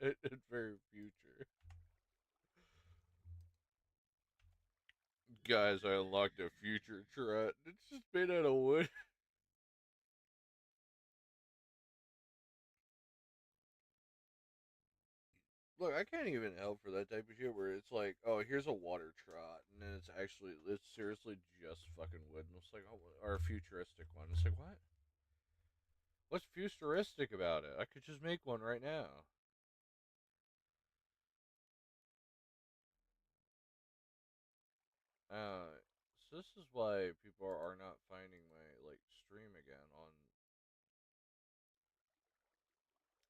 in very future. Guys, I unlocked a future turret. It's just made out of wood. Look, I can't even help for that type of shit where it's like, oh, here's a water trot, and then it's seriously just fucking wood, and it's like, oh, or a futuristic one. It's like, what? What's futuristic about it? I could just make one right now. So this is why people are not finding my like stream again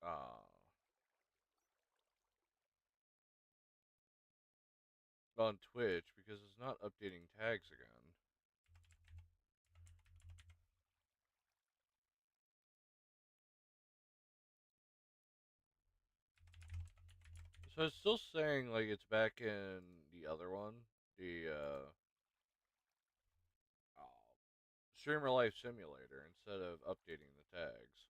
uh on Twitch because it's not updating tags again. So it's still saying like it's back in the other one, the oh, Streamer Life Simulator instead of updating the tags.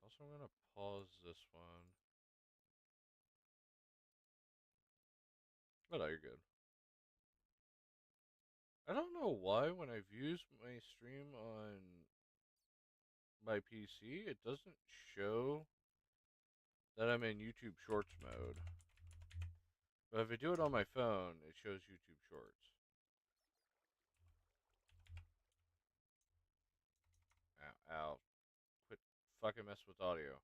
Also, I'm gonna pause this one. Oh no, you're good. I don't know why when I've used my stream on my PC, it doesn't show that I'm in YouTube Shorts mode. But if I do it on my phone, it shows YouTube Shorts. Ow, ow. Quit fucking mess with audio.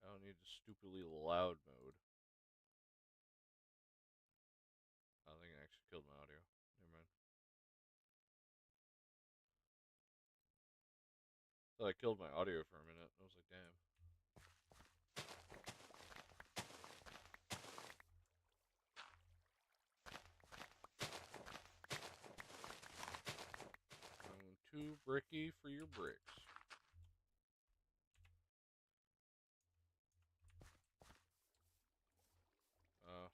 I don't need the stupidly loud mode. I think I actually killed my audio. Never mind. I thought I killed my audio for a minute. I was like, damn. 2 bricky for your bricks. Uh,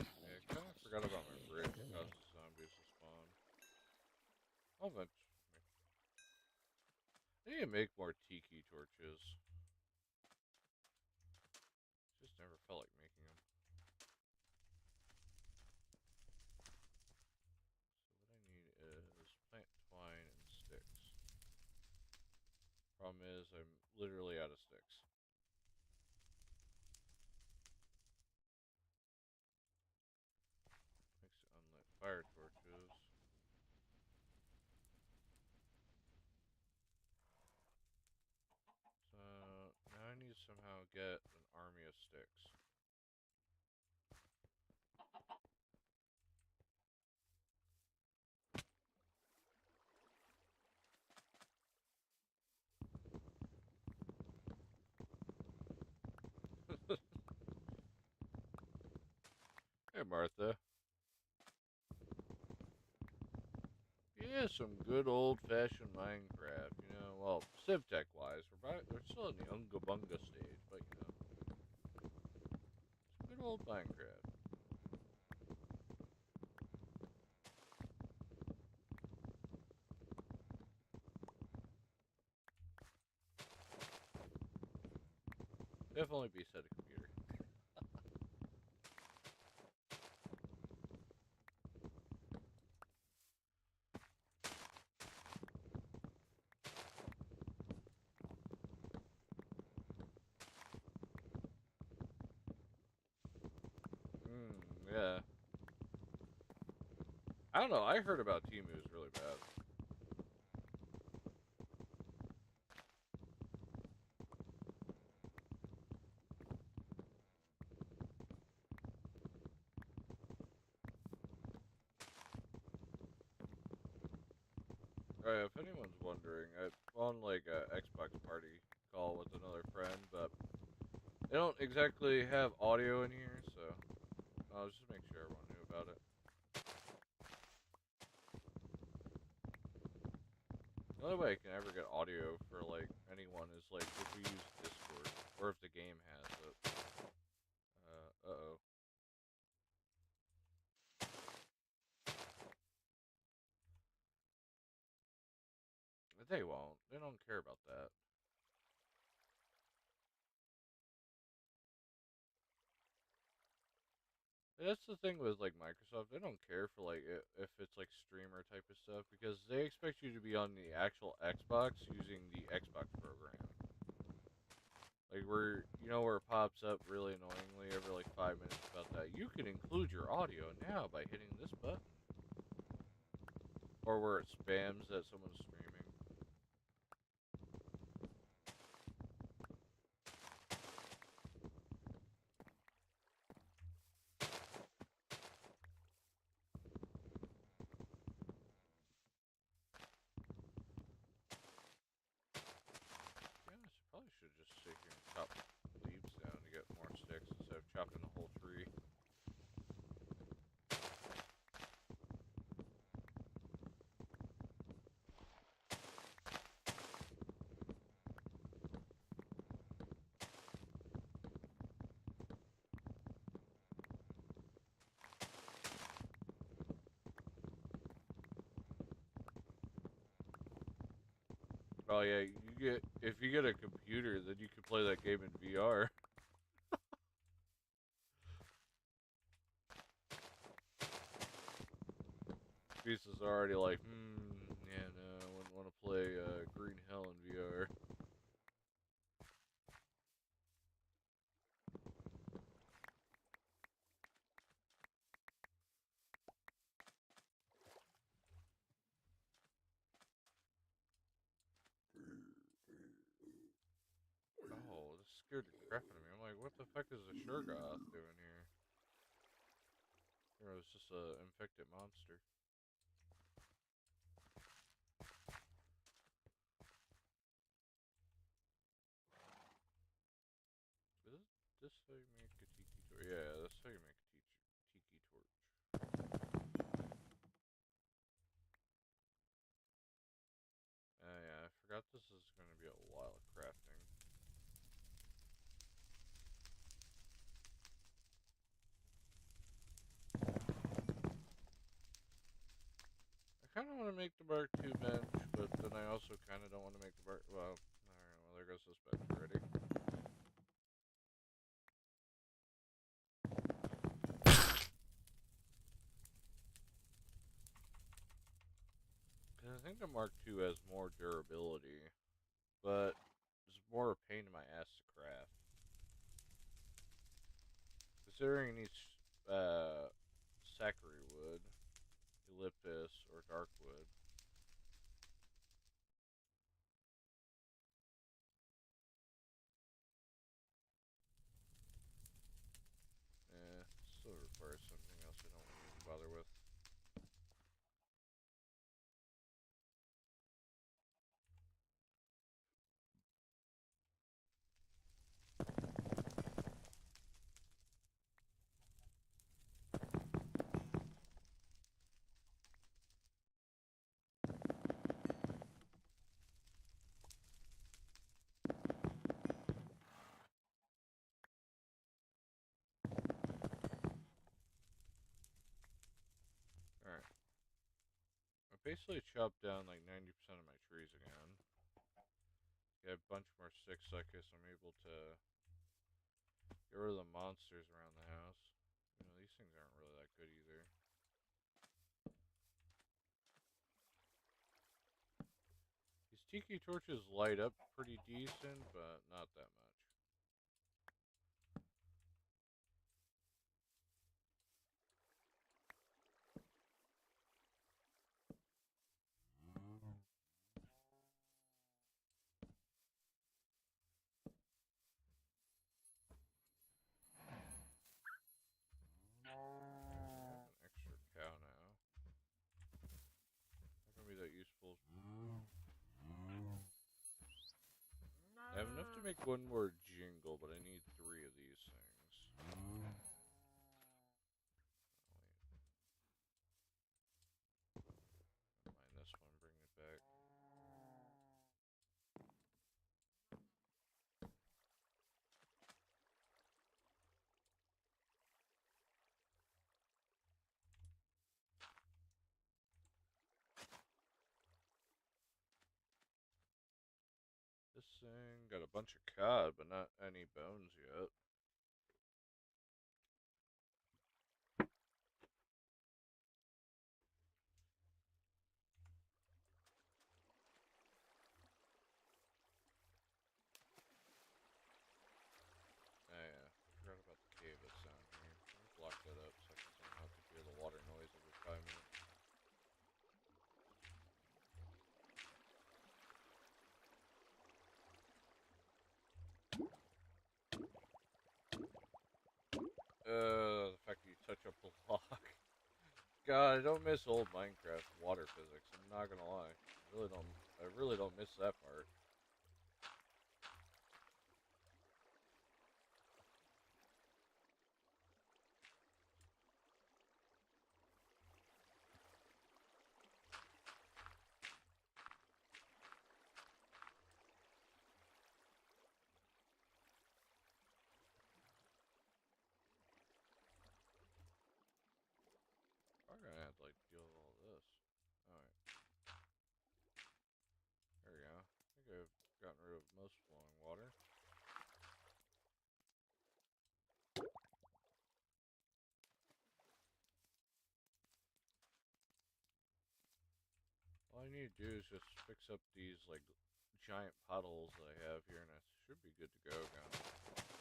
yeah, I kind of forgot about my brick. It causes zombies to spawn. I'll eventually. I need to make more tiki torches. Just never felt like making them. So what I need is plant twine and sticks. Problem is, I'm literally out of sticks. Makes it unlit fire torches. So now I need to somehow get an army of sticks. Hey, Martha. Yeah, some good old-fashioned Minecraft. You know, well, sivtech wise, we're still in the unga bunga stage, but you know, some good old Minecraft. Definitely be set a computer. Yeah. I don't know. I heard about Timu is really bad. If anyone's wondering, I'm on like a Xbox party call with another friend, but they don't exactly have audio in here, so I was just making sure everyone knew about it. The only way I can ever get audio for like anyone is like if we use Discord or if the game has it. Uh oh. They won't. They don't care about that. That's the thing with like Microsoft. They don't care for like if it's like streamer type of stuff because they expect you to be on the actual Xbox using the Xbox program. Like where it pops up really annoyingly every like 5 minutes about that. You can include your audio now by hitting this button, or where it spams that someone's streaming. Yeah, probably should just sit here and chop leaves down to get more sticks instead of chopping the whole tree. Oh yeah, if you get a computer, then you can play that game in VR. Pieces are already like, yeah, no, I wouldn't want to play Green Hell in VR. Oh, this scared the crap out of me. I'm like, what the fuck is a Shurgoth doing here? Or it was just a infected monster. Is this how you make a tiki torch? Yeah, that's how you make a tiki torch. Yeah, I forgot this is going to be a while of crafting. I kind of want to make the Mark II bench, but then I also kind of don't want to make the Mark. Well, alright, well, there goes this bench already. Because I think the Mark II has more durability, but it's more a pain in my ass to craft. Considering it needs Sakura wood, Eucalyptus, or dark wood. Still requires something else I don't want to even bother with. Alright. I basically chopped down like 90% of my trees again. Get a bunch more sticks so I guess I'm able to get rid of the monsters around the house. These things aren't really that good either. These tiki torches light up pretty decent, but not that much. I have an extra cow now. Not gonna be that useful. I have enough to make one more jingle, but I need 3 of these things. Oh, mind this one, bring it back. processing. Got a bunch of cod, but not any bones yet. Oh yeah, forgot about the cave that's down here. Let me block that up so I don't have to hear the water noise every 5 minutes. The fact that you touch a block. God, I don't miss old Minecraft water physics. I'm not gonna lie. I really don't miss that part. I'm gonna have to like deal with all this. Alright, there we go. I think I've gotten rid of most flowing water. All I need to do is just fix up these like giant puddles that I have here, and I should be good to go again. Put this down.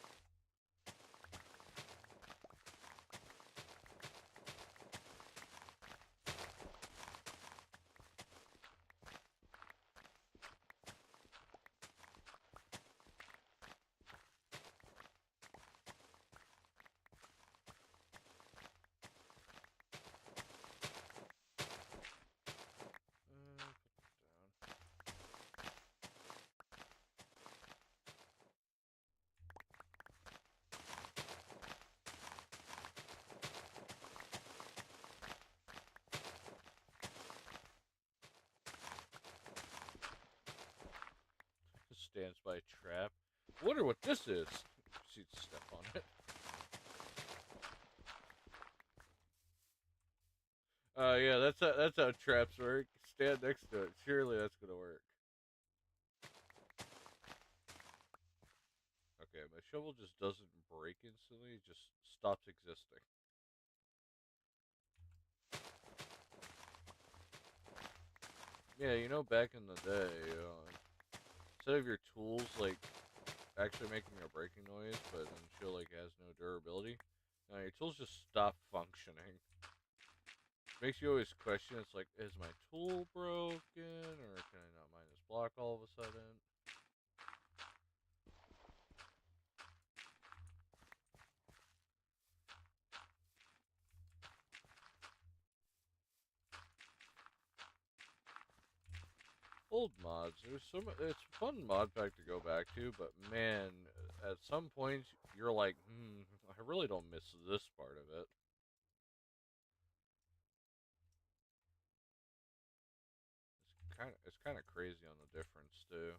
Stands by a trap. Wonder what this is. See, step on it. Yeah, that's how traps work. Stand next to it. Surely that's gonna work. Okay, my shovel just doesn't break instantly. It just stops existing. Yeah, you know, back in the day, instead of your tools like actually making a breaking noise, but then shit like has no durability, now your tools just stop functioning. Makes you always question. It's like, is my tool broken, or can I not mine this block all of a sudden? Old mods. It's a fun mod pack to go back to, but man, at some points you're like, I really don't miss this part of it. It's kind of crazy on the difference too.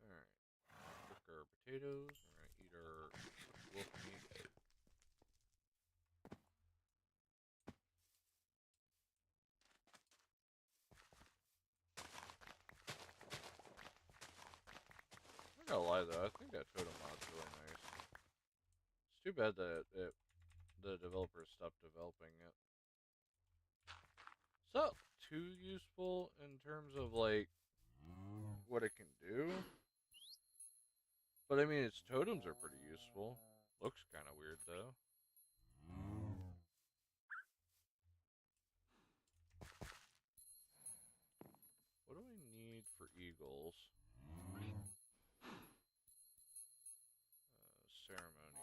All right, cook our potatoes. We're gonna eat our wolf meat. I'm not gonna lie though, I think that totem mod's really nice. It's too bad that the developers stopped developing it. It's not too useful in terms of like what it can do, but I mean its totems are pretty useful. Looks kind of weird though. What do I need for eagles? Ceremony,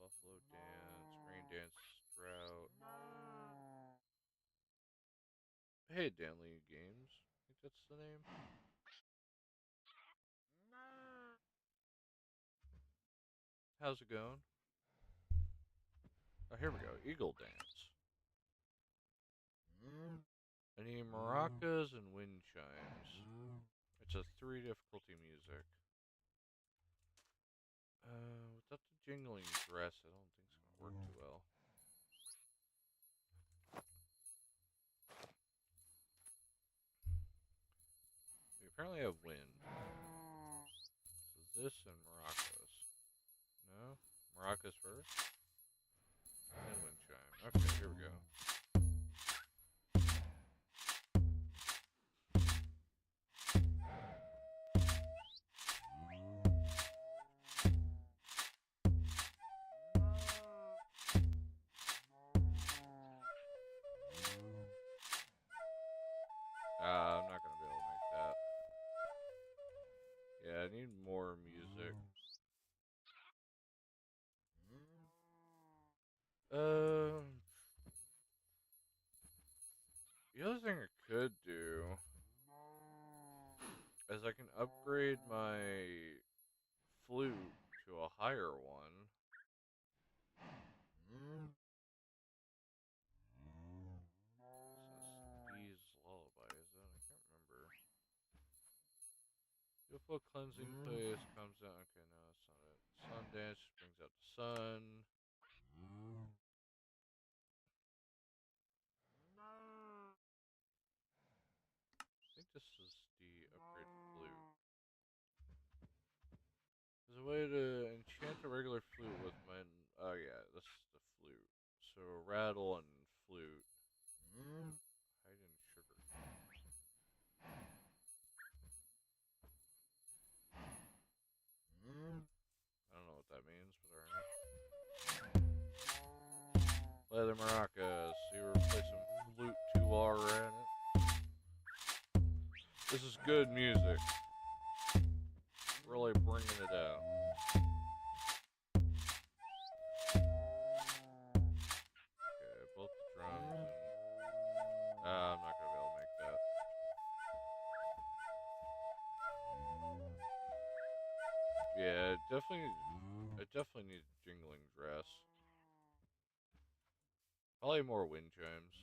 buffalo dance, rain dance, drought. Hey, Danley Games. I think that's the name. How's it going? Oh, here we go. Eagle dance. I need maracas and wind chimes. It's a 3 difficulty music. Without the jingling dress, I don't think it's gonna work too well. We apparently have wind. So this and maracas. No? Maracas first? And wind chime. Okay, here we go. I'm not gonna be able to make that. Yeah, I need more music. The other thing I could do is I can upgrade my flute to a higher one. Bee's lullaby, is it? I can't remember. Beautiful cleansing place comes out. Okay, no, that's not it. Sun dance brings out the sun. I think this is the upgraded flute. There's a way to enchant a regular flute with my. Oh yeah, this is the flute. So rattle and flute. Hidden sugar. I don't know what that means, but alright. Play the maracas. You replace some flute 2R in it. This is good music. Really bringing it out. Okay, both the drums and. I'm not gonna be able to make that. Yeah, I definitely need jingling dress. Probably more wind chimes.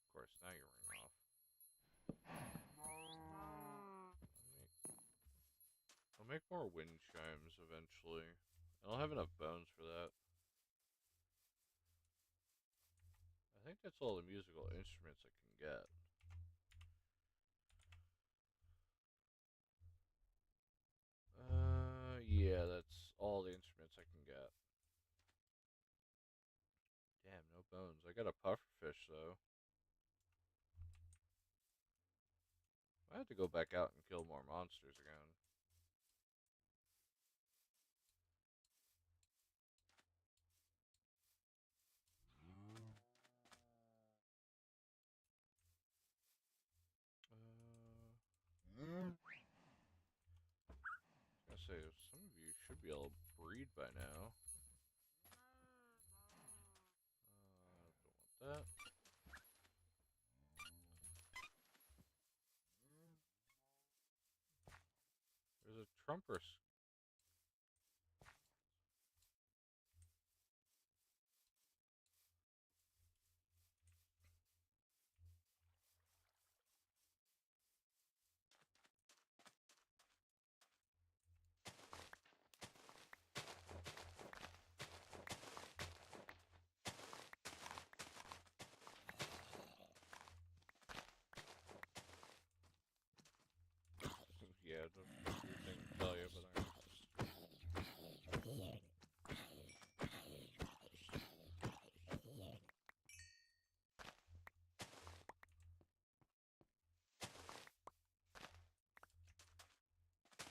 Of course, now you ring off. I'll make more wind chimes eventually. I don't have enough bones for that. I think that's all the musical instruments I can get. Yeah, that's all the instruments I can get. Damn, no bones. I got a pufferfish though. I have to go back out and kill more monsters again. I was gonna say, some of you should be able to breed by now. Don't want that. There's a trumper. Yeah, the weird thing to tell you, but I.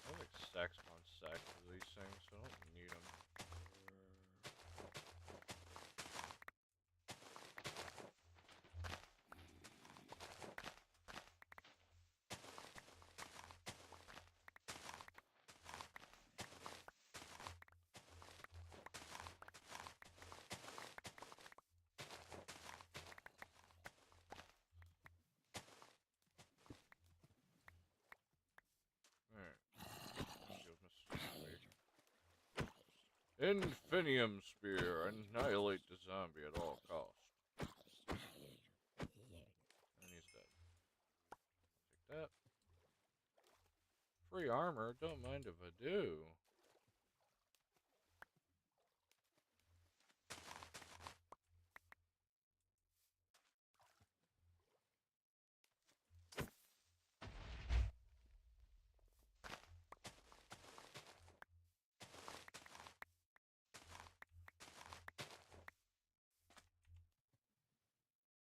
I have like stacks upon stacks of these things, so I don't need them. Alright. Infinium Spear. Annihilate the zombie at all costs. And he's dead. Take that. Free Free armor? Don't mind if I do.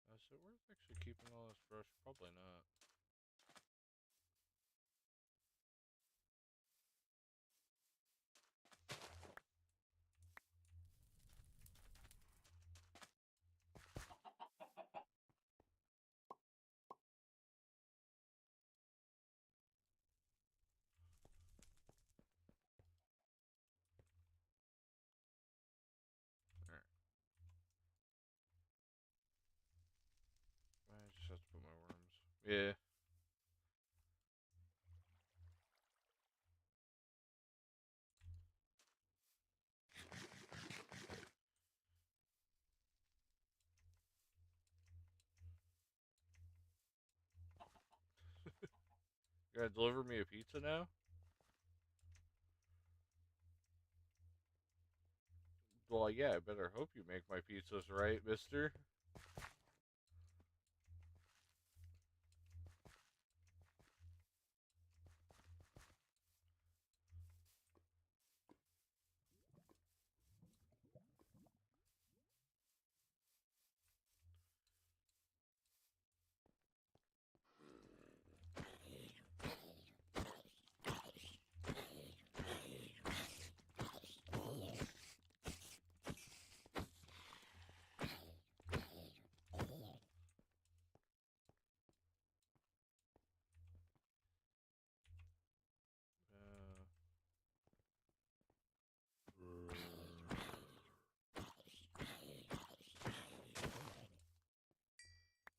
Is it worth actually keeping all this brush? Probably not. Alright. I just have to put my worms. Yeah. You gonna deliver me a pizza now? Well, yeah, I better hope you make my pizzas right, mister.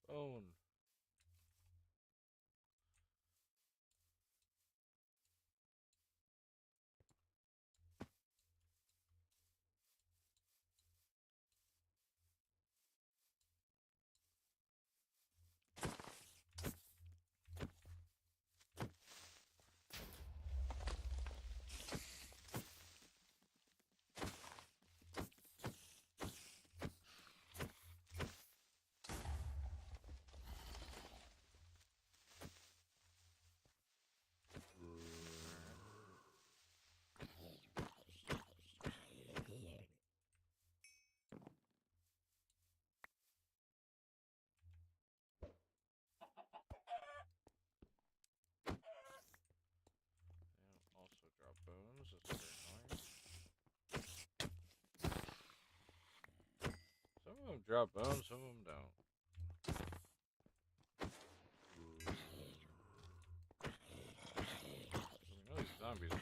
Bone. And also drop bones. That's very annoying. Some of them drop bones, some of them don't. So we know these zombies do.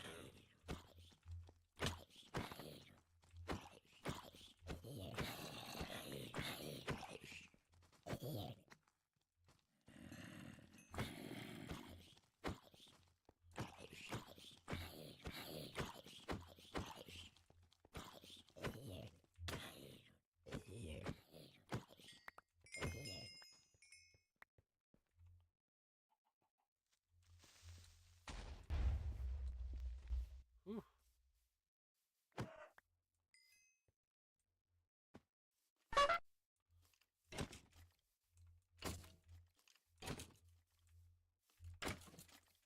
Whew.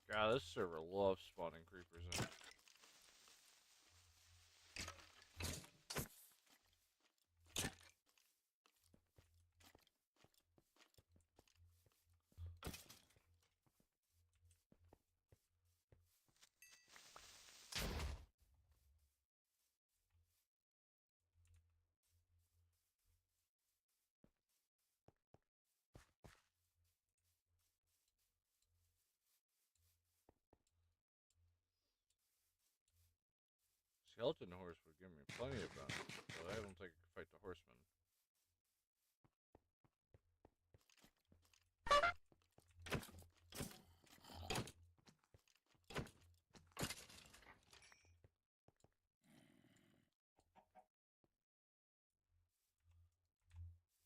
God, this server loves spawning creepers in. Skeleton horse would give me plenty of bones, but I don't think I could fight the horseman.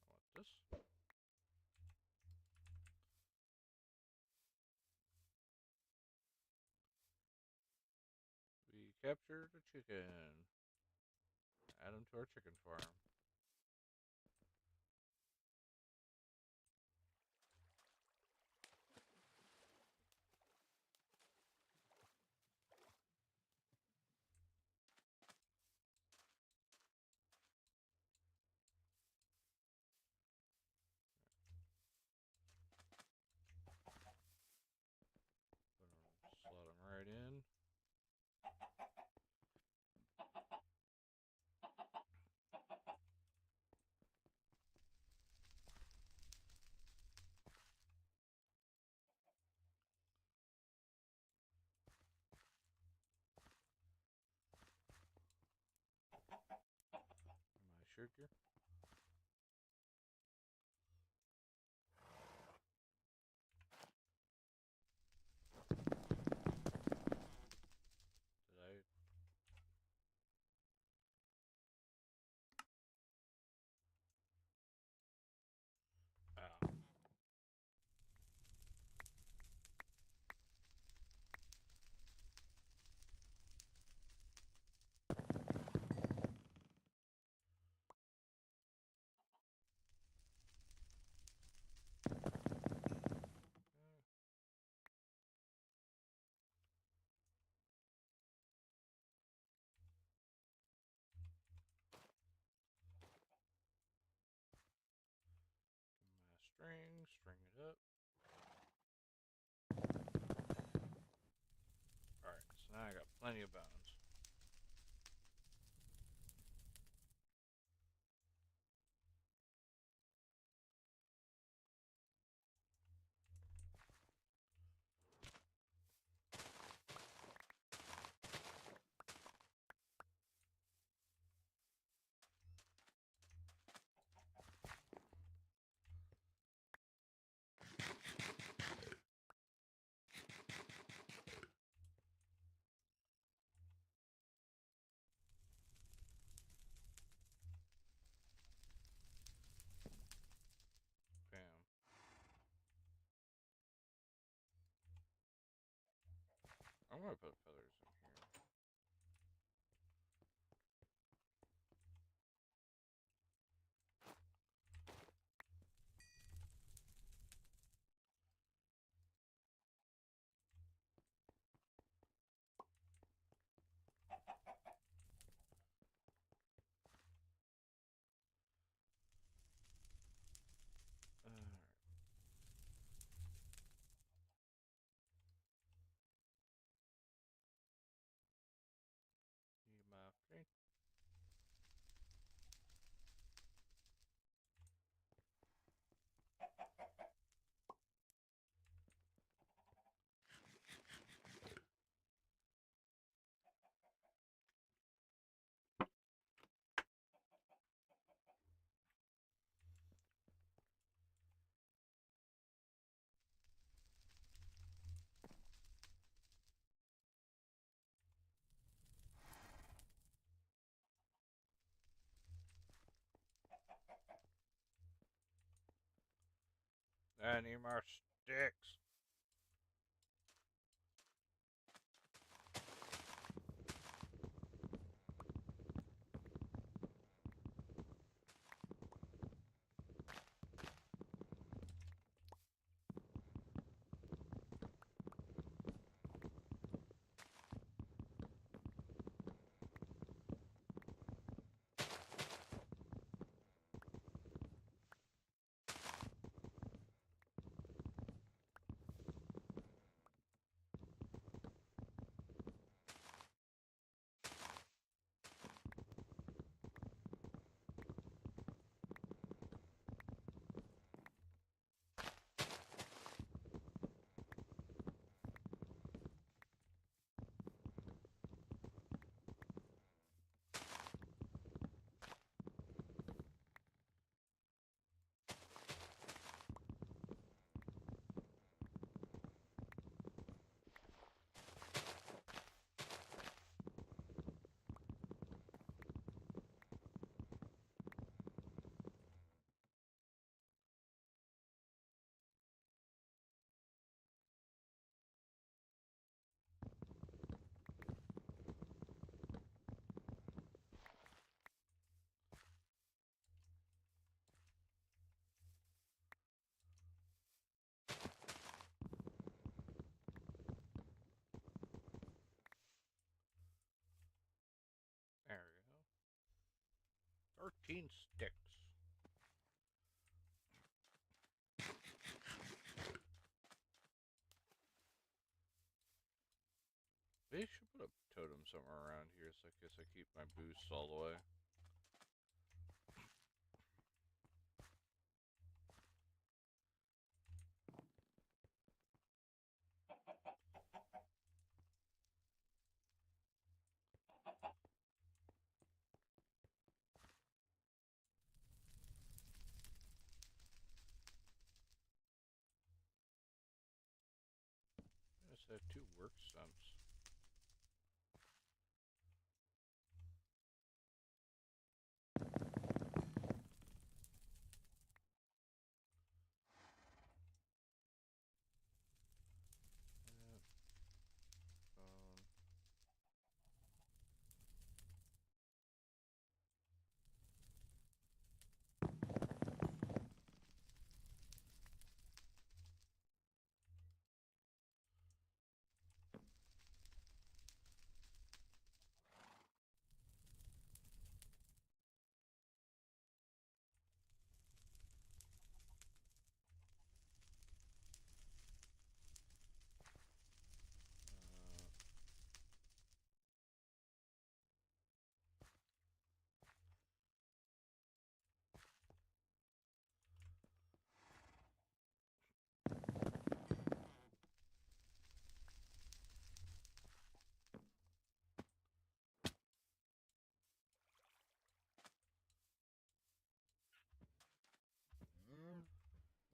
I want this. captured a chicken. Add him to our chicken farm. Slot him right in. My sugar. Did I? Ah. String it up. Alright, so now I got plenty of bones. Bam. I'm gonna put feathers in here. Alright. Need my drink. I need more sticks. 15 sticks. They should put a totem somewhere around here so I guess I keep my boosts all the way. I just have 2 work stumps.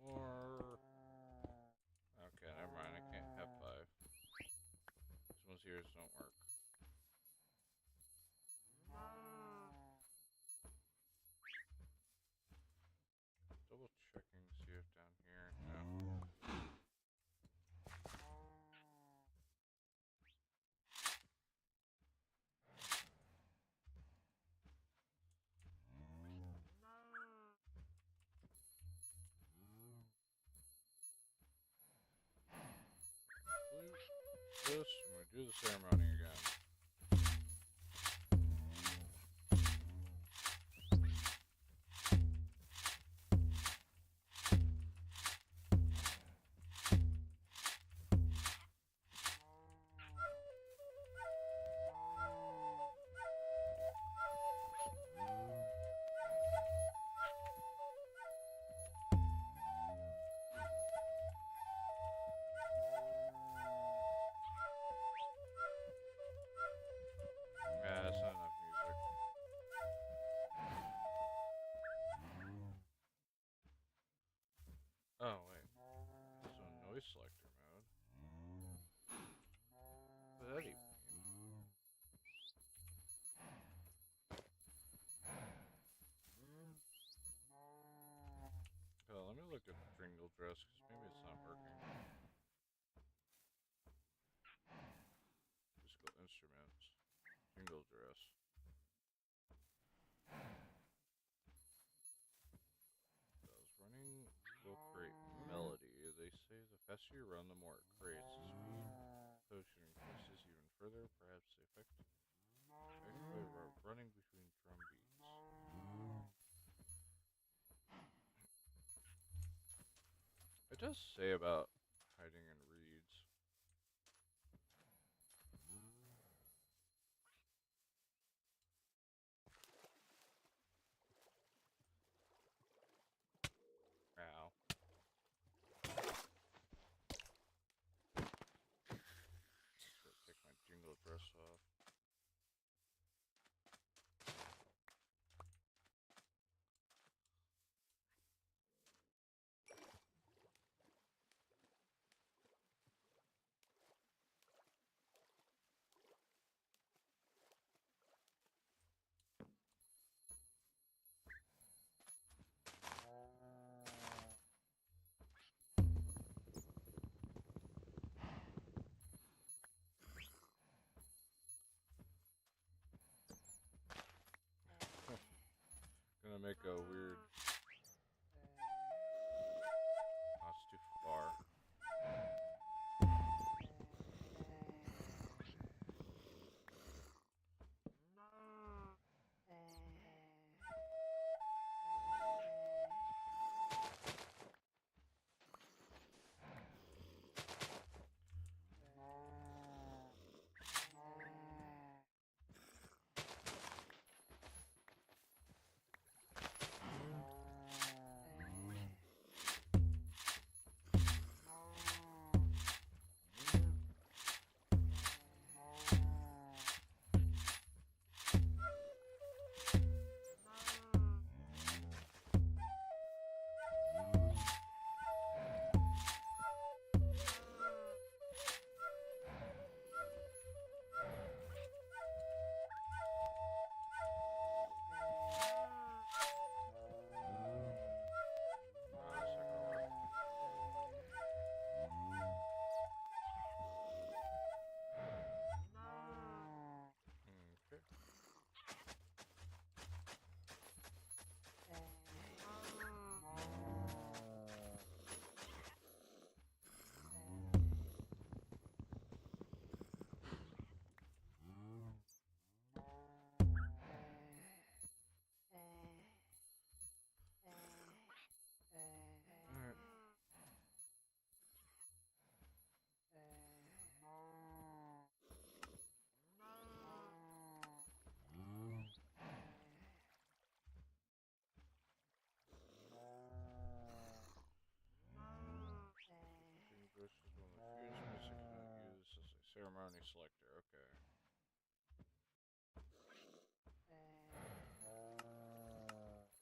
Or... Okay, never mind. I can't have 5. These ones here don't work. Double checking, see if down here. No. This, and we do the ceremony again. Yeah, that's not enough music. Oh, wait. This is a noise selector mode. What does that even mean? Oh, let me look at Jingle Dress, because maybe it's not working. Musical instruments. Jingle Dress. Does running will create melody. They say the faster you run, the more it creates. The speed potion increases even further. Perhaps the effect of running between drum beats. It does say about hiding in reeds. Ow. Take my jingle dress off. Gonna make a weird... That's too far.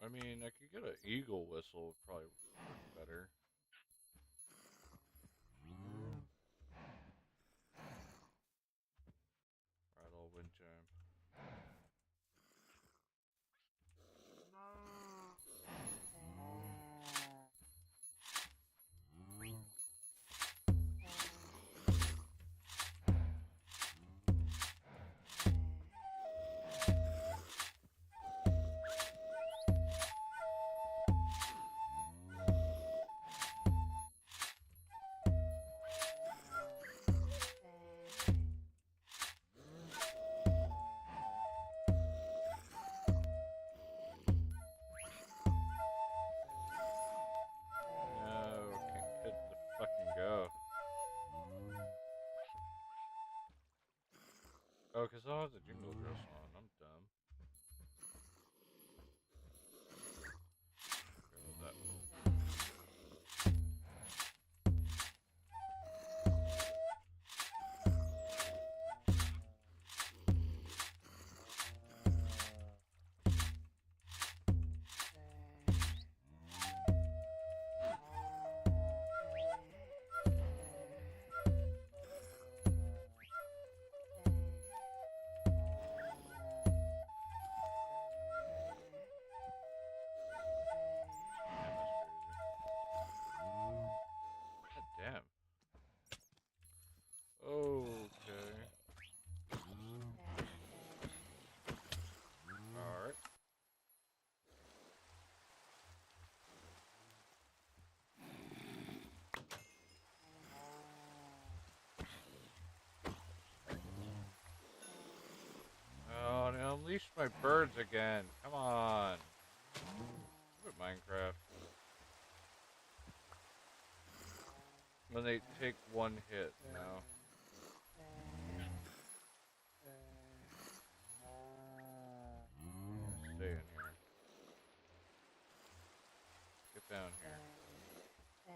I mean, I could get an eagle whistle, would probably work better. Rattle, wind chime. No, can't hit the fucking go. Oh, because I'll have the jingle dress on. I'm dumb. Go with that. Damn, that's crazy. God damn. Okay. Alright. Oh, now unleash my birds again. Come on. Stupid Minecraft. When they take one hit, you know. Stay in here. Get down here. There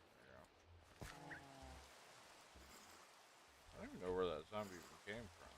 you go. I don't even know where that zombie even came from.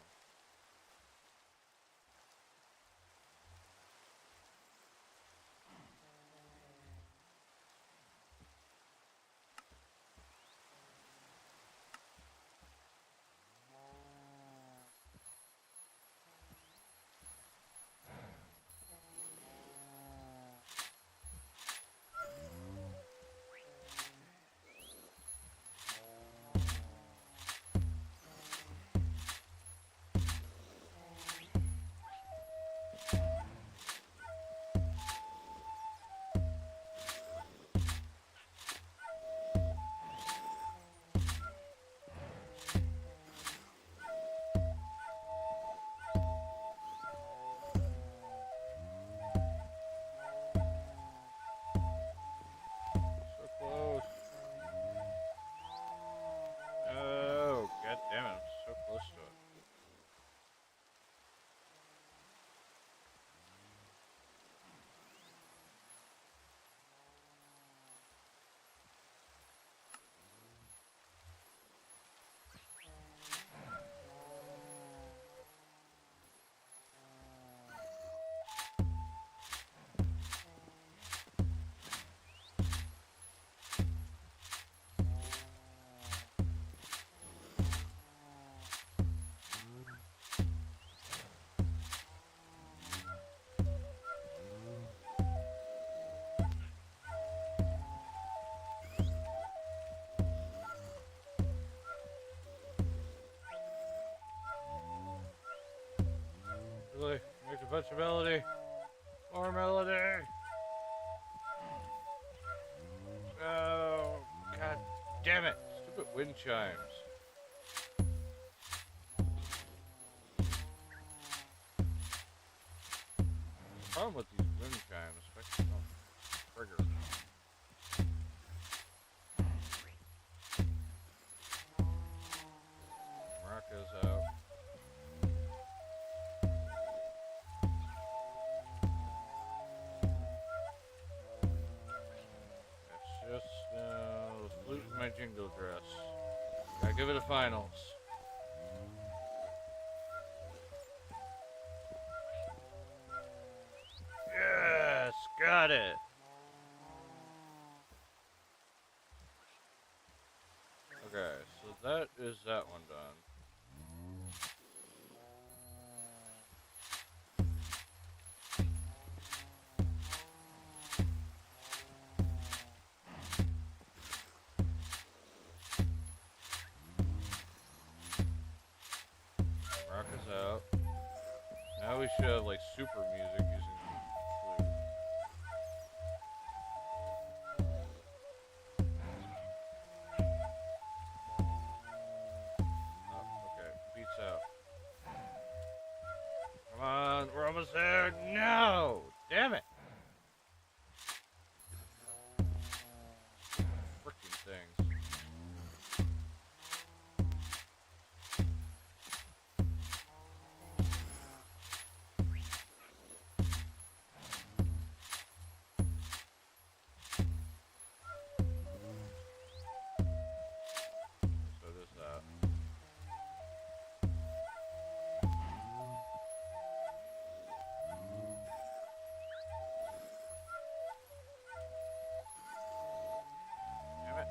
So close. Oh, god damn it, I'm so close to it. Really? Make a bunch of melody. More melody. Oh, god damn it. Stupid wind chimes. The problem with these wind chimes, especially on trigger. Marco's out. It's just the flute and my jingle dress. give it a finals. Yes, got it. Okay, so that is that one done. Rock is out. Now we should have like super music using flute. Oh, okay. Beats out. Come on, we're almost there. No! Damn it! Freaking things. So does that. Damn it.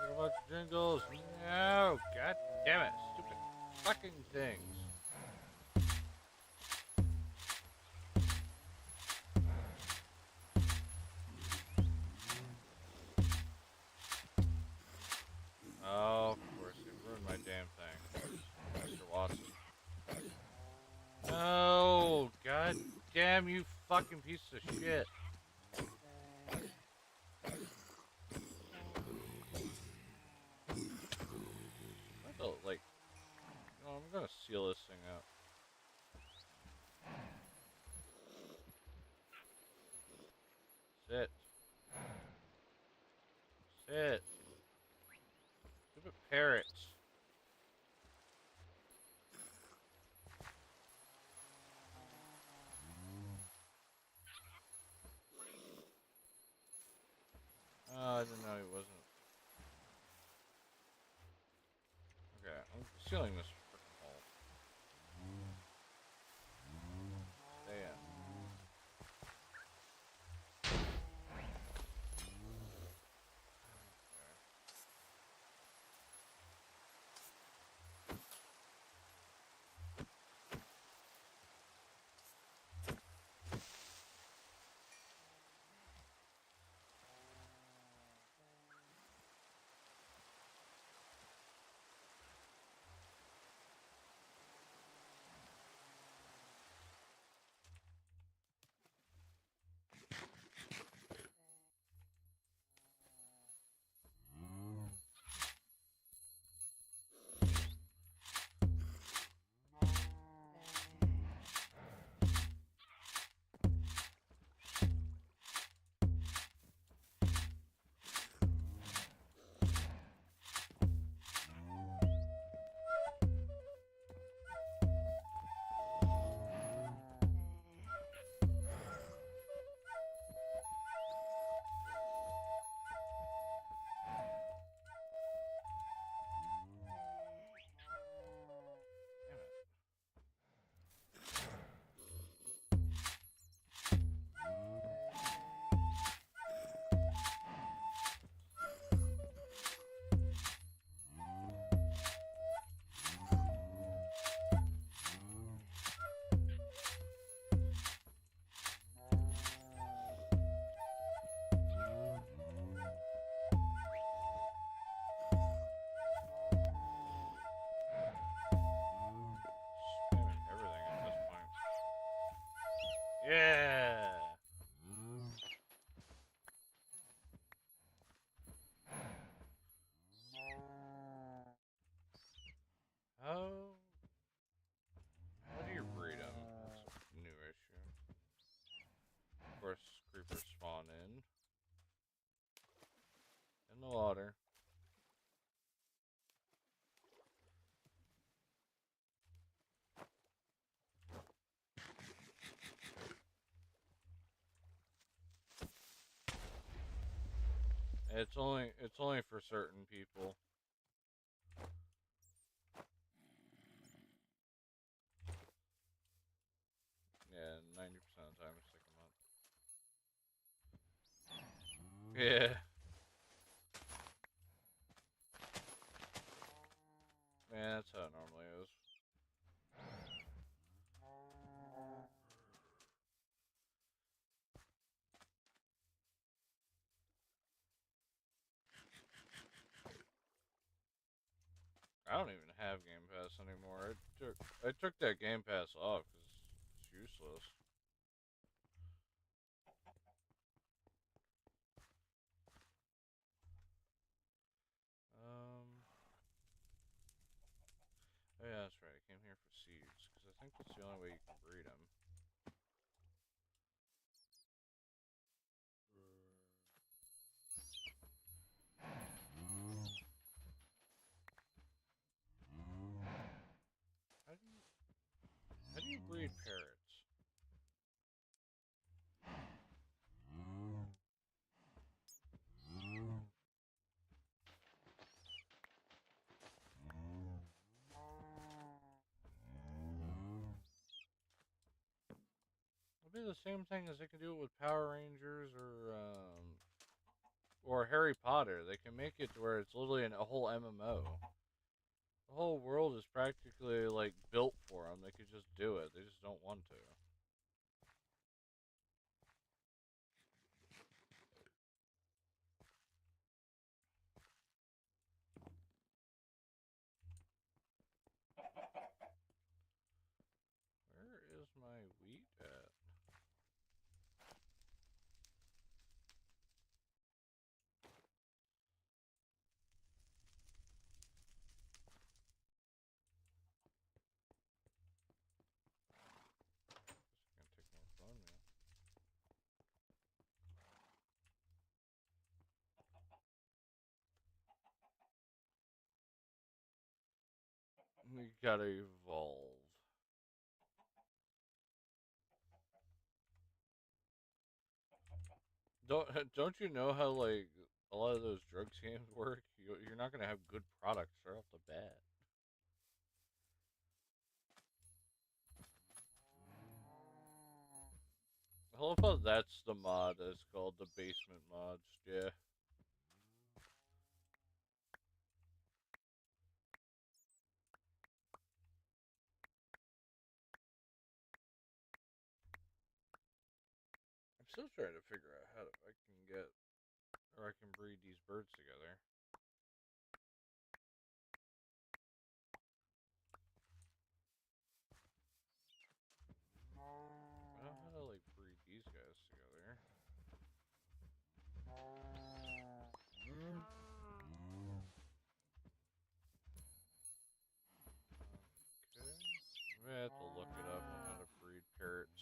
Look a bunch of jingles. No! God damn it. Stupid fucking things. Oh, of course. It ruined my damn thing. Mr. Watson. No! God damn you fucking piece of shit. I felt like, I'm gonna seal this thing up. Sit. Sit. Stupid parrots. Oh, I didn't know he wasn't. Okay, I'm sealing this freaking hole. Stay in. It's only for certain people. Yeah, 90% of the time it's like a month. Yeah. Man, that's how it normally is. I don't even have Game Pass anymore. I took that Game Pass off because it's useless. Oh yeah, that's right. I came here for seeds because I think that's the only way you can breed them. How do you breed parrots? It'll be the same thing as they can do it with Power Rangers or Harry Potter. They can make it to where it's literally a whole MMO. The whole world is practically like built for them. They could just do it. They just don't want to. Where is my wheat at? It's gonna take more fun, man. We gotta evolve. Don't don't you know how like a lot of those drugs games work? You're not gonna have good products right off the bat. I love how that's the mod that's called the basement mods. Yeah. I'm still trying to figure out how I can get or I can breed these birds together. I don't know how to like breed these guys together. Okay. I'm gonna have to look it up on how to breed parrots.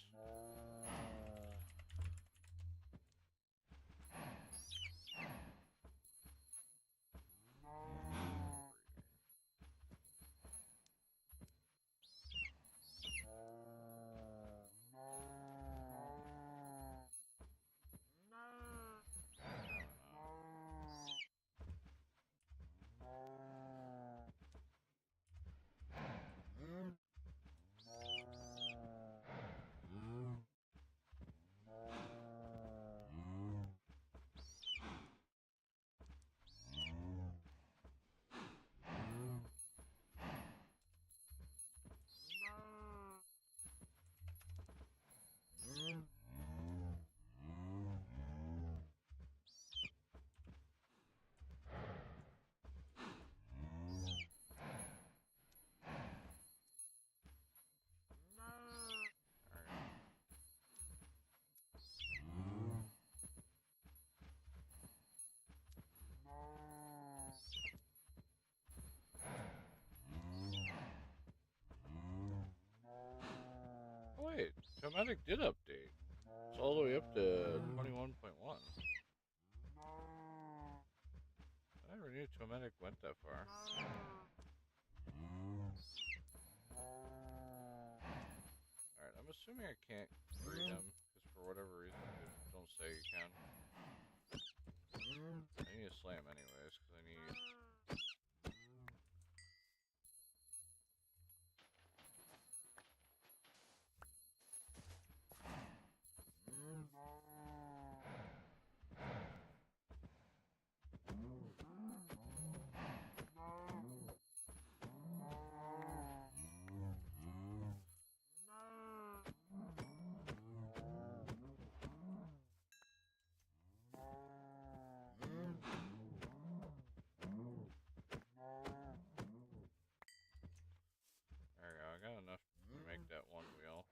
Oh wait, Tomatic did update. It's all the way up to 21.1. I never knew Tomatic went that far. Alright, I'm assuming I can't breed them, because for whatever reason, they don't say you can. I need to slam anyways, because I need... There we go, I got enough to make that one wheel.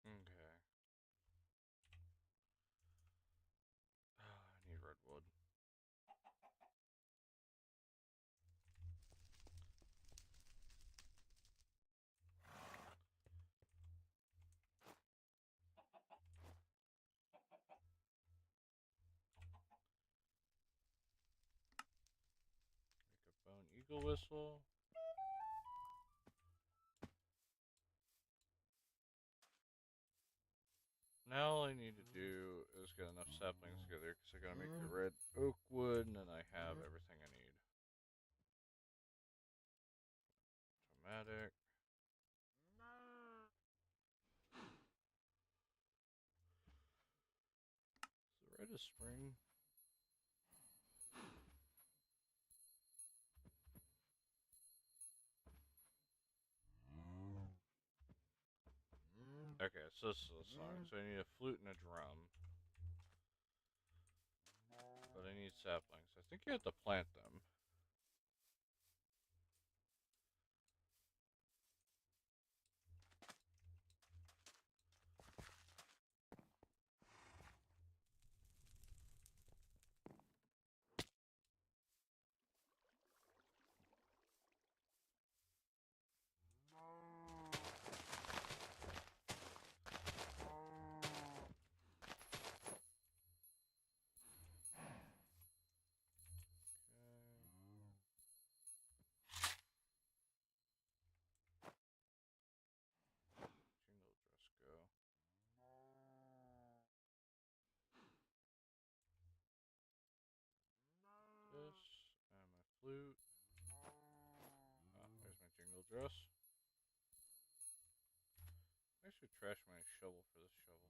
Okay. I need redwood. Make a bone eagle whistle. Now all I need to do is get enough saplings together, because I gotta make the red oak wood, and then I have everything I need. Automatic. Is the red a spring? Okay, so this is a song. So I need a flute and a drum. But I need saplings. I think you have to plant them. Jingle dress go. This and my flute. There's my jingle dress. I should trash my shovel for this shovel.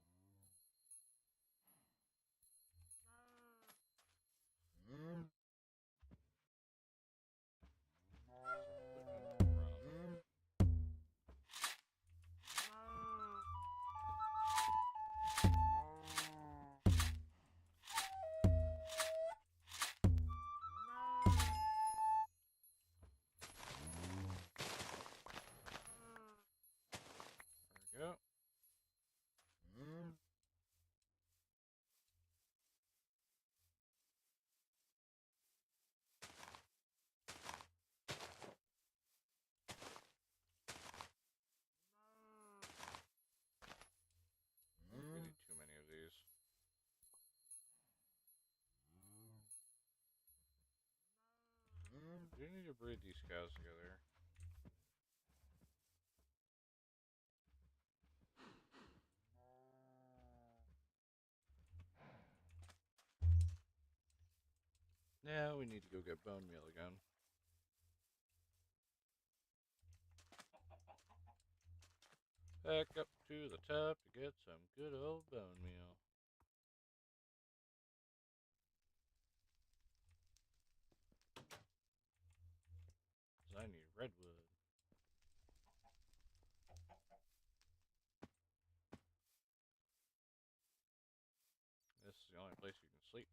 There we go. We need too many of these. We need to breed these cows together. Now we need to go get bone meal again. Back up to the top to get some good old bone meal. Because I need redwood. This is the only place you can sleep.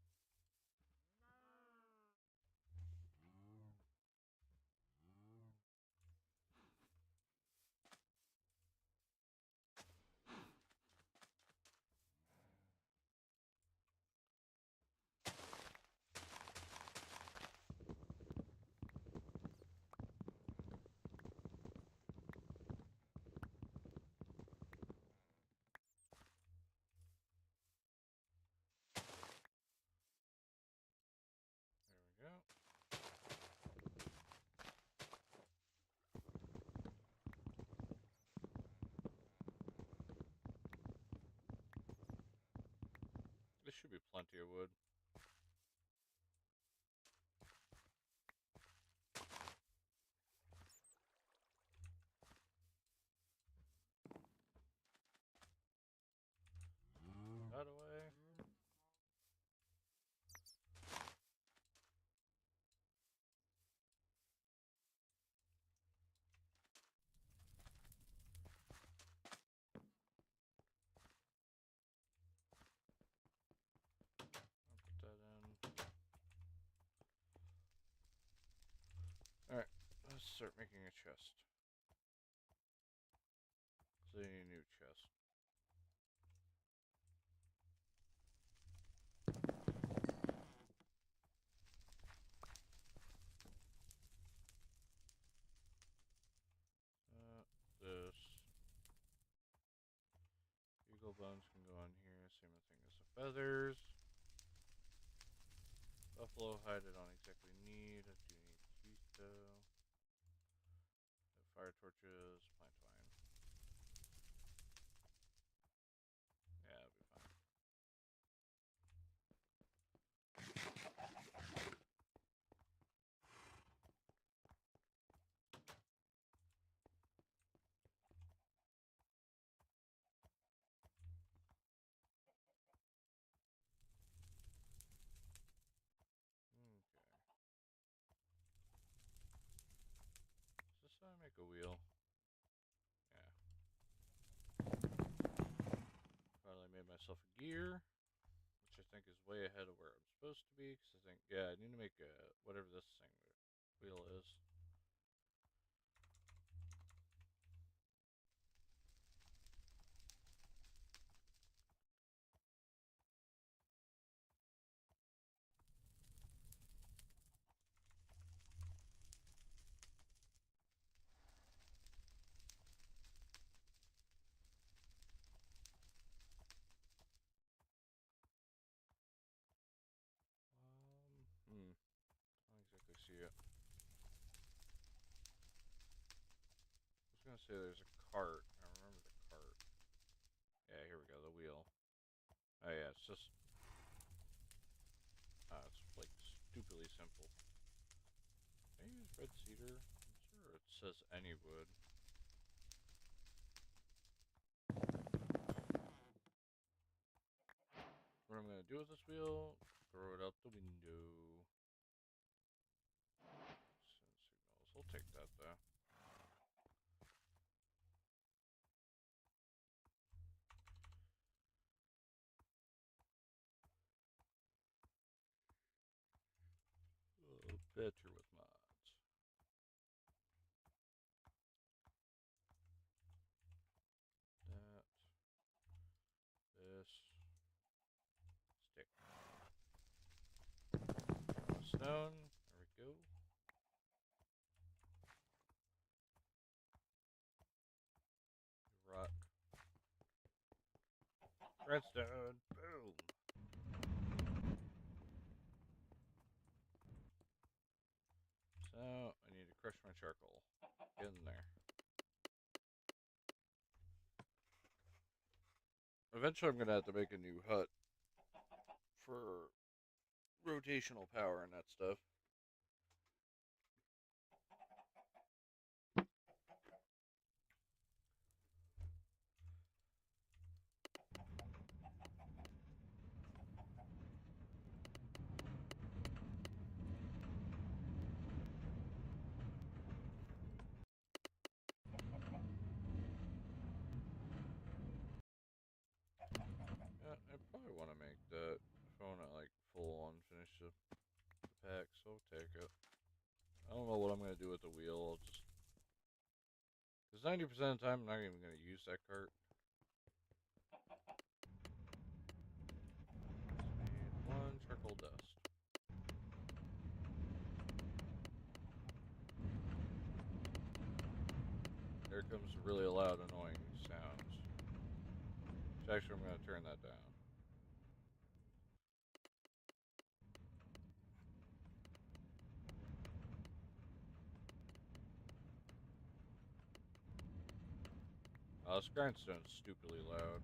should be plenty of wood. That away. I'll put that in. Alright, let's start making a chest. So I need a new chest. This. Eagle bones can go on here. Same thing as the feathers. Buffalo hide I don't exactly need. I do need teeth though. Fire torches, plant twine. Yeah, that'll be fine. Is this how I make a wheel? Yeah. Finally made myself a gear, which I think is way ahead of where I'm supposed to be. Because I think, yeah, I need to make a, whatever this wheel is. I don't exactly see it. I was gonna say there's a cart. I remember the cart. Yeah, here we go, the wheel. Oh yeah, it's just... it's like stupidly simple. Can I use red cedar? I'm sure it says any wood. What I'm gonna do with this wheel, throw it out the window. Send signals. I'll take that though. Better with mods. That. This. Stick. Stone. There we go. Rock. Redstone. Boom. So, I need to crush my charcoal. Get in there. Eventually I'm going to have to make a new hut for rotational power and that stuff. Yeah, I probably want to make that if I want to like full on finish the pack, so I'll take it. I don't know what I'm going to do with the wheel. I'll just... Because 90% of the time I'm not even going to use that cart. Need one charcoal dust. There comes really loud, annoying sounds. So actually, I'm going to turn that down. This grindstone's stupidly loud.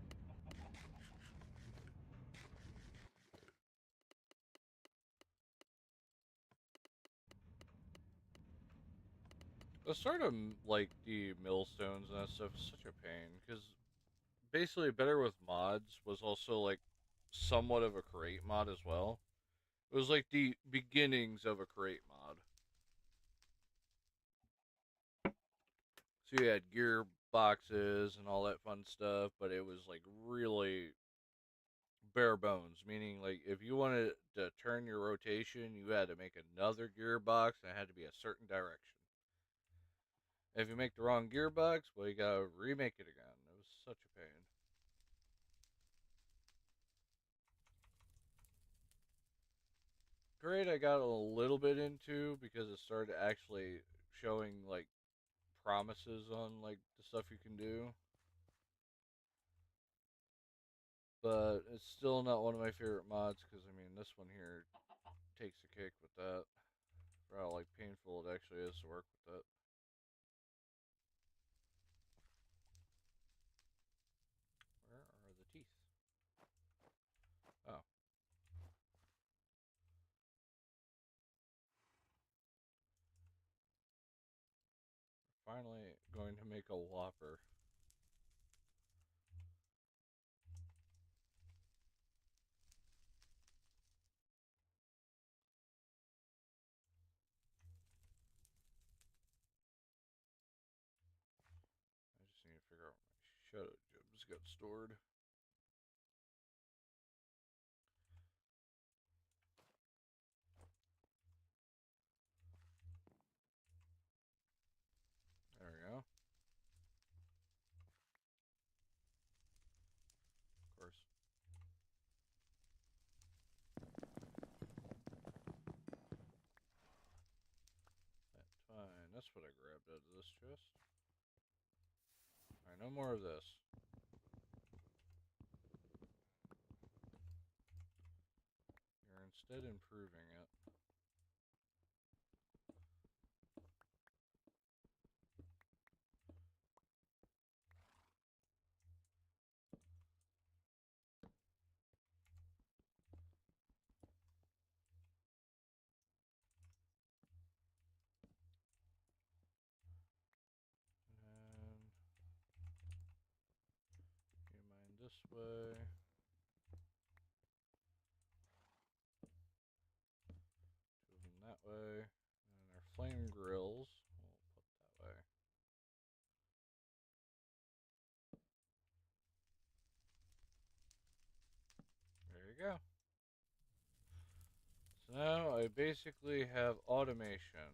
The start of like the millstones and that stuff is such a pain because basically Better with Mods was also like somewhat of a create mod as well. It was like the beginnings of a create mod. So you had gear boxes and all that fun stuff, but it was like really bare bones, meaning like if you wanted to turn your rotation, you had to make another gearbox and it had to be a certain direction. If you make the wrong gearbox, well, you gotta remake it again. It was such a pain. Great, I got a little bit into because it started actually showing like promises on like the stuff you can do, but it's still not one of my favorite mods because I mean this one here takes the cake with that. For how like painful it actually is to work with it. Where are the teeth? Oh, finally going to make a wopper. I just need to figure out where my shadow gems got stored. There we go. Of course. That's fine. That's what I grabbed out of this chest. Alright, no more of this. You're instead improving it. And you mine this way. Two of them that way. And our flame grills, we'll put that way. There you go. So now I basically have automation.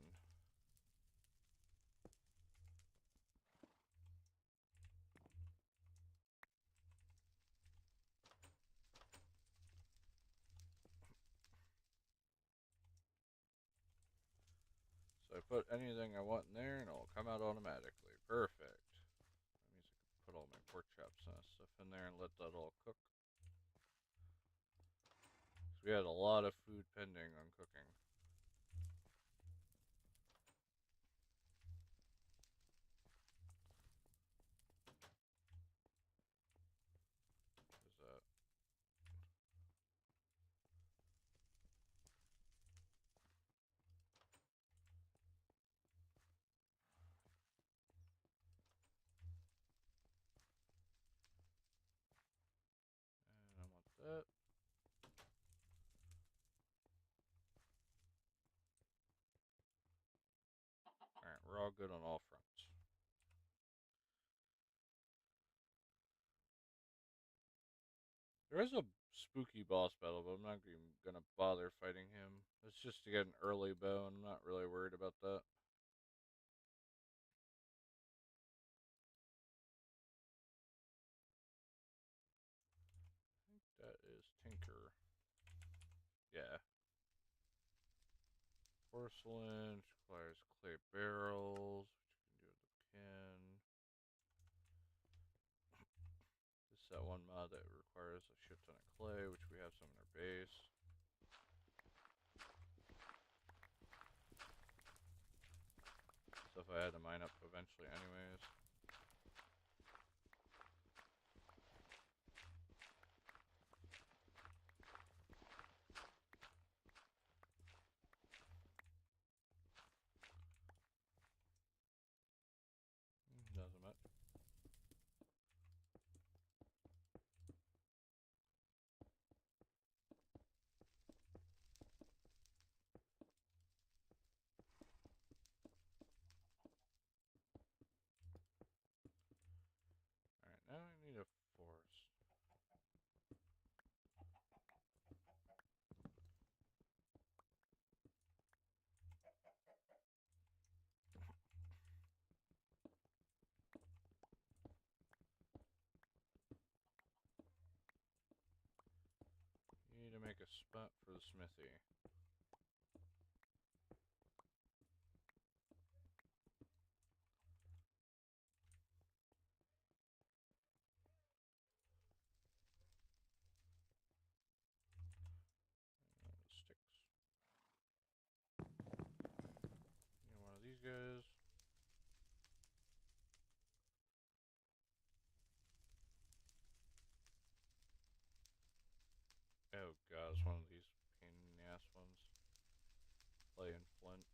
So I put anything I want in there and it'll come out automatically. Perfect. That means I can put all my pork chops and stuff in there and let that all cook. So we had a lot of food pending on cooking. Is that and I want that. Alright, we're all good on all fronts. There is a spooky boss battle, but I'm not even gonna bother fighting him. It's just to get an early bow, and I'm not really worried about that. I think that is Tinker. Yeah. Porcelain requires clay barrels, which you can do with the can. This is that one mod that requires a shit ton of clay, which we have some in our base. Stuff I had to mine up eventually anyways. that for the smithy. Sticks. One of these guys. Oh god, it's one of these pain in the ass ones. Playing Flint.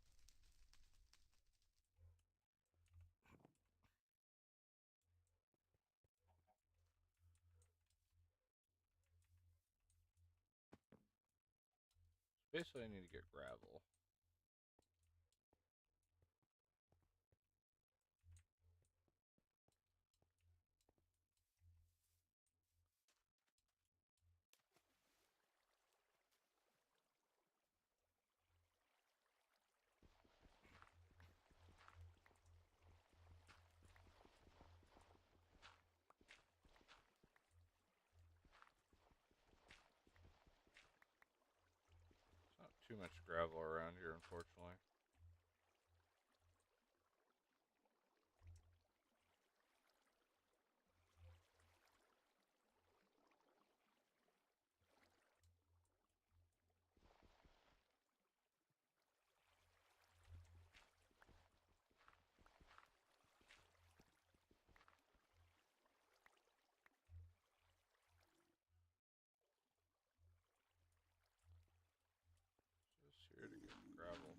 Basically, I need to get gravel. Not too much gravel around here, unfortunately. Just here to get gravel.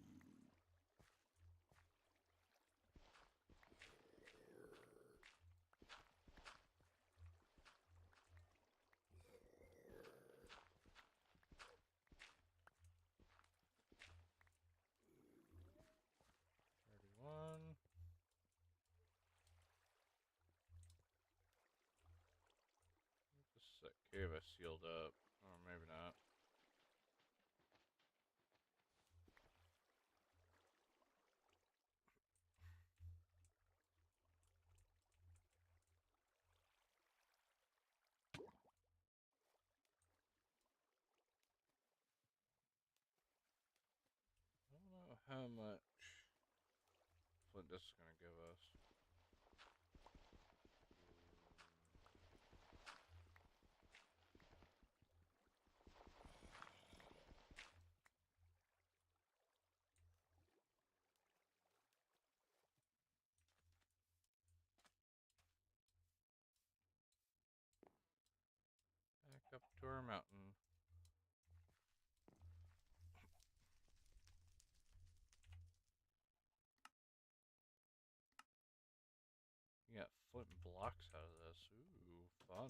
One. This cave I sealed up. Or maybe not. I don't know how much flint this is going to give us. Back up to our mountain. You got flint blocks out of this. Ooh, fun.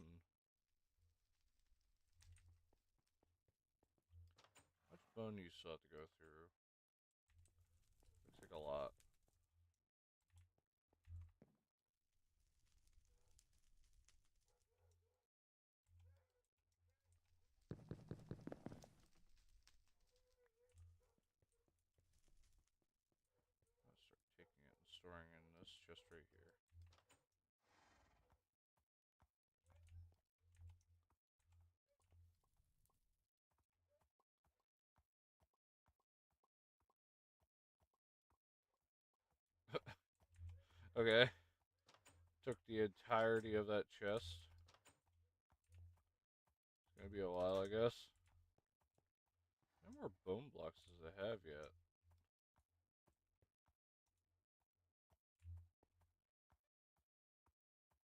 How much bone do you still have to go through? Looks like a lot. I'll start taking it and storing in this chest right here. Okay. Took the entirety of that chest. It's gonna be a while, I guess. How many more bone blocks does it have yet?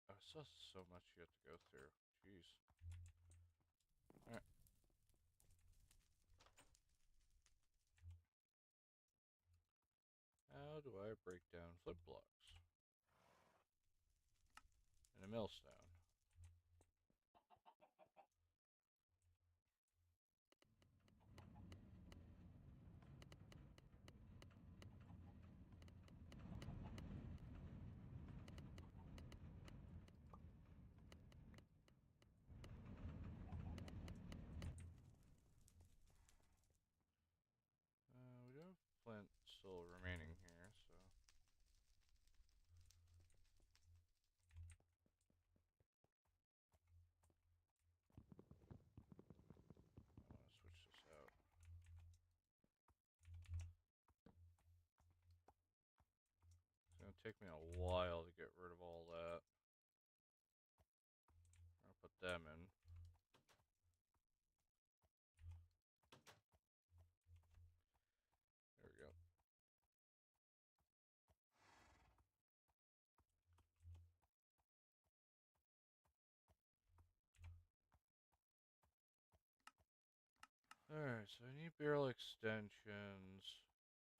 Oh, it's just so much you have to go through. Jeez. Alright. How do I break down flint blocks? And a millstone. We do have flint still remaining here, so. I want to switch this out. take me a while to get rid of all that. I'll put them in. There we go. Alright, so I need barrel extensions.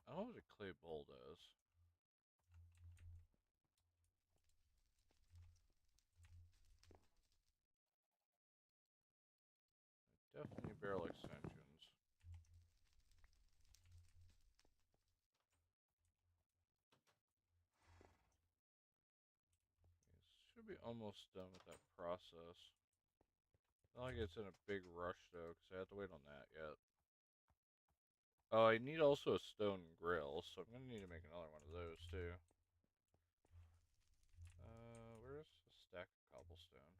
I don't know what a clay bowl does. Definitely barrel extensions. Should be almost done with that process. Not like it's in a big rush though, because I have to wait on that yet. Oh, I need also a stone grill, so I'm gonna need to make another one of those too. Where's the stack of cobblestone?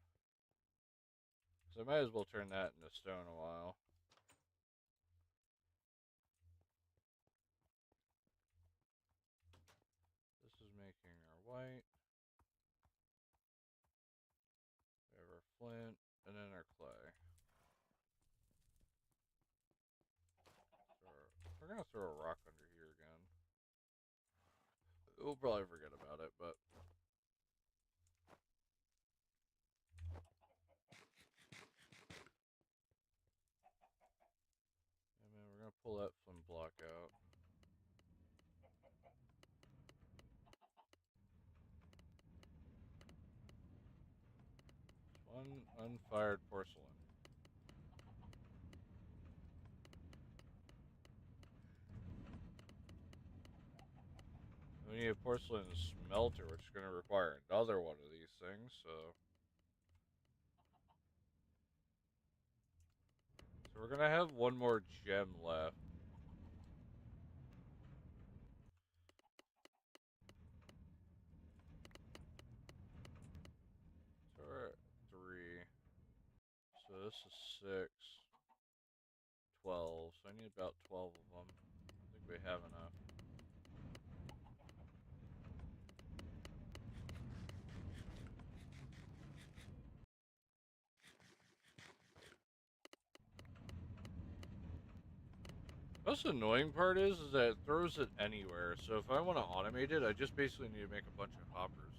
So I might as well turn that into stone a while. This is making our white. We have our flint, and then our clay. We're gonna throw a rock under here again. We'll probably forget about it, but and then we're gonna pull that flint block out. One unfired porcelain. We need a porcelain smelter, which is going to require another one of these things, so we're going to have one more gem left. So we're at 3. So this is 6. 12. So I need about 12 of them. I think we have enough. The most annoying part is that it throws it anywhere. So if I want to automate it, I just basically need to make a bunch of hoppers.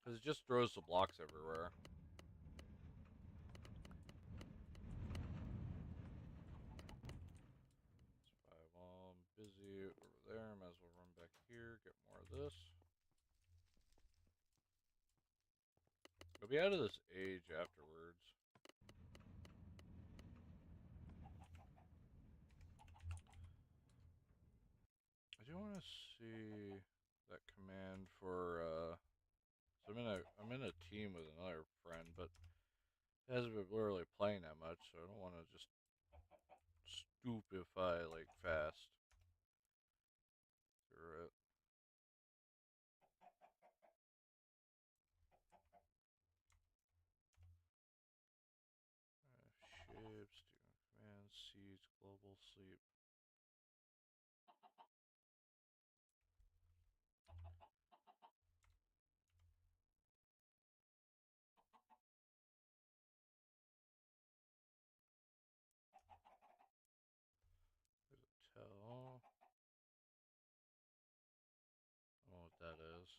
Because it just throws the blocks everywhere. While I'm busy over there, might as well run back here, get more of this. I'll be out of this age afterwards. I do want to see that command for. So I'm in a team with another friend, but it hasn't been really playing that much, so I don't want to just stupefy like fast through it. Ships, doing command, seeds, global sleep. There's a tell. I don't know what that is.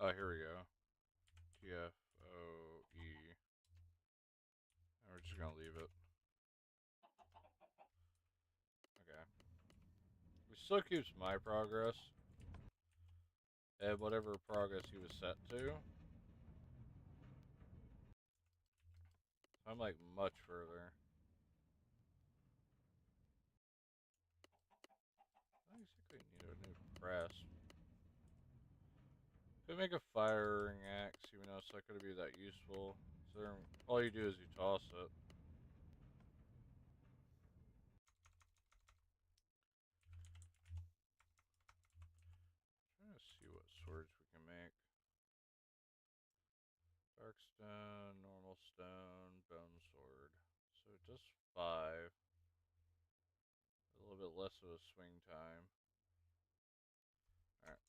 Oh, here we go. TFOE. And we're just gonna leave it. Okay. It still keeps my progress. And whatever progress he was set to. I'm like much further. I basically need a new press. Could make a firing axe, even though it's not going to be that useful. So then, all you do is you toss it. Trying to see what swords we can make. Dark stone, normal stone, bone sword. just 5. A little bit less of a swing time. Alright.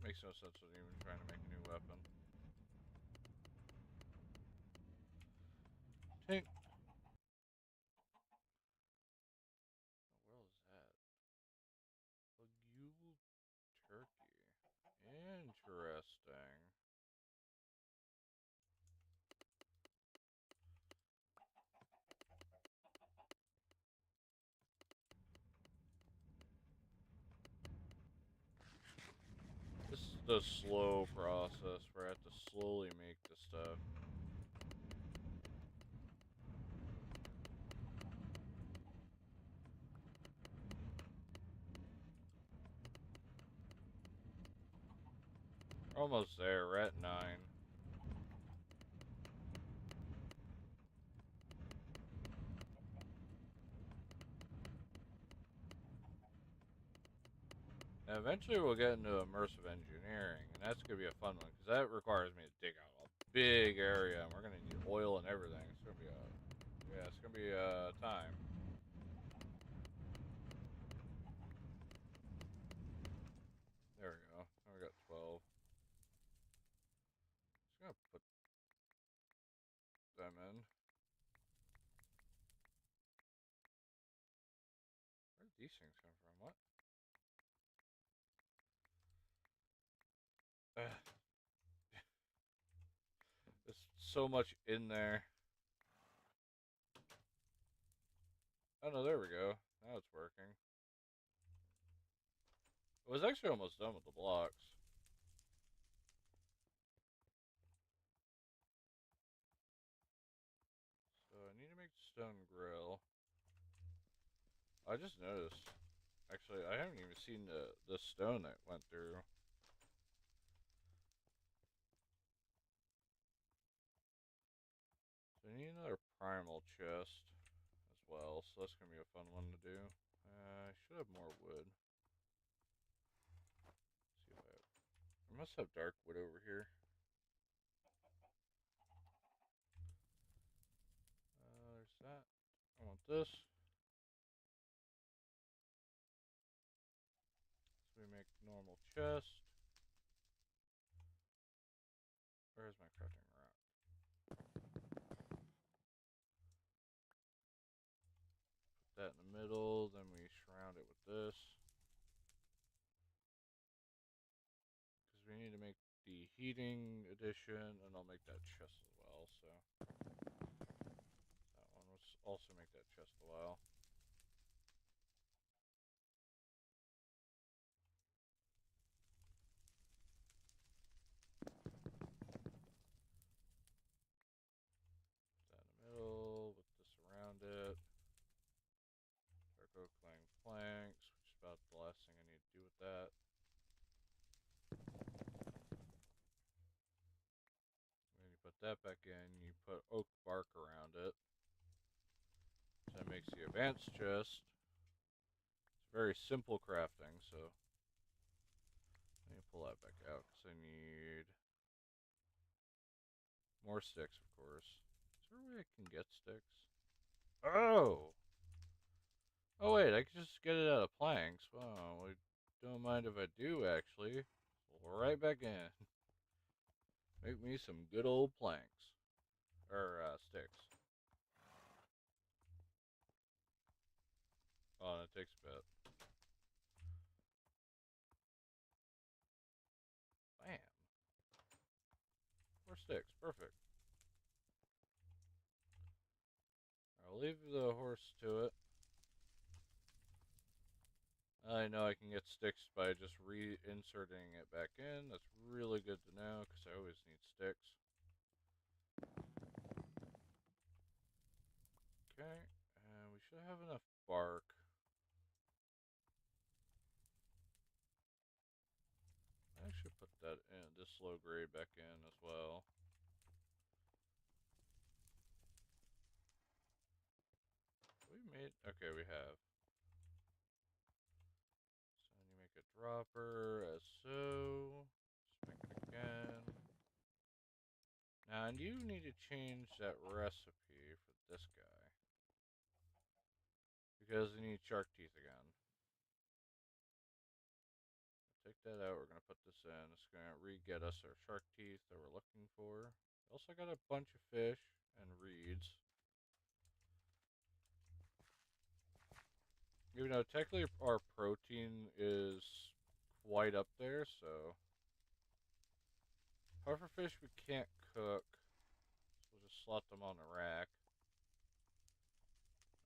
Makes no sense with even trying to make a new weapon. Tink. What the world is that? Bagule turkey. Interesting. This is the slow process where I have to slowly make the stuff. We're almost there. We're at 9. Now, eventually we'll get into immersive engineering, and that's going to be a fun one, because that requires me to dig out a big area, and we're going to need oil and everything. It's going to be it's going to be time. There we go. Now we got 12. Just going to put them in. Where did these things come from? What? There's so much in there. Oh no, there we go. Now it's working. It was actually almost done with the blocks. So I need to make the stone grill. I just noticed. Actually, I haven't even seen the stone that went through. So I need another primal chest as well. So that's gonna be a fun one to do. I should have more wood. Let's see if I must have dark wood over here. There's that. I want this. So we make normal chest. Where's my crafting rack? Put that in the middle, then we surround it with this. Because we need to make the heating edition, and I'll make that chest as well, so. That one, let's also make that chest a while. Middle with this around it. Dark oak laying planks, which is about the last thing I need to do with that. And then you put that back in, you put oak bark around it. So that makes the advanced chest. It's very simple crafting, so let me pull that back out because I need more sticks, of course. Is there a way I can get sticks? Oh! Oh wait, I can just get it out of planks. Wow, I don't mind if I do, actually. Right back in. Make me some good old planks. Or, sticks. Oh, that takes a bit. Bam. 4 sticks, perfect. I'll leave the horse to it. I know I can get sticks by just reinserting it back in. That's really good to know, because I always need sticks. Okay, and we should have enough bark. I should put that in, this low grade back in as well. We made, okay, we have. So then you make a dropper as so. Just make it again. Now, I do need to change that recipe for this guy. Because I need shark teeth again. Take that out. We're going to put this in. It's going to re-get us our shark teeth that we're looking for. We also got a bunch of fish and reeds. Even though technically our protein is quite up there, so pufferfish we can't cook, so we'll just slot them on the rack.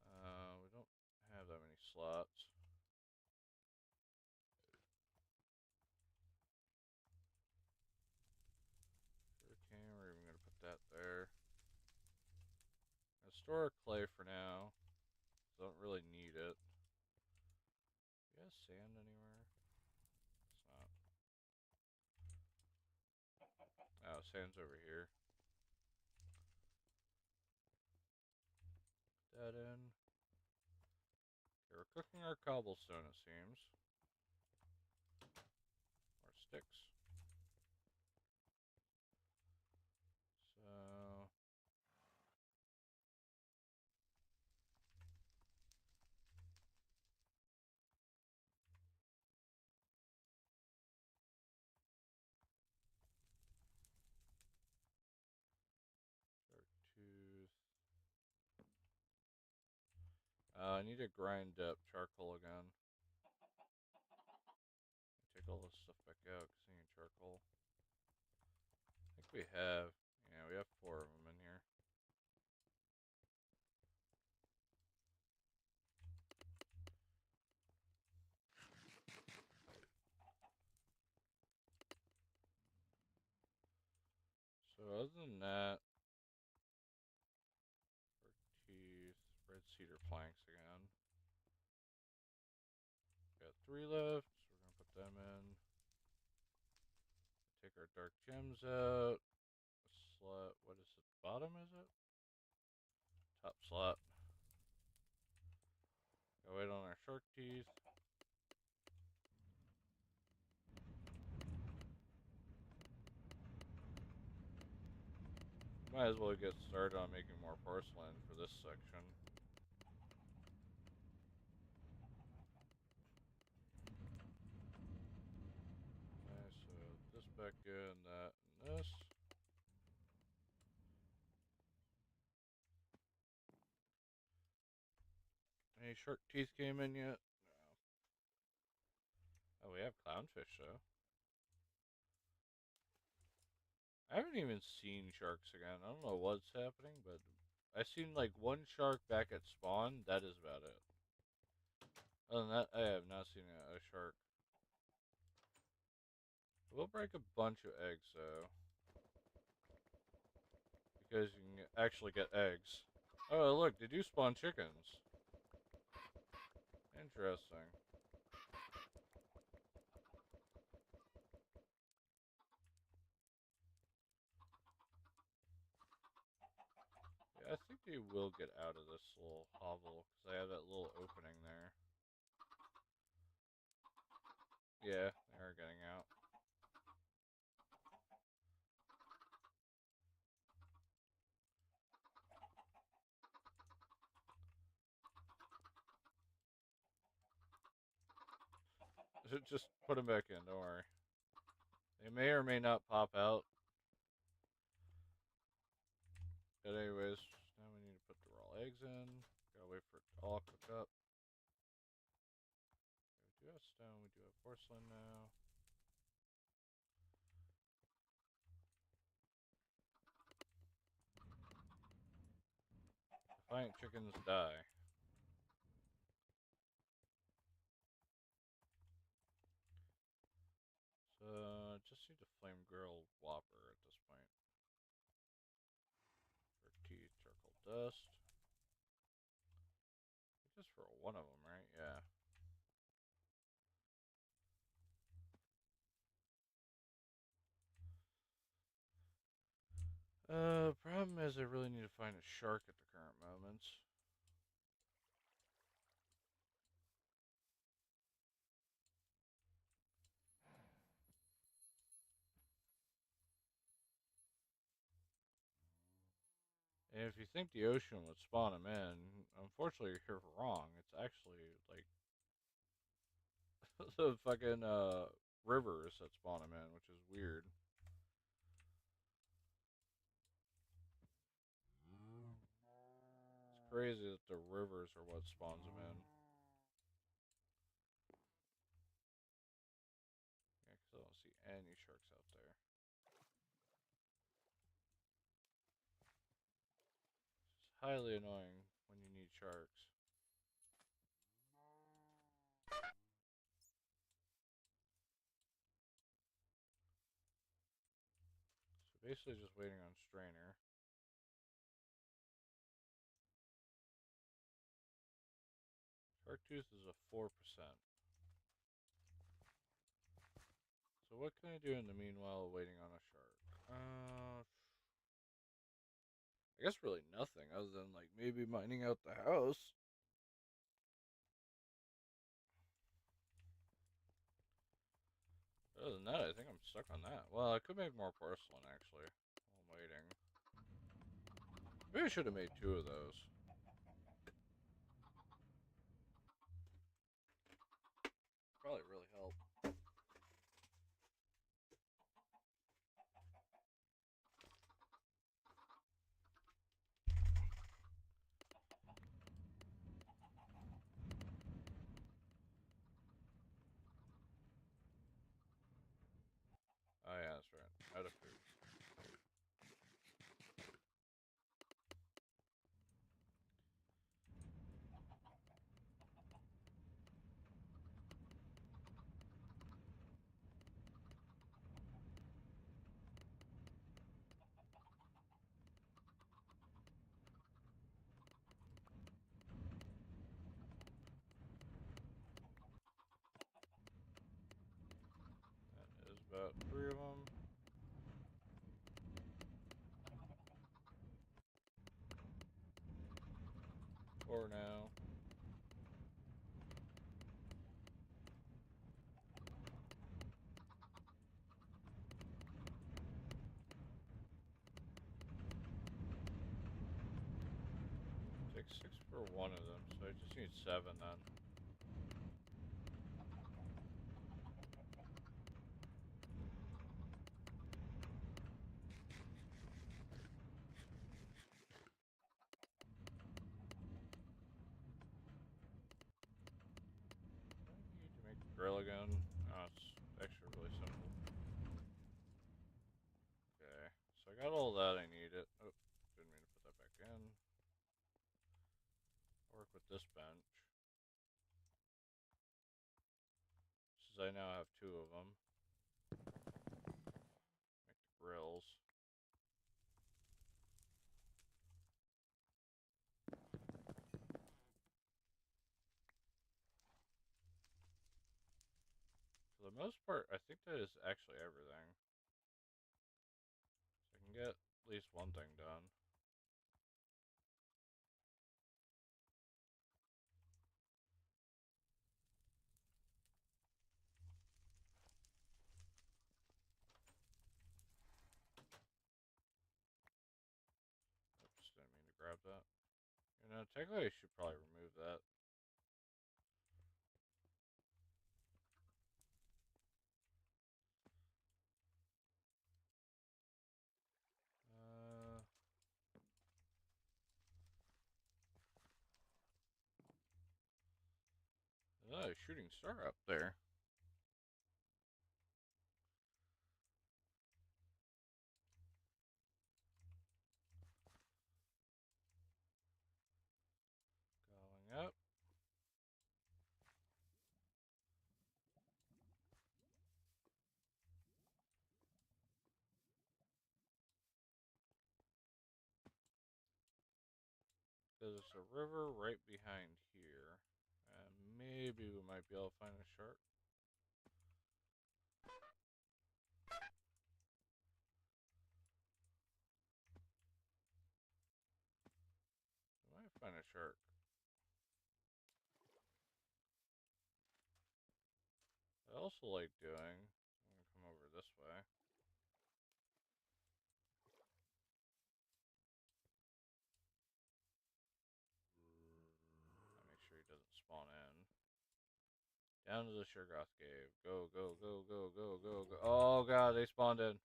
We don't have that many slots. Sugarcane, we're even going to put that there. I'm going to store our clay for now. Don't really need it. Do you have sand anywhere? It's not. Oh, sand's over here. Put that in. Okay, we're cooking our cobblestone, it seems. Or sticks. So 2. I need to grind up charcoal again. Take all this stuff back out because I need charcoal. I think we have, yeah, we have 4 of them in here. So other than that, teeth, red cedar planks again. Got 3 left, so we're gonna put them in. Take our dark gems out. Slot, what is it? Bottom is it? Top slot. Go wait on our shark teeth. Might as well get started on making more porcelain for this section. Okay, so this back in, that, and this. Any shark teeth came in yet? No. Oh, we have clownfish though. I haven't even seen sharks again. I don't know what's happening, but I've seen like 1 shark back at spawn. That is about it. Other than that, I have not seen a shark. We'll break a bunch of eggs though, because you can actually get eggs. Oh, look, they do spawn chickens. Interesting. Yeah, I think they will get out of this little hovel, because I have that little opening there. Yeah, they are getting out. Just put them back in, don't worry. They may or may not pop out. But anyways, now we need to put the raw eggs in. Gotta wait for it to all cook up. We do have stone, we do have porcelain now. Defiant chickens die. So, just need to flame grill wopper at this point. For teeth, charcoal dust. Just for 1 of them, right? Yeah. Problem is I really need to find a shark at the current moment. And if you think the ocean would spawn them in, unfortunately you're wrong. It's actually like the fucking rivers that spawn them in, which is weird. It's crazy that the rivers are what spawns them in. Yeah, because I don't see any sharks out there. It's highly annoying when you need sharks. So basically just waiting on strainer. Shark tooth is a 4%. So what can I do in the meanwhile waiting on a shark? I guess really nothing other than like maybe mining out the house. Other than that, I think I'm stuck on that. Well, I could make more porcelain actually while I'm waiting. Maybe I should have made 2 of those. Probably really help. Oh yeah, that's right. Out of food. That is about 3 of them. 4 now. Take 6 for 1 of them, so I just need 7 then. I need to make the grill again. Oh, it's actually really simple. Okay, so I got all that I needed. Oh, didn't mean to put that back in. Work with this bench. Since I now have 2 of them. Make the grills. For the most part, I think that is actually everything. So I can get at least one thing done. Oops, didn't mean to grab that. You know, technically I should probably remove that. Uh, there's a shooting star up there. Going up. There's a river right behind here. And maybe we might be able to find a shark. We might find a shark. I also like doing. I'm gonna come over this way. spawn in. Down to the Shurgoth cave. Go, go, go, go, go, go, go. Oh god, they spawned in.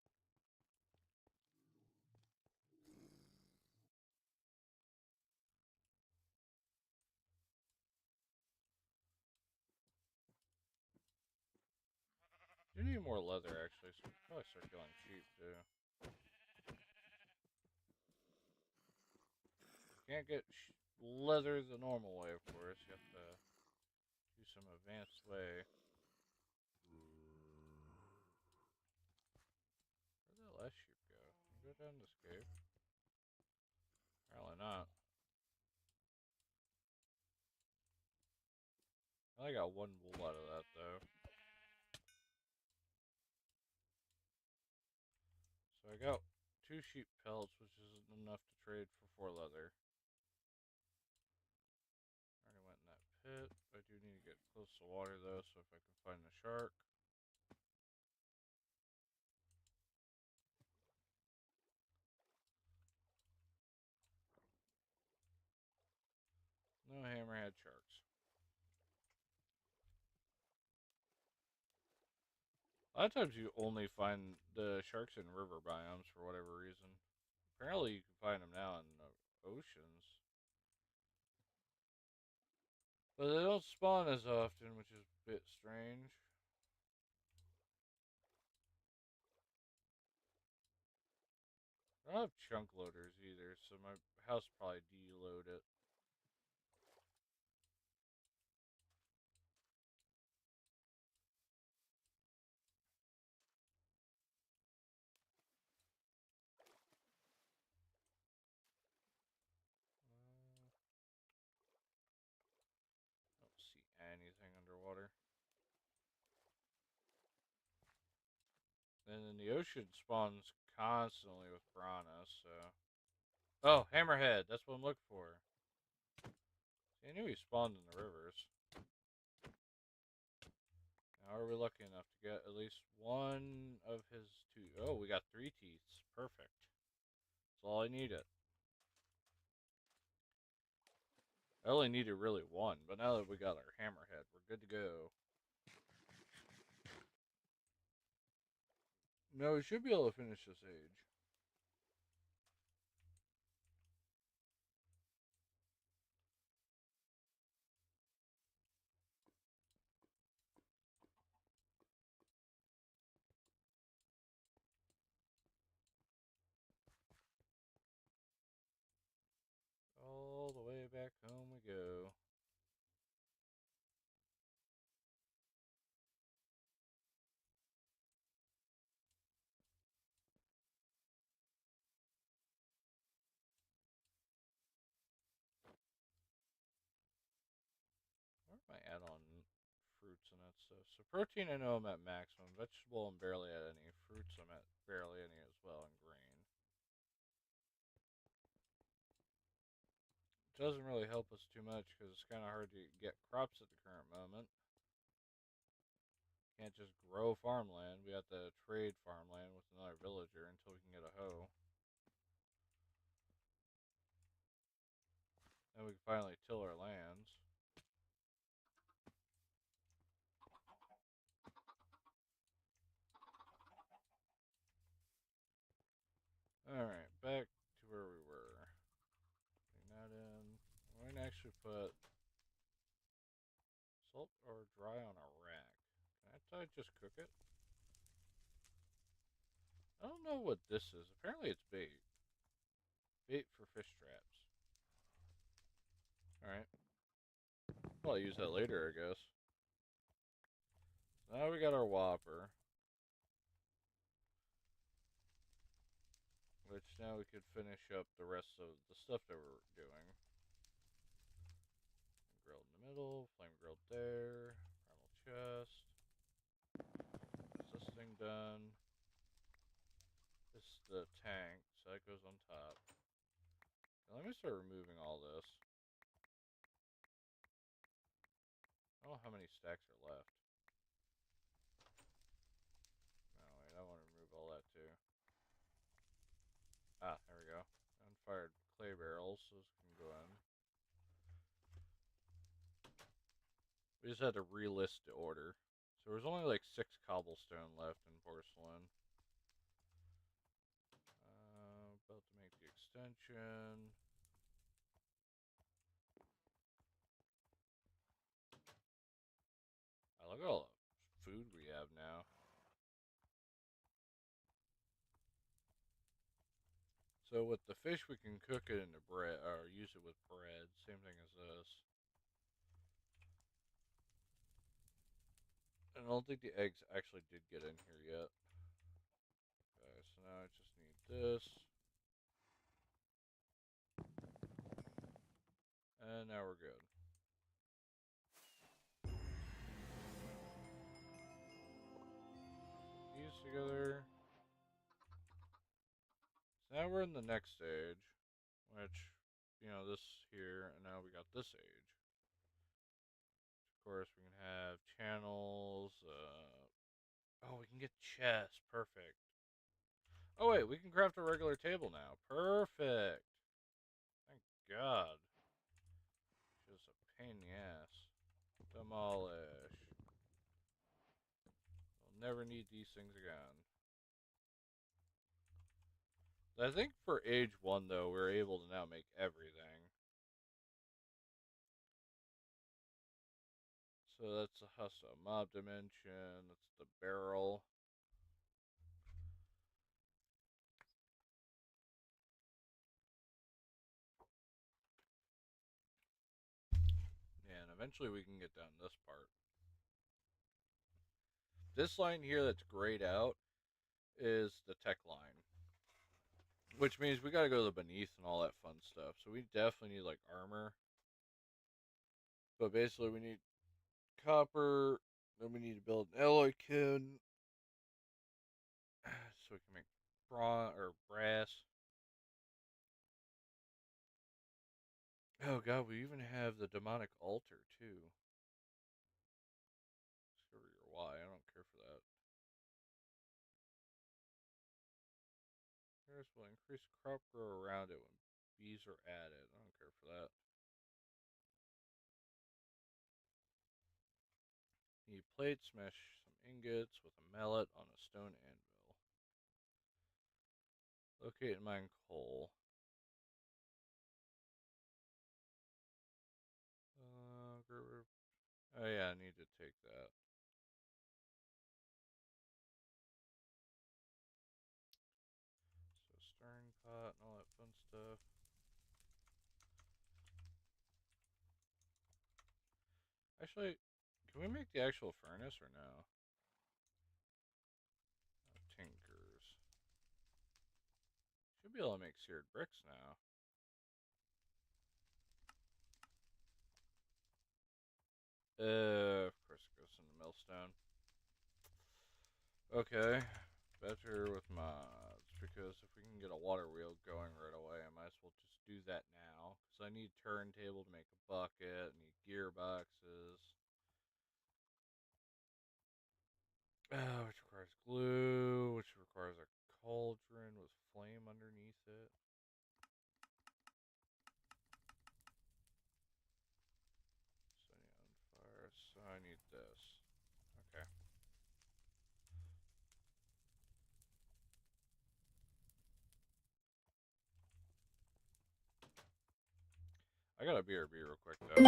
Do need more leather actually, so we can probably start killing sheep too. Can't get leather the normal way, of course. You have to do some advanced way. Where'd that last sheep go? Can you go down this cave? Apparently not. I only got one wool out of that though. So I got 2 sheep pelts, which isn't enough to trade for 4 leather. Already went in that pit. I do need to get close to water though, so if I can find the shark. No hammerhead sharks. A lot of times you only find the sharks in river biomes for whatever reason. Apparently you can find them now in the oceans. But they don't spawn as often, which is a bit strange. I don't have chunk loaders either, so my house probably deload it. Don't see anything underwater. And then the ocean spawns constantly with piranhas, so. Oh, hammerhead. That's what I'm looking for. See, I knew he spawned in the rivers. Now are we lucky enough to get at least one of his 2? Oh, we got 3 teeths. Perfect. That's all I needed. I only needed really 1, but now that we got our hammerhead, we're good to go. No, we should be able to finish this age. All the way back home we go. Where am I at on fruits and that stuff? So protein, I know I'm at maximum. Vegetable, I'm barely at any. Fruits, I'm at barely any as well, and grain. It doesn't really help us too much because it's kind of hard to get crops at the current moment. Can't just grow farmland. We have to trade farmland with another villager until we can get a hoe. Then we can finally till our lands. Alright, back to where we were. Putting that in. We're going to actually put salt or dry on a rack. Can I just cook it? I don't know what this is. Apparently it's bait. Bait for fish traps. Alright. I'll use that later, I guess. So now we got our wopper. Which now we could finish up the rest of the stuff that we're doing. Grilled in the middle, flame grilled there, primal chest. Is this thing done? This is the tank, so that goes on top. Now let me start removing all this. I don't know how many stacks are left. No, wait, I want to remove all that too. Ah, there we go. Unfired clay barrels, those can go in. We just had to relist the order. So there's only like 6 cobblestone left in porcelain. About to make the extension. I look at all the food we have now. So with the fish, we can cook it into bread, or use it with bread. Same thing as this. And I don't think the eggs actually did get in here yet. Okay, so now I just need this. And now we're good. These together. So now we're in the next stage, which, this here, and now we got this age. Of course, we can have channels. Oh, we can get chests. Perfect. Oh, wait, we can craft a regular table now. Perfect. Thank God. Just a pain in the ass. Demolish. We'll never need these things again. I think for age 1, though, we're able to now make everything. So that's a hustle. Mob dimension. That's the barrel. Yeah, and eventually we can get down this part. This line here that's grayed out is the tech line. Which means we gotta go to the beneath and all that fun stuff. So we definitely need like armor. But basically we need copper. Then we need to build an alloy kiln. So we can make bronze or brass. Oh god, we even have the demonic altar too. Discover your why. I don't care for that. Harris will increase crop grow around it when bees are added. I don't care for that. Need plate, smash some ingots with a mallet on a stone anvil. Locate and mine coal. Oh yeah, I need to take that. So stirring pot and all that fun stuff. Actually, can we make the actual furnace or no? Tinkers. Should be able to make seared bricks now. Of course it goes in the millstone. Okay, better with mods, because if we can get a water wheel going right away, I might as well just do that now. Because I need turntable to make a bucket, I need gearboxes. Which requires glue, which requires a cauldron with flame underneath it. Setting on fire, so I need this. Okay. I got a BRB real quick though.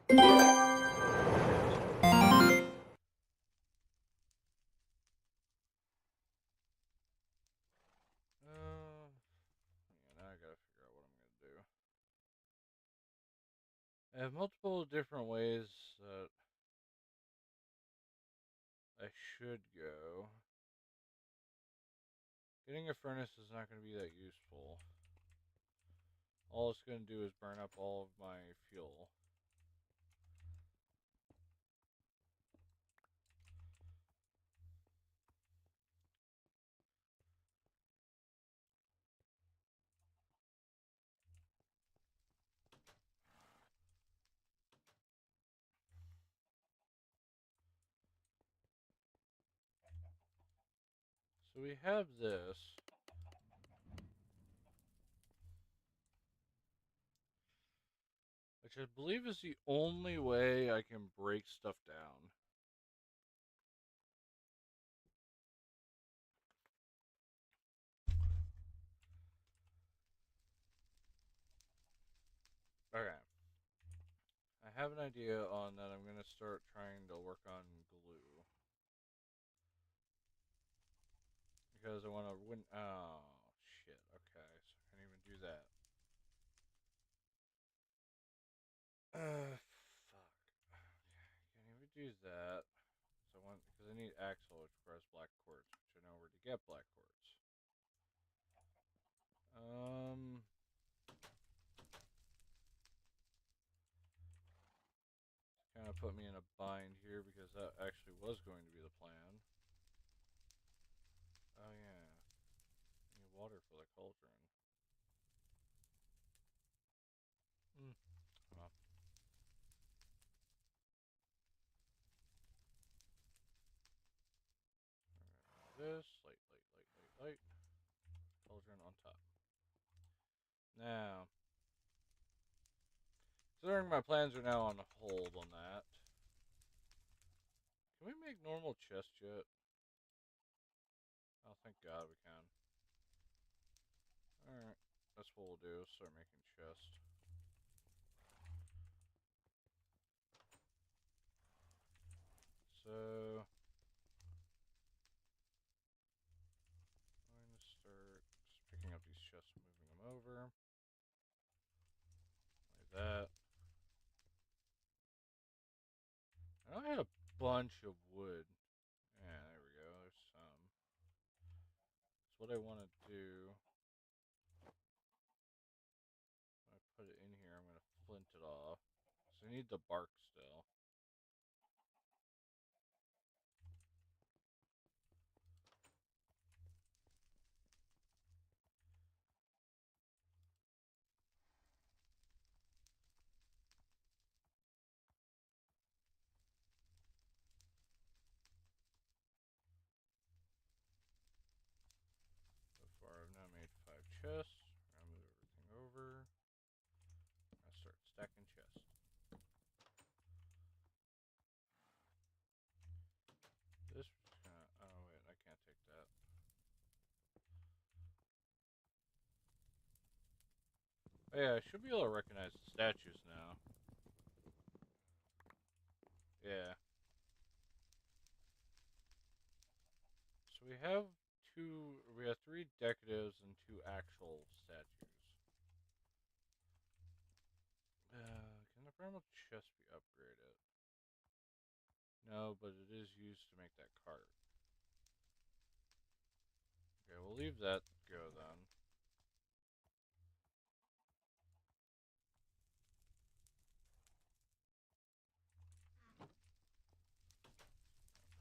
Yeah, now I gotta figure out what I'm gonna do. I have multiple different ways that I should go. Getting a furnace is not going to be that useful. All it's going to do is burn up all of my fuel. So we have this. Which I believe is the only way I can break stuff down. Okay. I have an idea on that I'm going to start trying to work on glue. Because I want to win. Oh, shit. Okay, so I can't even do that. Fuck. Okay, can't even do that. So I want, because I need axle, which requires black quartz, which I know where to get black quartz. Kind of put me in a bind here because that actually was going to be the plan. Oh yeah, I need water for the cauldron. Well, this light, light, light, light, light. Cauldron on top. Now, considering my plans are now on hold on that, can we make normal chests yet? Oh, thank God we can. Alright, that's what we'll do. Start making chests. So, I'm going to start just picking up these chests, moving them over. Like that. I know I had a bunch of wood. Yeah, there we go. There's some. So what I want to do, when I put it in here, I'm going to flint it off. So I need the bark still. So far I've now made 5 chests. I'm going to move everything over. I start stacking chests. This was kind of, oh wait, I can't take that. Oh yeah, I should be able to recognize the statues now. Yeah. So we have three decoratives and 2 actual statues. Can the primal chest be upgraded? No, but it is used to make that cart. Okay, we'll leave that go then.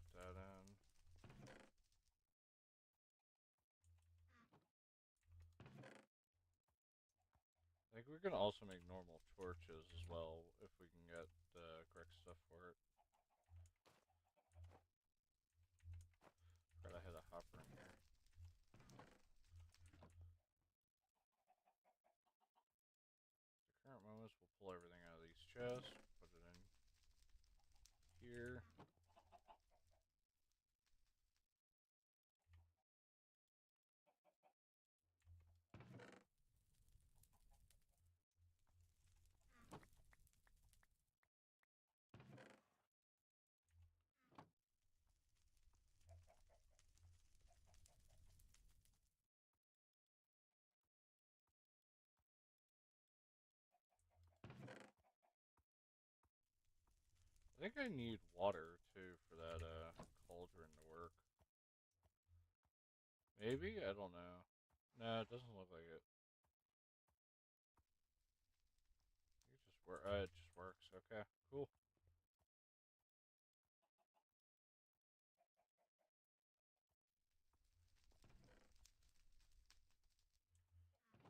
Put that in. I think we can also make normal torches as well if we can get the correct stuff for it. Forgot I had a hopper in here. The current moments, we'll pull everything out of these chests, put it in here. think I need water too for that cauldron to work. Maybe? I don't know. No, it doesn't look like it. It just it just works. Okay, cool.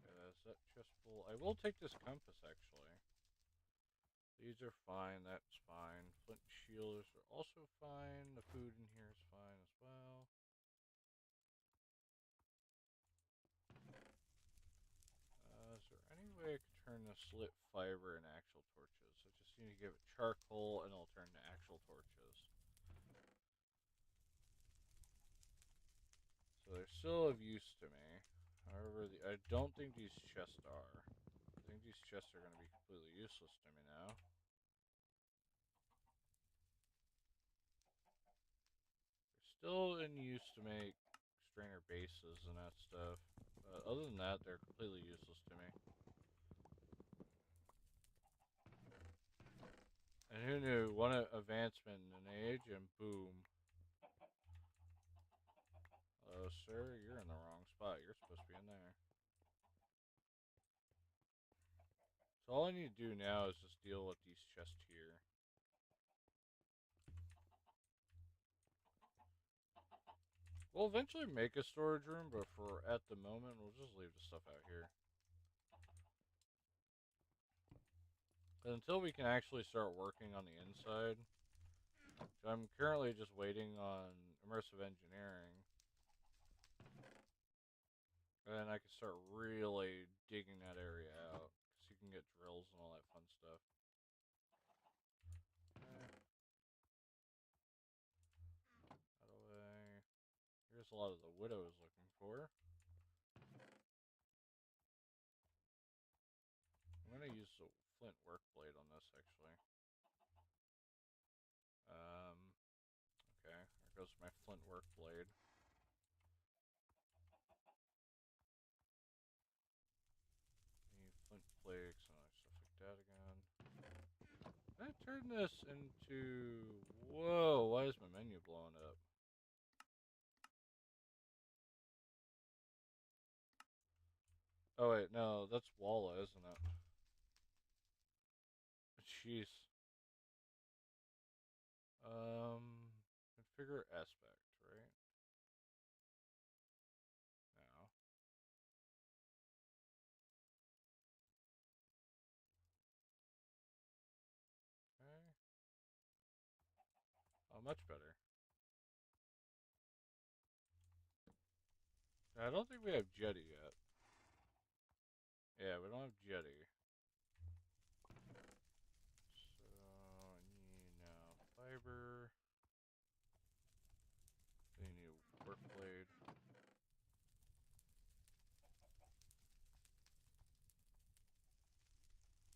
Okay, that's that chest full. I will take this compass actually. These are fine. That's fine. Flint shielders are also fine. The food in here is fine as well. Is there any way I could turn this lit fiber into actual torches? I just need to give it charcoal and it'll turn to actual torches. So they're still of use to me. However, I don't think these chests are. I think these chests are going to be completely useless to me now. They're still in use to make strainer bases and that stuff. But other than that, they're completely useless to me. And who knew? One advancement in an age and boom. Hello, sir. You're in the wrong spot. You're supposed to be in there. So all I need to do now is just deal with these chests here. We'll eventually make a storage room, but for at the moment, we'll just leave the stuff out here. But until we can actually start working on the inside, so I'm currently just waiting on immersive engineering. And then I can start really digging that area out, because you can get drills and all that fun stuff. Okay. Out of the way. Here's a lot of the widow I was looking for. I'm gonna use the flint work blade on this actually. Okay, there goes my flint work blade. Need flint flakes and stuff like that again. Can I turn this into... Whoa, why is my menu blowing up? Oh wait, no, that's Walla, isn't it? Jeez. Configure aspect, right? No. Okay. Oh, much better. I don't think we have jetty yet. Yeah, we don't have jetty. So, I need now fiber. Then you need work blade.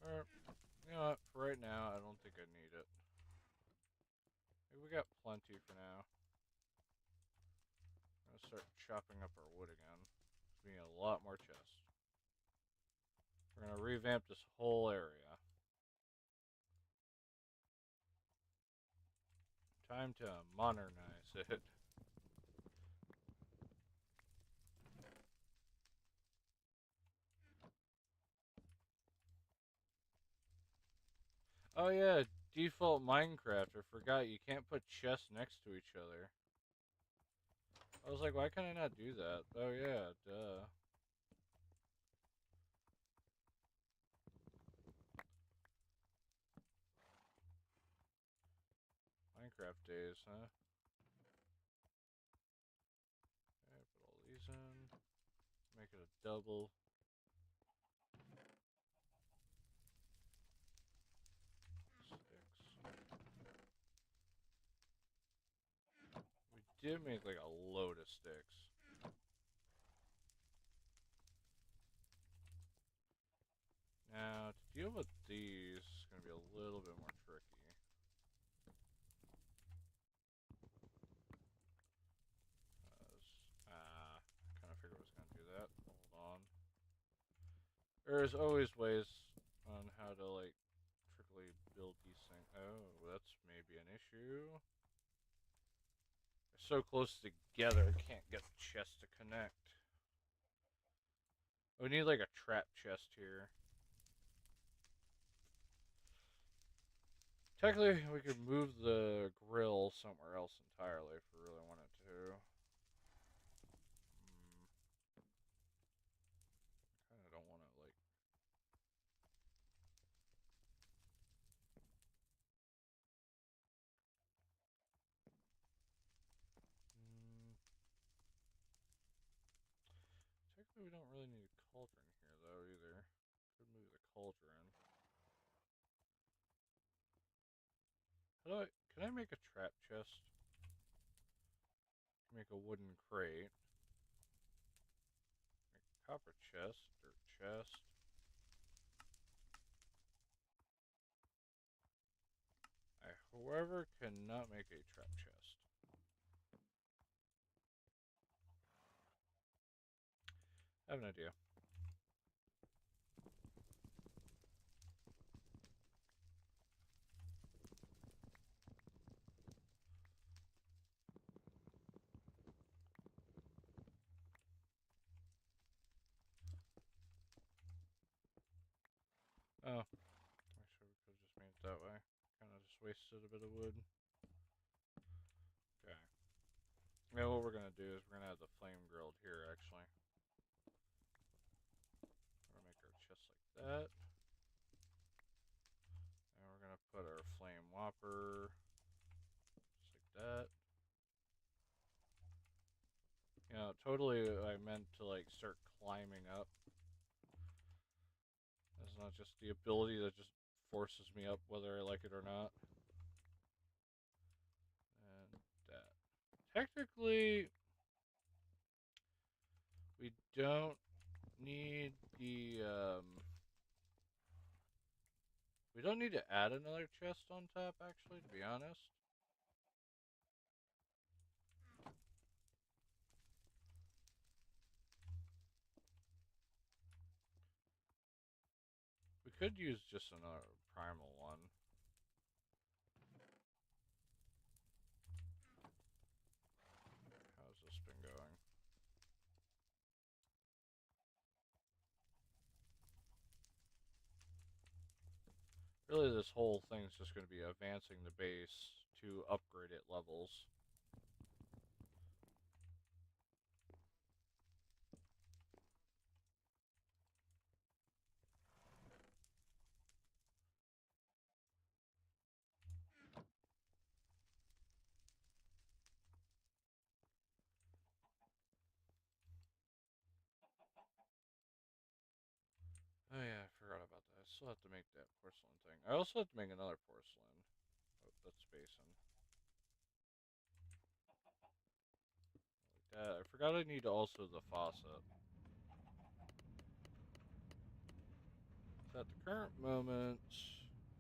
Alright, you know what? For right now, I don't think I need it. Maybe we got plenty for now. I'm gonna start chopping up our wood again. We need a lot more chests. We're gonna revamp this whole area. Time to modernize it. Oh yeah, default Minecraft. I forgot you can't put chests next to each other. I was like, why can I not do that? Oh yeah, duh. Minecraft days, huh? Okay, put all these in. Make it a double. Sticks. We did make like a load of sticks. Now, to deal with these, it's going to be a little bit more tricky. I kind of figured I was going to do that. Hold on. There's always ways on how to, like, trickily build these things. Oh, that's maybe may be an issue. They're so close together, I can't get the chest to connect. We need like a trap chest here. Technically, we could move the grill somewhere else entirely if we really wanted to. Kind of don't want to like. Technically, we don't really need a cauldron here though either. Could move the cauldron. How do I? Can I make a trap chest? Make a wooden crate. Make a copper chest, dirt chest. I, however, cannot make a trap chest. I have an idea. Oh, actually, we could have just made it that way. Kind of just wasted a bit of wood. Okay. Now what we're gonna do is we're gonna have the flame grilled here. Actually, we're gonna make our chest like that, and we're gonna put our flame wopper just like that. You know, totally, I meant to like start climbing up. It's not just the ability that just forces me up whether I like it or not. And that. Technically, we don't need the, we don't need to add another chest on top, actually, to be honest. We could use just another primal one. How's this been going? Really, this whole thing's just going to be advancing the base to upgrade it levels. Oh yeah, I forgot about that. I still have to make that porcelain thing. I also have to make another porcelain. Oh, that's basin. Like that. I forgot I need also the faucet. So at the current moment,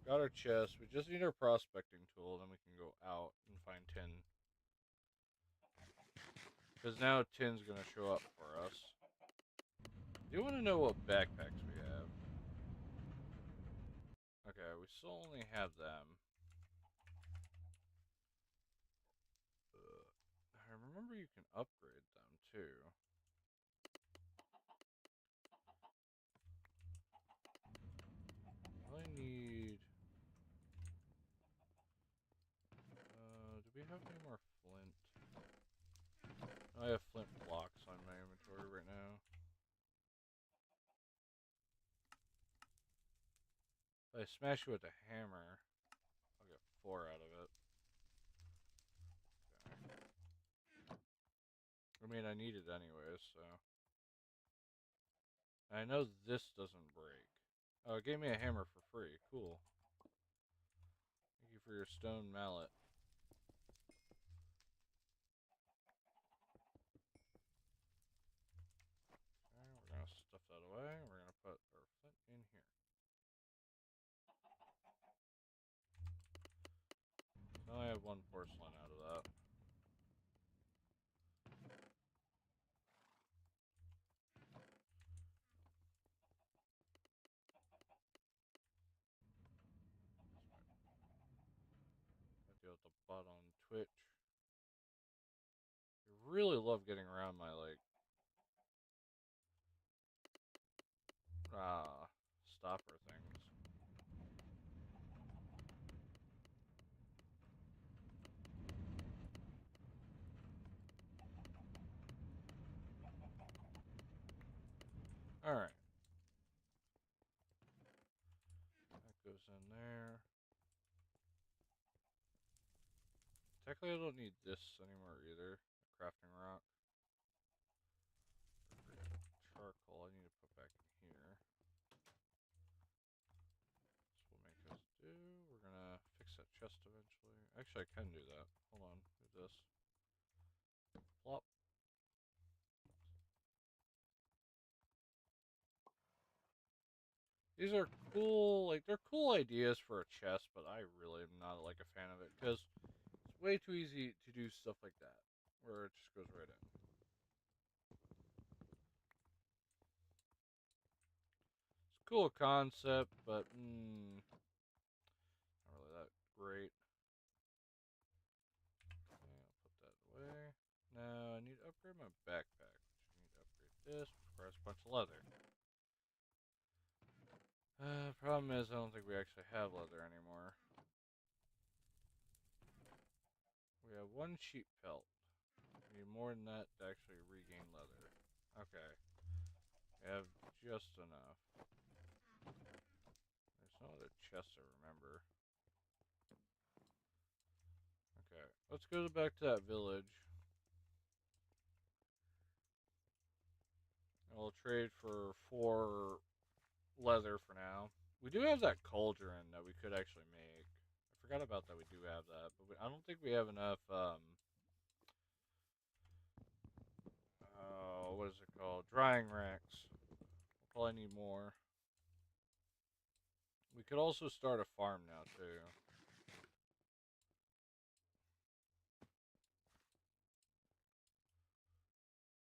got our chest. We just need our prospecting tool, then we can go out and find tin. Because now tin's going to show up for us. Do you want to know what backpacks we have? Okay, we still only have them. I remember you can upgrade them too. I need. Do we have any more flint? I have flint blocks on my inventory right now. If I smash you with a hammer, I'll get 4 out of it. Okay. I mean, I need it anyways, so. I know this doesn't break. Oh, it gave me a hammer for free. Cool. Thank you for your stone mallet. Okay, we're gonna stuff that away. We're gonna put our flint in here. So I have 1 porcelain out of that. Twitch. I really love getting around my, like, stopper things. Alright. That goes in there. Technically, I don't need this anymore either. Crafting rock. Charcoal, I need to put back in here. So we'll make us do. We're gonna fix that chest eventually. Actually, I can do that. Hold on. Do this. Plop. These are cool, like, they're cool ideas for a chest, but I really am not, like, a fan of it, because it's way too easy to do stuff like that, where it just goes right in. It's a cool concept, but, not really that great. Okay, I'll put that away. Now, I need to upgrade my backpack, which I need to upgrade this, which requires a bunch of leather. Problem is, I don't think we actually have leather anymore. We have one sheep pelt. We need more than that to actually regain leather. Okay. We have just enough. There's no other chests I remember. Okay. Let's go back to that village. And we'll trade for 4 leather for now. We do have that cauldron that we could actually make. I forgot about that. We do have that, but I don't think we have enough. What is it called? Drying racks. We'll probably need more. We could also start a farm now too.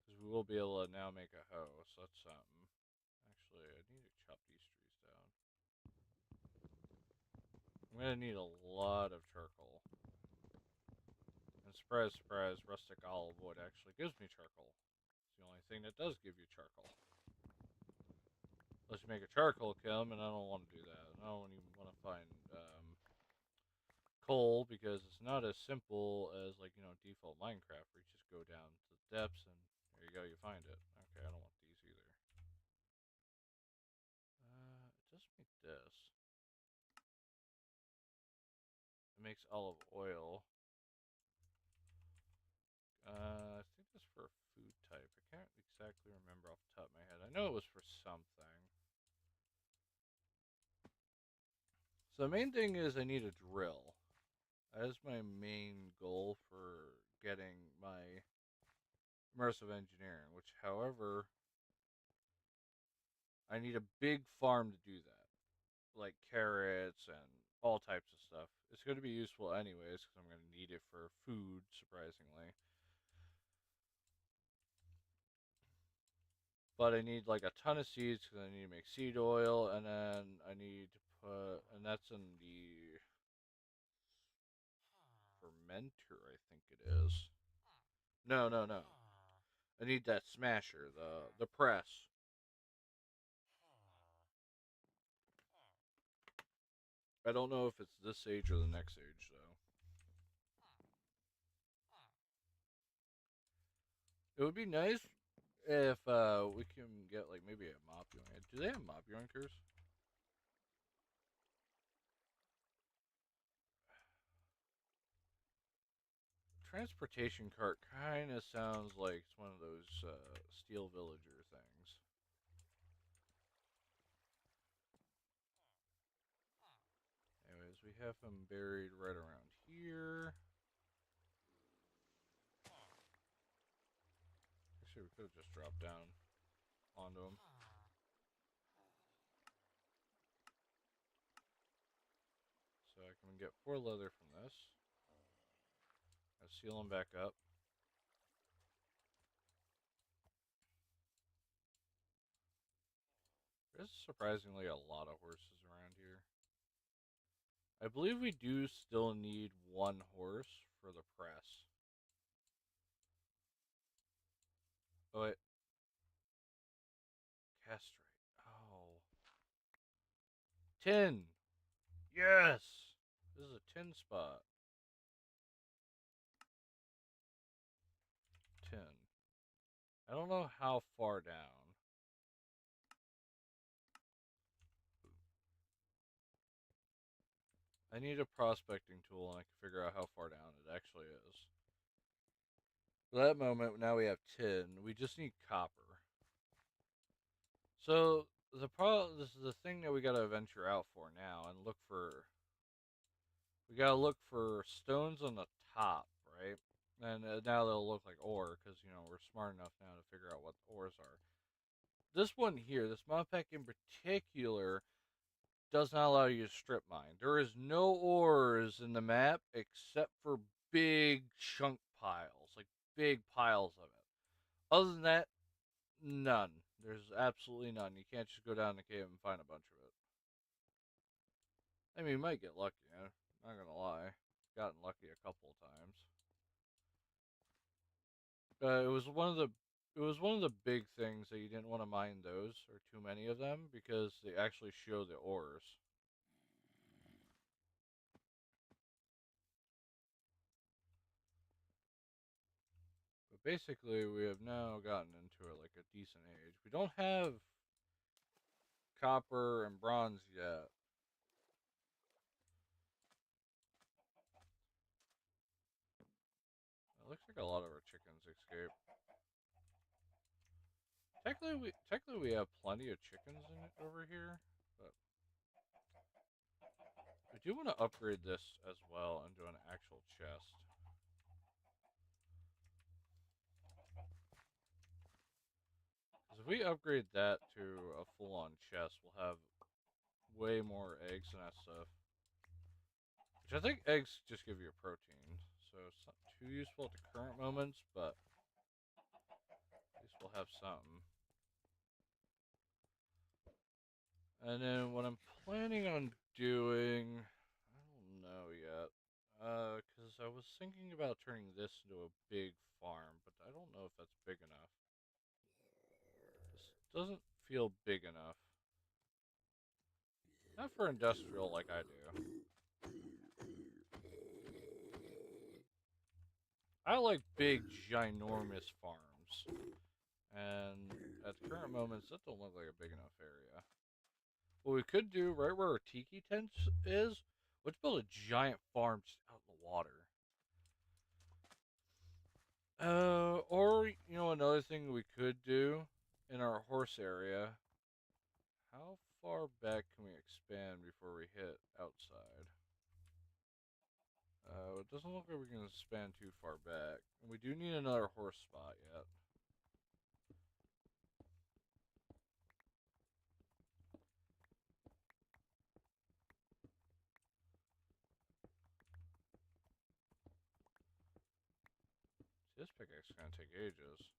Because we will be able to now make a hoe, so that's something. Actually, I need to chop these trees down. I'm going to need a lot of charcoal. And surprise, surprise, rustic olive wood actually gives me charcoal. It's the only thing that does give you charcoal. Unless you make a charcoal kiln, and I don't want to do that. I don't even want to find coal, because it's not as simple as, like, default Minecraft, where you just go down to the depths and there you go, you find it. Okay, I don't want these either. It does make this. It makes olive oil. I think that's for a food type. I can't exactly remember off the top of my head. I know it was for something. So the main thing is I need a drill. That is my main goal for getting my immersive engineering, which, however, I need a big farm to do that. Like carrots and all types of stuff. It's going to be useful anyways, because I'm going to need it for food, surprisingly. But I need like a ton of seeds, because I need to make seed oil, and then I need to put, and that's in the fermenter, I think it is. No, no, no. I need that smasher, the press. I don't know if it's this age or the next age, though. It would be nice if we can get, like, maybe a mop yoinker. Do they have mop yoinkers? Transportation cart kind of sounds like it's one of those steel villager things. Anyways, we have him buried right around here. Actually, we could have just dropped down onto him. So I can get 4 leather from this. I'll seal him back up. There's surprisingly a lot of horses around here. I believe we do still need 1 horse for the price. brass. Oh wait, castrate. Oh, tin. Yes, this is a tin spot. Tin. I don't know how far down. I need a prospecting tool and I can figure out how far down it actually is. For that moment, now we have tin. We just need copper. So this is the thing that we gotta venture out for now and look for. We gotta look for stones on the top, right? And now they'll look like ore because we're smart enough now to figure out what ores are. This one here, this mod pack in particular, does not allow you to strip mine. There is no ores in the map except for big chunk piles, like big piles of it. Other than that, none. There's absolutely none. You can't just go down the cave and find a bunch of it. I mean, you might get lucky. Not gonna lie, gotten lucky a couple of times. It was one of the big things that you didn't want to mine those or too many of them because they actually show the ores. But basically, we have now gotten into like a decent age. We don't have copper and bronze yet. It looks like a lot of our chickens escape. Technically we have plenty of chickens in it over here, but we do want to upgrade this as well into an actual chest. Because if we upgrade that to a full-on chest, we'll have way more eggs and that stuff. Which I think eggs just give you a protein, so it's not too useful at the current moments, but at least we'll have something. And then what I'm planning on doing, I don't know yet. Because I was thinking about turning this into a big farm, but I don't know if that's big enough. This doesn't feel big enough. Not for industrial like I do. I like big, ginormous farms. And at the current moments, that don't look like a big enough area. What we could do, right where our tiki tent is, let's build a giant farm just out in the water. Or another thing we could do in our horse area. How far back can we expand before we hit outside? It doesn't look like we can expand too far back. And we do need another horse spot yet. See, this pickaxe is gonna take ages.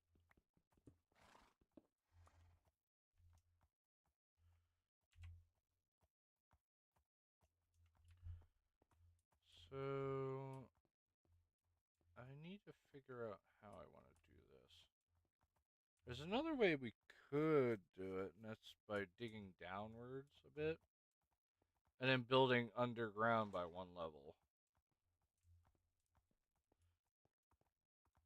So I need to figure out how I want to do this. There's another way we could do it, and that's by digging downwards a bit. And then building underground by one level.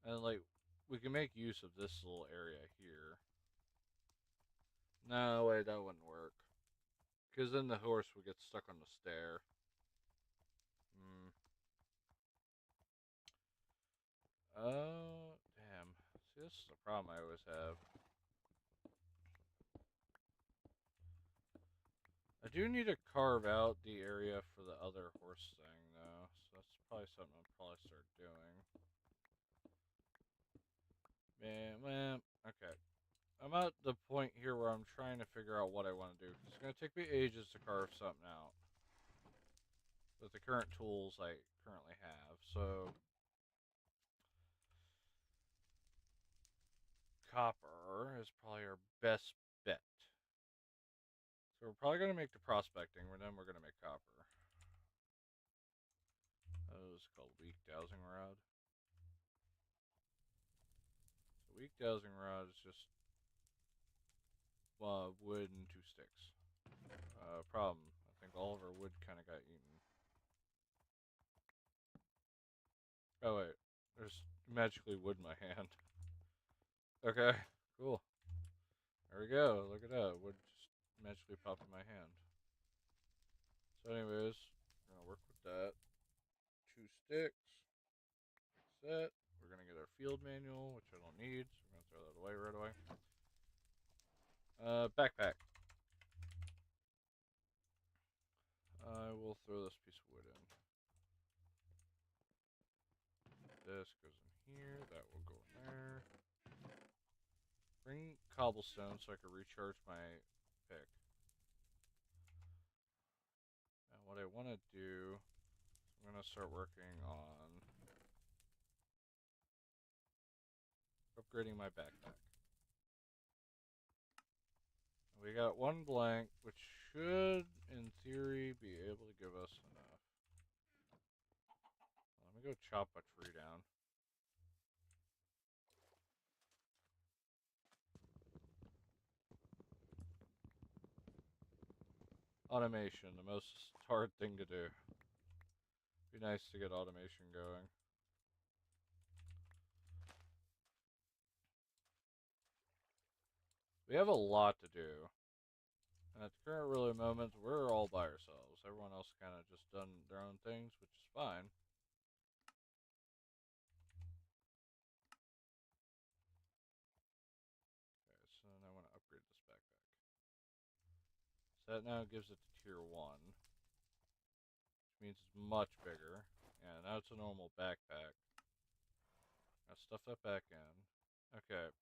And like, we can make use of this little area here. No, wait, that wouldn't work. Because then the horse would get stuck on the stair. Oh, damn. See, this is the problem I always have. I do need to carve out the area for the other horse thing, though. So that's probably something I'll probably start doing. Man, okay. I'm at the point here where I'm trying to figure out what I want to do. It's going to take me ages to carve something out with the current tools I currently have. So, copper is probably our best bet. So we're probably going to make the prospecting, and then we're going to make copper. That was called weak dowsing rod. weak dowsing rod is just wood and 2 sticks. Problem. I think all of our wood kind of got eaten. Oh wait, there's magically wood in my hand. Okay, cool. There we go. Look at that. Wood just magically popped in my hand. So anyways, we're gonna work with that. 2 sticks. Set. We're gonna get our field manual, which I don't need, so we're gonna throw that away right away. Backpack. I will throw this piece of wood in. This goes in here. That will go in there. Bring cobblestone so I can recharge my pick. And what I want to do, I'm going to start working on upgrading my backpack. We got 1 blank, which should, in theory, be able to give us enough. Let me go chop a tree down. Automation, the most hard thing to do. Be nice to get automation going. We have a lot to do. And at the current really moment, we're all by ourselves. Everyone else kind of just done their own things, which is fine. Okay, so now I want to upgrade this backpack. So that now gives it to tier 1. Which means it's much bigger. And now it's a normal backpack. Now stuff that back in. Okay.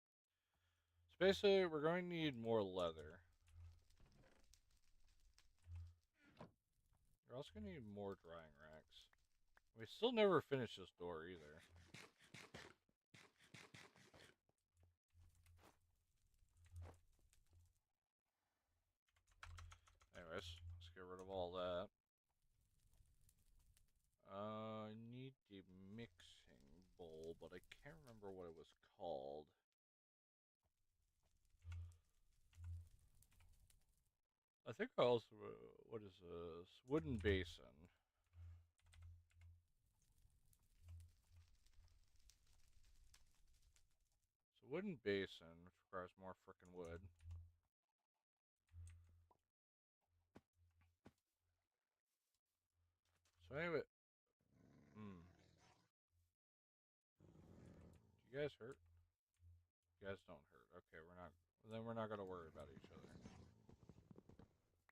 So basically, we're going to need more leather. We're also going to need more drying racks. We still never finished this door either. Anyways, let's get rid of all that. I need the mixing bowl, but I can't remember what it was called. I think I also, what is this? Wooden basin. So wooden basin, which requires more frickin' wood. So anyway, do you guys hurt? You guys don't hurt. Okay, we're not gonna worry about each other.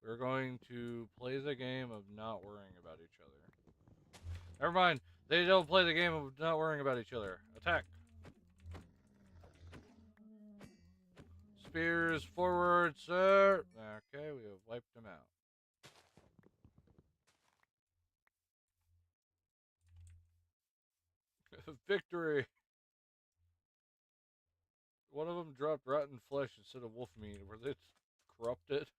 We're going to play the game of not worrying about each other. Never mind. They don't play the game of not worrying about each other. Attack. Spears forward, sir. Okay, we have wiped them out. Victory. One of them dropped rotten flesh instead of wolf meat. Were they corrupted?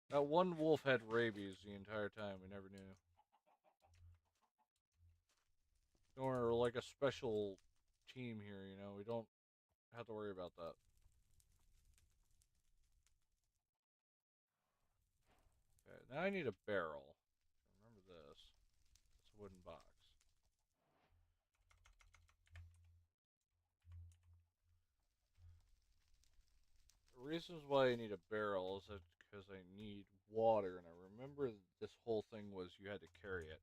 That one wolf had rabies the entire time. We never knew. Or like a special team here, you know. We don't have to worry about that. Okay, now I need a barrel. Remember this. It's a wooden box. The reasons why I need a barrel is that because I need water, and I remember this whole thing was you had to carry it.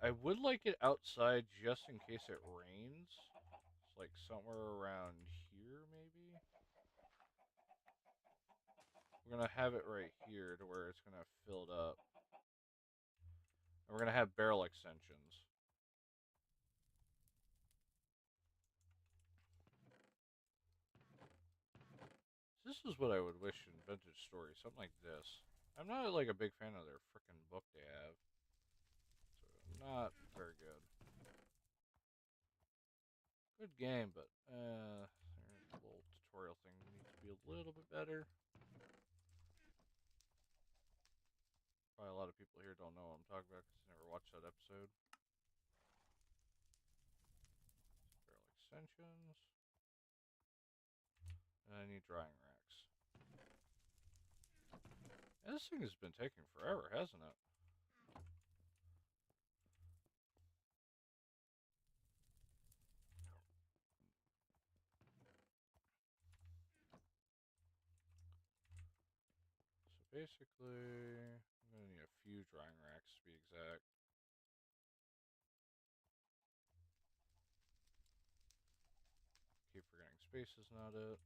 I would like it outside just in case it rains. It's like somewhere around here, maybe? We're going to have it right here to where it's going to fill it up. And we're going to have barrel extensions. This is what I would wish in vintage stories, something like this. I'm not like a big fan of their frickin' book they have. So not very good. Good game, but there's a little tutorial thing needs to be a little bit better. Probably a lot of people here don't know what I'm talking about because they never watched that episode. Barrel extensions. I need drying racks. And this thing has been taking forever, hasn't it? So basically, I'm going to need a few drying racks to be exact. Keep forgetting space is not it.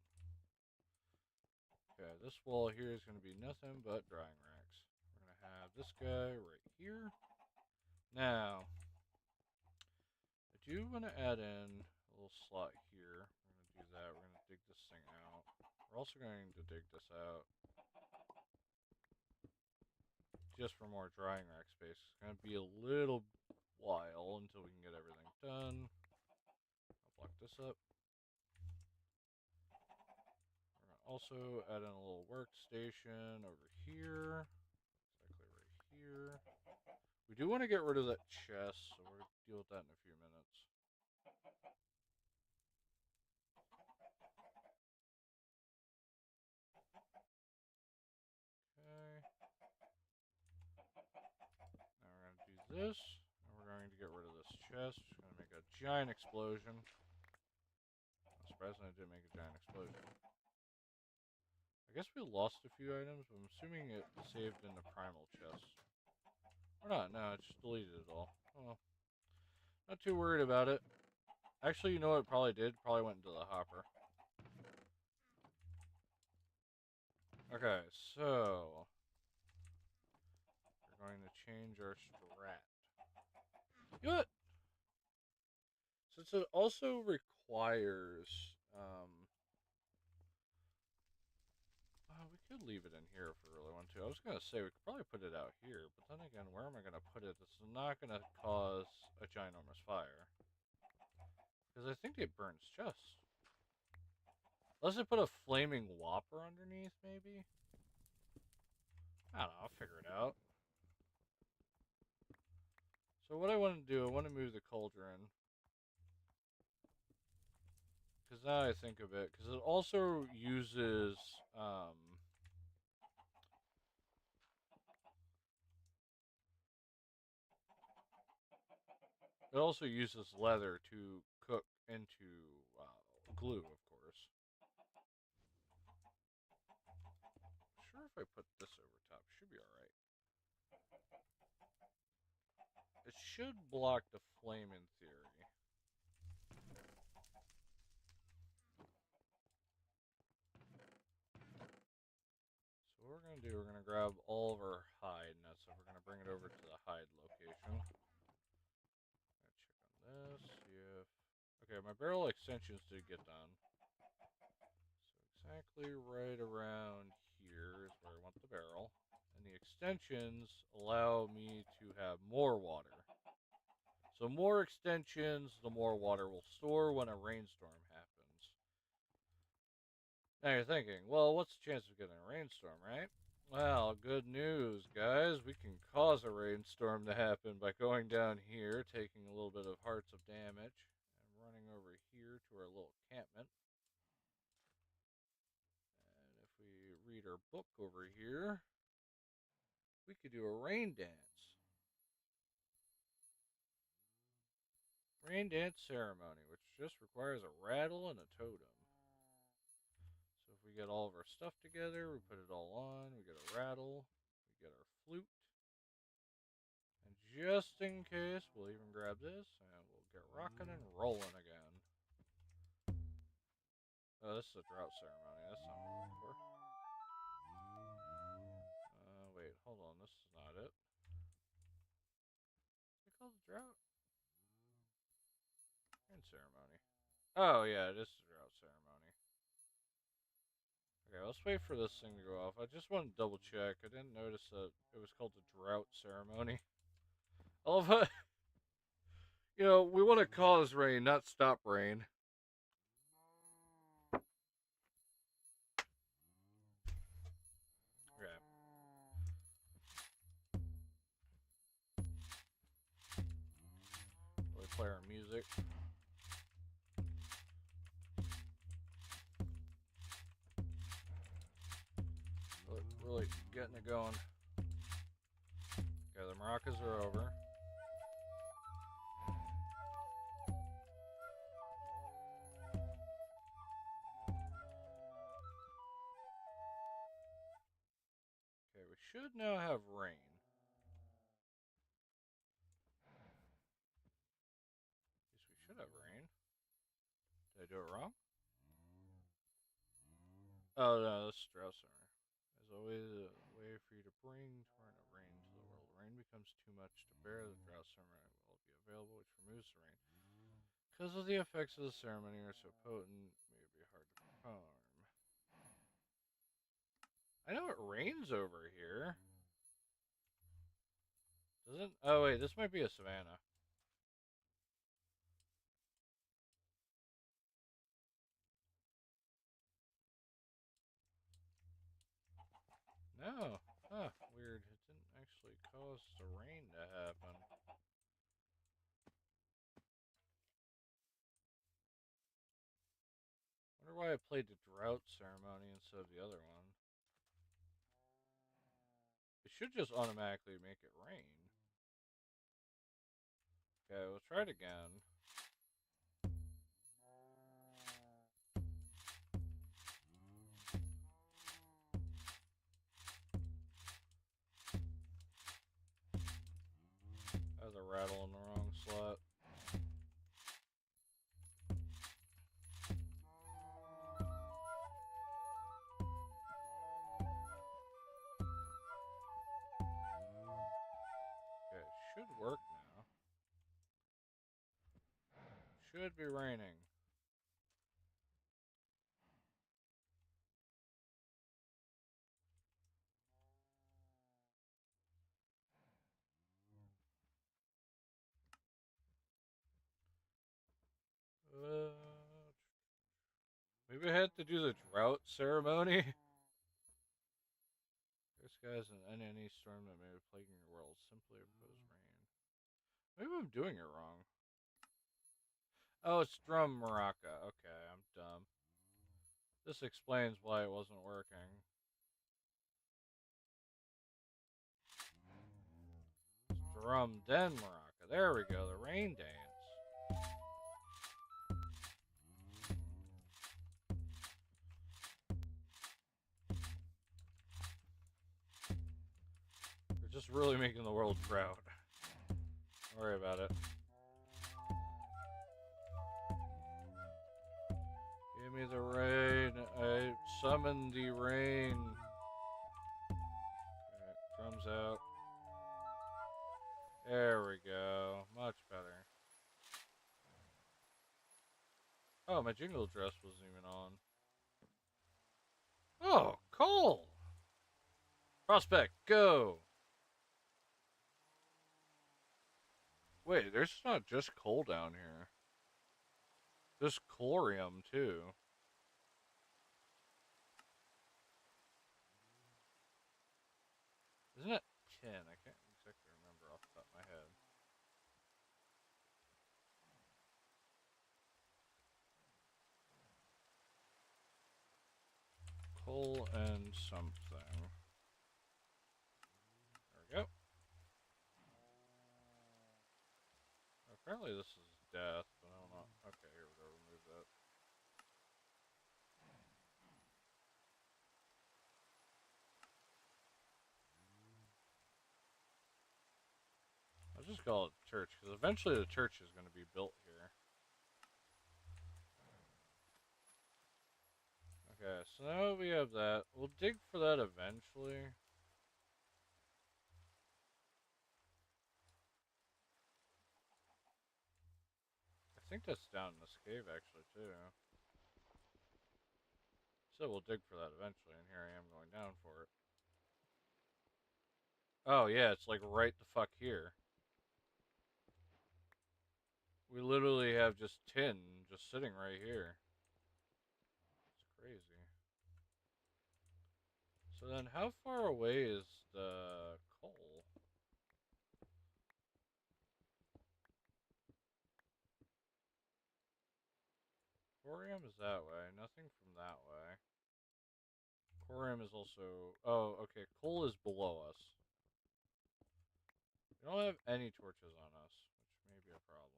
Okay, this wall here is going to be nothing but drying racks. We're going to have this guy right here. Now, I do want to add in a little slot here. We're going to do that. We're going to dig this thing out. We're also going to dig this out just for more drying rack space. It's going to be a little while until we can get everything done. I'll block this up. We're going to also add in a little workstation over here. Exactly right here. We do want to get rid of that chest, so we're going to deal with that in a few minutes. Okay. Now we're going to do this, and we're going to get rid of this chest. It's going to make a giant explosion. I'm surprised I didn't make a giant explosion. I guess we lost a few items, but I'm assuming it saved in the primal chest. Or not, no, it just deleted it all. Oh, not too worried about it. Actually, you know what it probably did? Probably went into the hopper. Okay, so we're going to change our strat. You know what? Since it also requires, we could leave it in here if we really want to. I was going to say we could probably put it out here, but then again, where am I going to put it? This is not going to cause a ginormous fire. Because I think it burns chests. Unless I put a flaming wopper underneath, maybe? I don't know, I'll figure it out. So what I want to do, I want to move the cauldron. Because now I think of it, because it also uses, it also uses leather to cook into glue, of course. Sure, if I put this over top, should be alright. It should block the flame in theory. So what we're going to do, we're going to grab all of our hide, and that's, we're going to bring it over to the hide location. Check on this, see if... Okay, my barrel extensions did get done. So exactly right around here is where I want the barrel. And the extensions allow me to have more water. So more extensions, the more water will store when a rainstorm happens. Now you're thinking, well, what's the chance of getting a rainstorm, right? Well, good news, guys. We can cause a rainstorm to happen by going down here, taking a little bit of hearts of damage, and running over here to our little encampment. And if we read our book over here, we could do a rain dance. Rain dance ceremony, which just requires a rattle and a totem. So if we get all of our stuff together, we put it all on, we get a rattle, we get our flute. And just in case, we'll even grab this, and we'll get rocking and rolling again. Oh, this is a drought ceremony. That's not what I'm looking for. Wait, hold on. This is not it. Is it called a drought? Rain ceremony. Oh, yeah, it is a drought ceremony. Okay, let's wait for this thing to go off. I just want to double check. I didn't notice that it was called the drought ceremony. I love it. You know, we want to cause rain, not stop rain. Okay. We play our music. getting it going. Okay, the maracas are over. Okay, we should now have rain. At least we should have rain. Did I do it wrong? Oh no, that's Strauss Center. There's always a way for you to bring torrent of rain to the world. Rain becomes too much to bear. The drought ceremony will be available, which removes the rain. Because of the effects of the ceremony are so potent, it may be hard to perform. I know it rains over here. Doesn't? Oh wait, this might be a savanna. No. Huh, weird. It didn't actually cause the rain to happen. Wonder why I played the drought ceremony instead of the other one. It should just automatically make it rain. Okay, we'll try it again. That was a rattle in the wrong slot. Okay, it should work now. Should be raining. Maybe I had to do the drought ceremony. There's guys in any storm that may be plaguing your world. Simply oppose rain. Maybe I'm doing it wrong. Oh, it's drum maraca. Okay, I'm dumb. This explains why it wasn't working. It's drum then maraca. There we go, the rain dance. We're just really making the world proud. Don't worry about it. Give me the rain. I summon the rain. Okay, drums out. There we go. Much better. Oh, my jingle dress wasn't even on. Oh, coal! Prospect, go! Wait, there's not just coal down here. There's chlorium, too. Isn't it tin? I can't exactly remember off the top of my head. Coal and something. There we go. Apparently this is death, but I don't know. Okay, here we go. Remove that. I'll just call it church, because eventually the church is going to be built here. Okay, so now we have that. We'll dig for that eventually. I think that's down in this cave, actually, too. So we'll dig for that eventually, and here I am going down for it. Oh, yeah, it's like right the fuck here. We literally have just tin just sitting right here. It's crazy. So then how far away is the coal? Corium is that way. Nothing from that way. Corium is also... Oh, okay. Coal is below us. We don't have any torches on us, which may be a problem.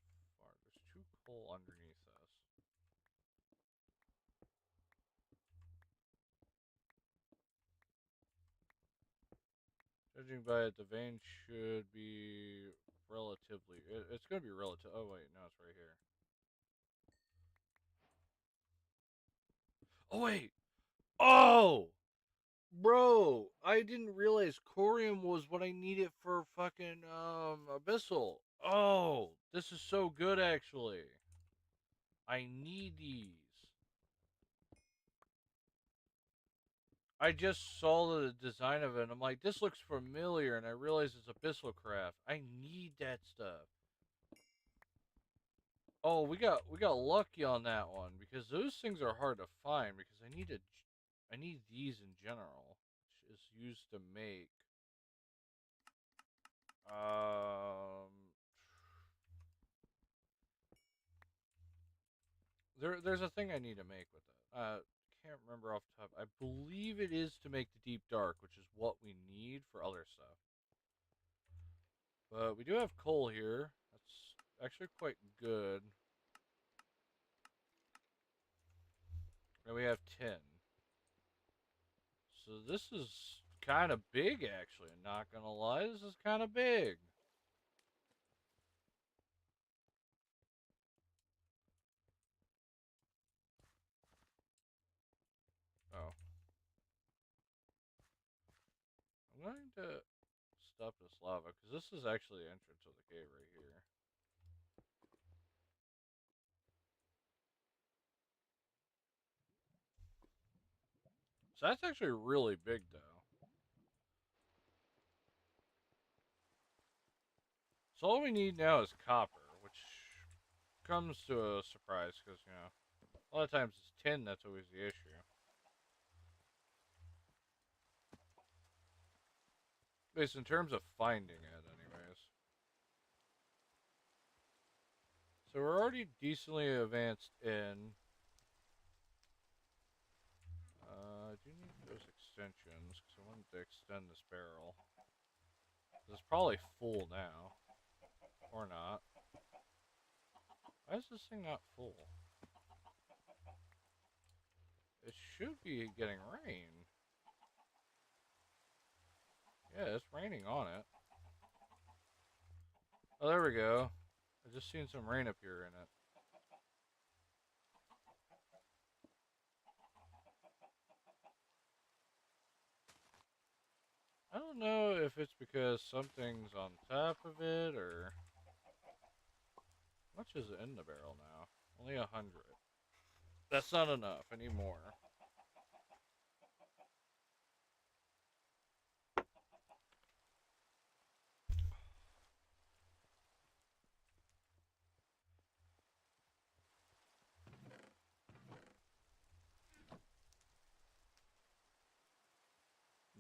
So, how far? There's 2 coal underneath us. Judging by it, the vein should be relatively... it's going to be relative... Oh, wait. No, it's right here. Oh, wait! Oh! Bro, I didn't realize corium was what I needed for fucking, abyssal. Oh, this is so good, actually. I need these. I just saw the design of it, and I'm like, this looks familiar, and I realize it's abyssal craft. I need that stuff. Oh, we got lucky on that one because those things are hard to find because I need these in general, which is used to make there's a thing I need to make with it. Can't remember off the top. I believe it is to make the deep dark, which is what we need for other stuff. But we do have coal here. That's actually quite good. And we have 10. So this is kind of big, actually. I'm not gonna lie, this is kind of big. Oh. I'm going to stop this lava, because this is actually the entrance of the cave right here. So that's actually really big, though. So all we need now is copper, which comes to a surprise, because, you know, a lot of times it's tin that's always the issue. At least in terms of finding it, anyways. So we're already decently advanced in. I do need those extensions, because I wanted to extend this barrel. It's probably full now. Or not. Why is this thing not full? It should be getting rain. Yeah, it's raining on it. Oh, there we go. I just seen some rain appear in it. I don't know if it's because something's on top of it, or... How much is it in the barrel now? Only 100. That's not enough. I need more.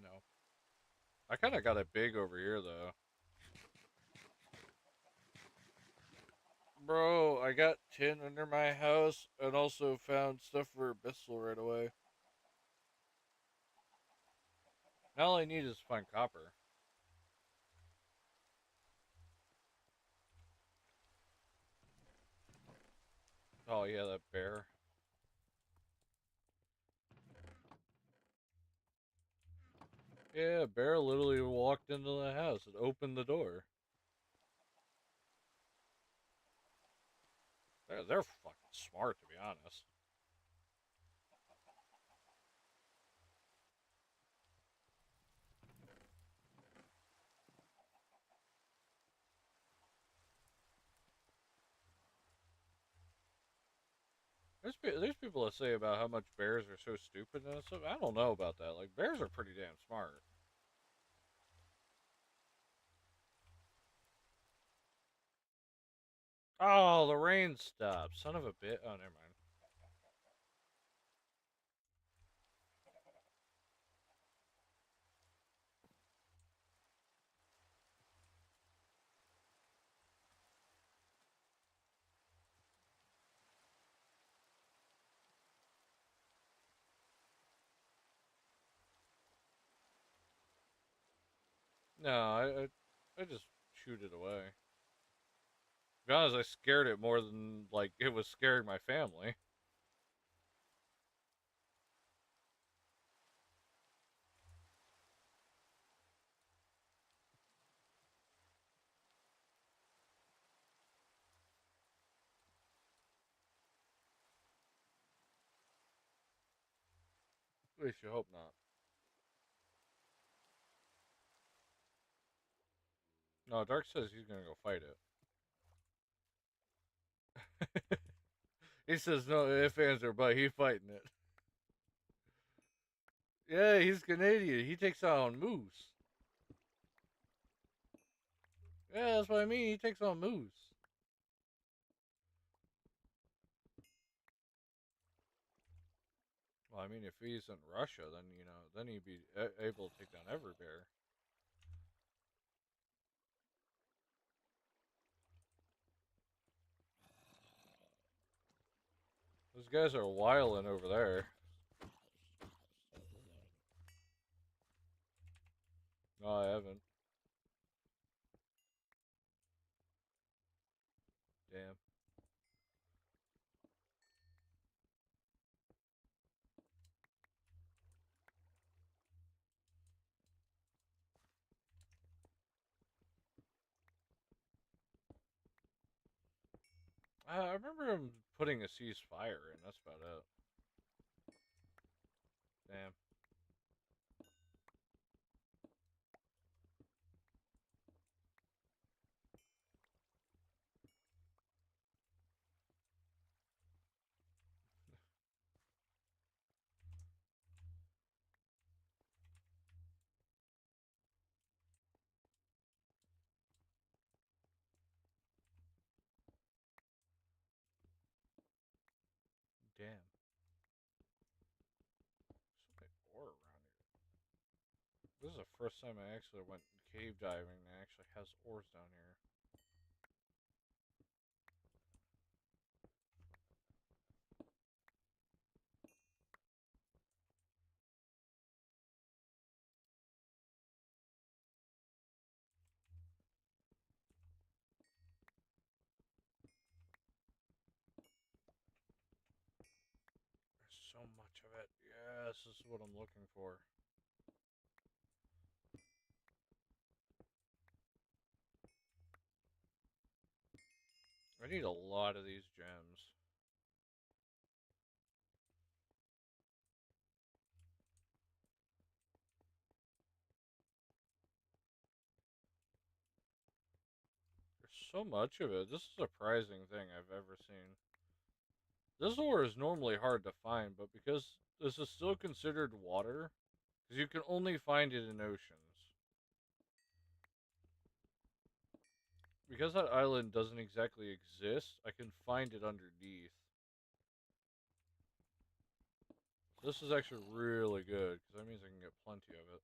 No. I kind of got it big over here, though. Bro, I got tin under my house and also found stuff for Abyssal right away. Now all I need is to find copper. Oh, yeah, that bear. Yeah, bear literally walked into the house and opened the door. They're fucking smart, to be honest. There's people that say about how much bears are so stupid and stuff. I don't know about that. Like, bears are pretty damn smart. Oh, the rain stopped. Son of a bit. Oh, never mind. No, I just shoot it away. To be honest, I scared it more than like it was scaring my family. At least you hope not. No, Dark says he's gonna go fight it. He says no if, ands, or but. He's fighting it. Yeah, he's Canadian. He takes on moose. Yeah, that's what I mean. He takes on moose. Well, I mean, if he's in Russia, then then he'd be able to take down every bear. Those guys are wilding over there. No, I haven't. Damn. I remember him putting a ceasefire in. That's about it. Damn. Damn. So many ore around here. This is the first time I actually went cave diving and actually has ores down here. There's so much of it. Yes, this is what I'm looking for. I need a lot of these gems. There's so much of it. This is a surprising thing I've ever seen. This ore is normally hard to find, but because this is still considered water, because you can only find it in oceans. Because that island doesn't exactly exist, I can find it underneath. So this is actually really good, because that means I can get plenty of it.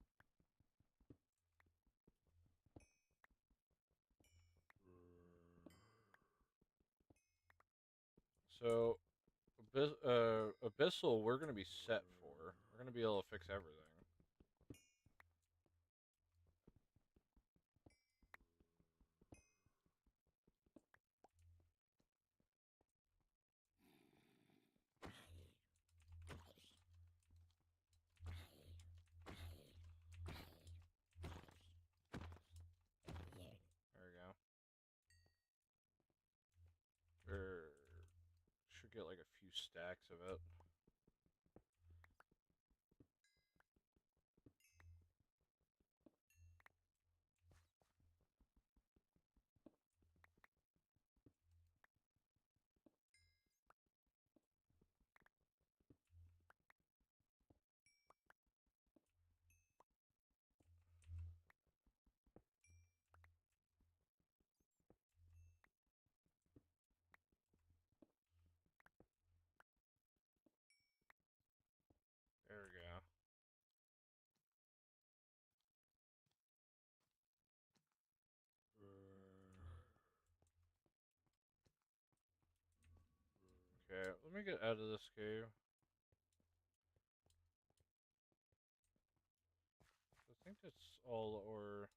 So, Abyssal, we're going to be set for. We're going to be able to fix everything. There we go. Er, should get like a few stacks of it. There we go. Okay, let me get out of this cave. I think that's all, or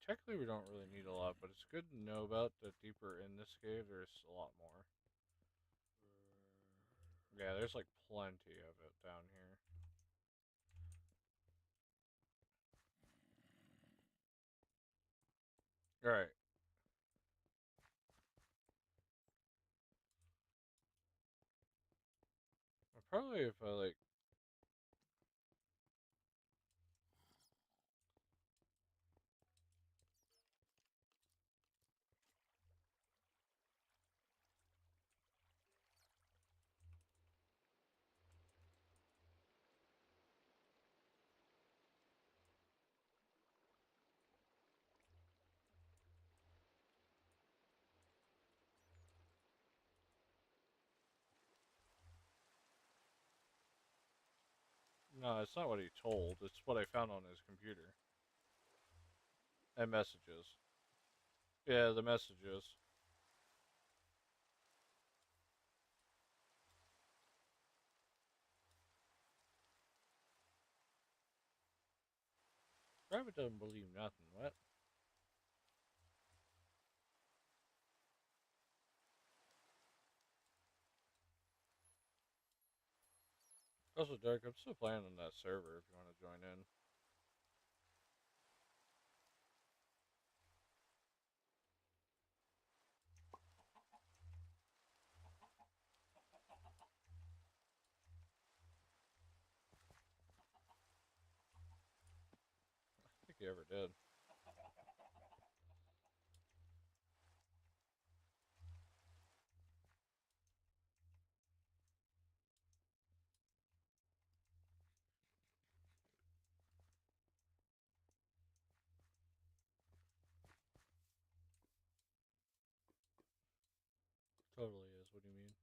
technically we don't really need a lot, but it's good to know about that deeper in this cave there's a lot more. Yeah, there's like plenty of it down here. Alright. Probably if I like no, it's not what he told. It's what I found on his computer. And messages. Yeah, the messages. Rabbit doesn't believe nothing. What? Also, Derek, I'm still playing on that server if you want to join in. I think he ever did. Totally is. What do you mean?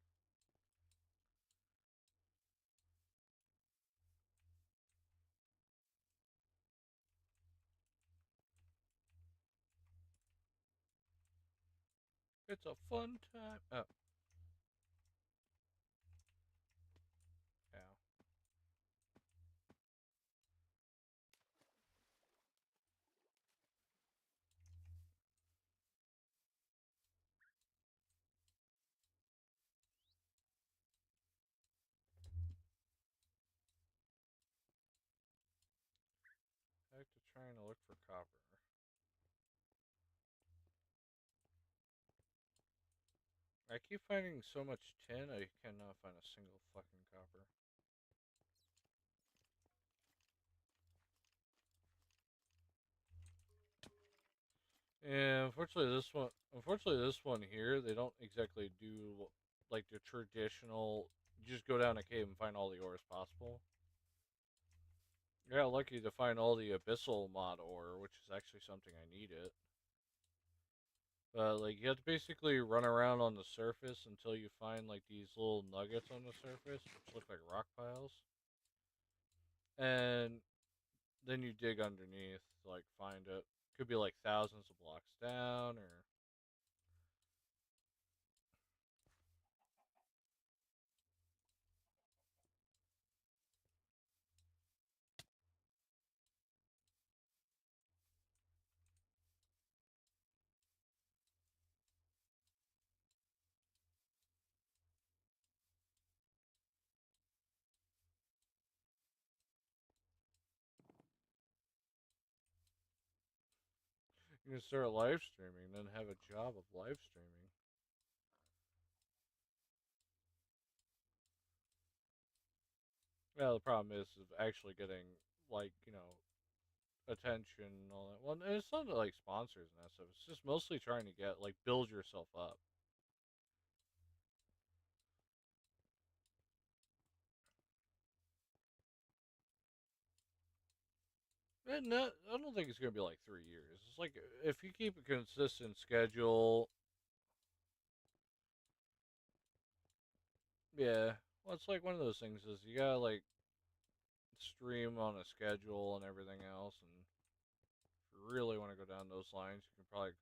It's a fun time. Oh, yeah. Back to trying to look for copper. I keep finding so much tin, I cannot find a single fucking copper. And unfortunately, this one here, they don't exactly do like the traditional. You just go down a cave and find all the ores possible. Yeah, lucky to find all the abyssal mod ore, which is actually something I needed. But like, you have to basically run around on the surface until you find like these little nuggets on the surface, which look like rock piles, and then you dig underneath, to, like find it. Could be like thousands of blocks down, or you can start live streaming, then have a job of live streaming. Yeah, the problem is actually getting like attention and all that. Well, it's not like sponsors and that stuff. It's just mostly trying to get like build yourself up. And not, I don't think it's gonna be like 3 years. It's like if you keep a consistent schedule. Yeah, well, it's like one of those things is you gotta like stream on a schedule and everything else, and if you really want to go down those lines, you can probably.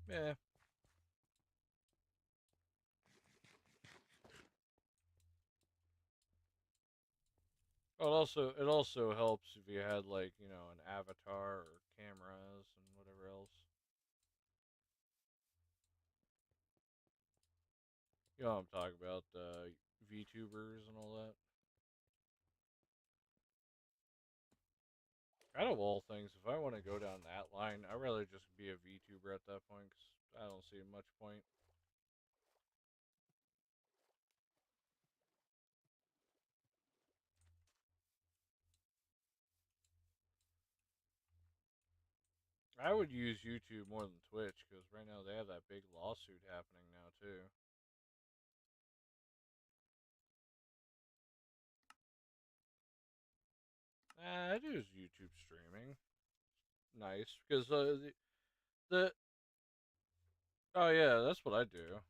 Yeah, it also helps if you had like an avatar or cameras and whatever else. You know what I'm talking about, VTubers and all that. Out of all things, if I want to go down that line, I'd rather just be a VTuber at that point because I don't see much point. I would use YouTube more than Twitch because right now they have that big lawsuit happening now too. I do YouTube streaming. Nice because the oh yeah, that's what I do.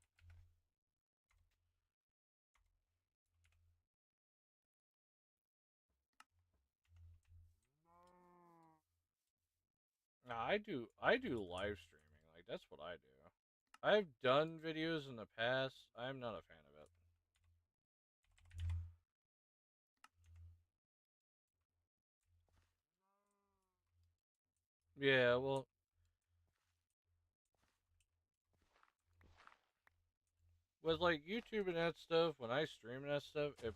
Nah, I do live streaming. Like that's what I do. I've done videos in the past. I'm not a fan of it. Yeah, well, with like YouTube and that stuff, when I stream and that stuff, it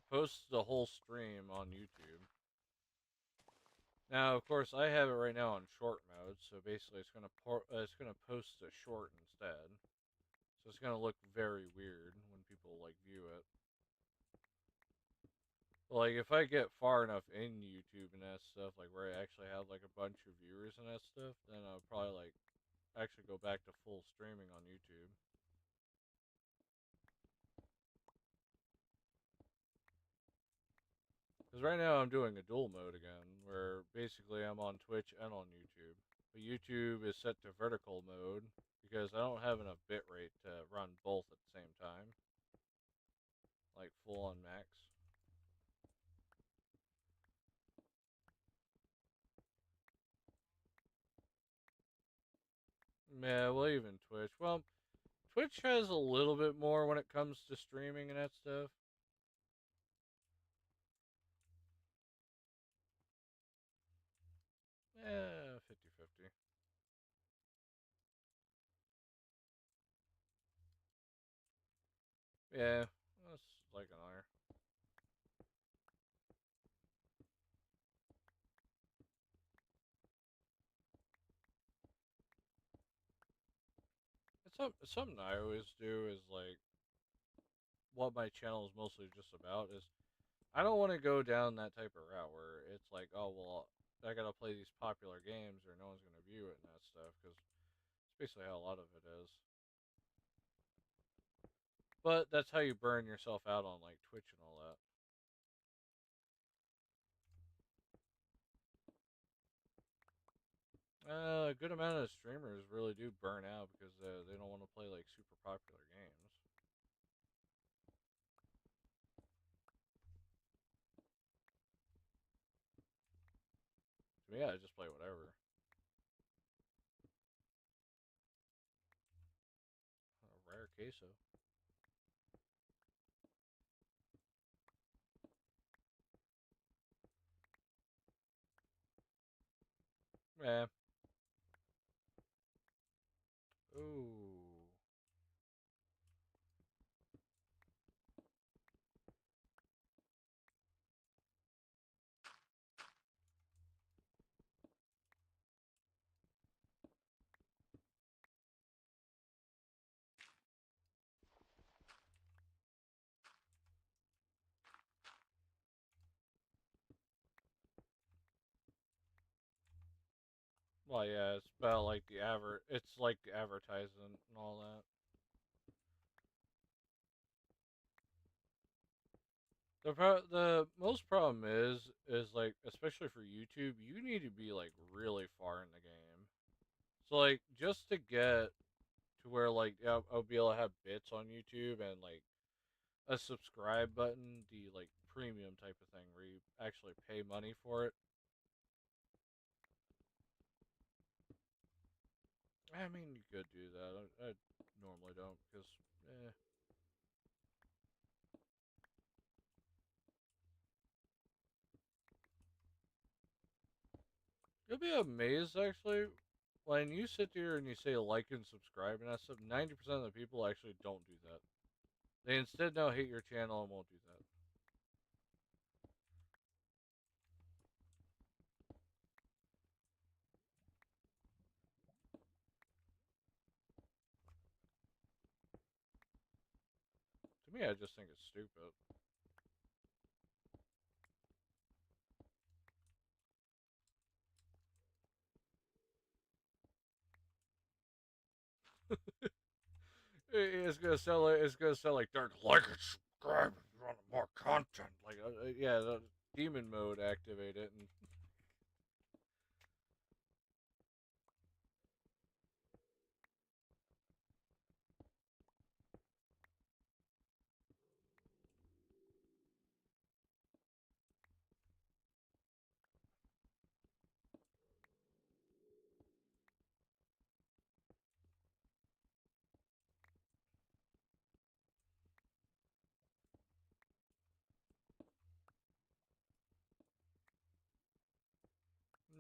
posts the whole stream on YouTube. Now, of course, I have it right now on short mode, so basically it's gonna post a short instead. So it's gonna look very weird when people like view it. But, like if I get far enough in YouTube and that stuff, like where I actually have like a bunch of viewers and that stuff, then I'll probably like actually go back to full streaming on YouTube. Because right now I'm doing a dual mode again, where basically I'm on Twitch and on YouTube. But YouTube is set to vertical mode because I don't have enough bitrate to run both at the same time, like full on max. Yeah, well, even Twitch. Well, Twitch has a little bit more when it comes to streaming and that stuff. 50-50. Yeah, that's like an honor. Something I always do is like what my channel is mostly just about is I don't want to go down that type of route where it's like, oh well, I gotta play these popular games or no one's gonna view it and that stuff because it's basically how a lot of it is. But that's how you burn yourself out on like Twitch and all that. A good amount of streamers really do burn out because they don't want to play like super popular games. To me, I just play whatever. A rare queso. Yeah. Ooh. Well, yeah, it's about like It's like the advertisement and all that. The most problem is like especially for YouTube, you need to be like really far in the game. So like just to get to where like I'll be able to have bits on YouTube and like a subscribe button, the like premium type of thing where you actually pay money for it. I mean, you could do that. I normally don't because eh. You'll be amazed actually when you sit there and you say like and subscribe and that stuff. 90% of the people actually don't do that. They instead now hate your channel and won't do that. To me, I just think it's stupid. It's gonna sound like Dark. Like and subscribe if you want more content. Like yeah, the demon mode activate it and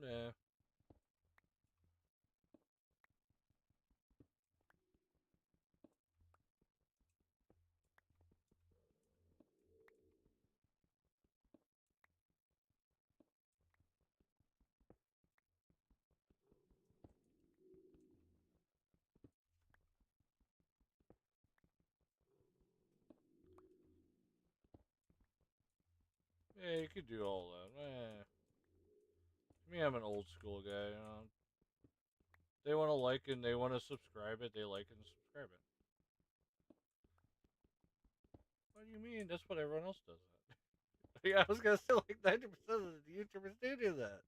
yeah, yeah, you could do all that. To me, I'm an old school guy. They want to like and they want to subscribe it. They like and subscribe it. What do you mean? That's what everyone else does. That. Yeah, I was gonna say like 90% of the YouTubers do that.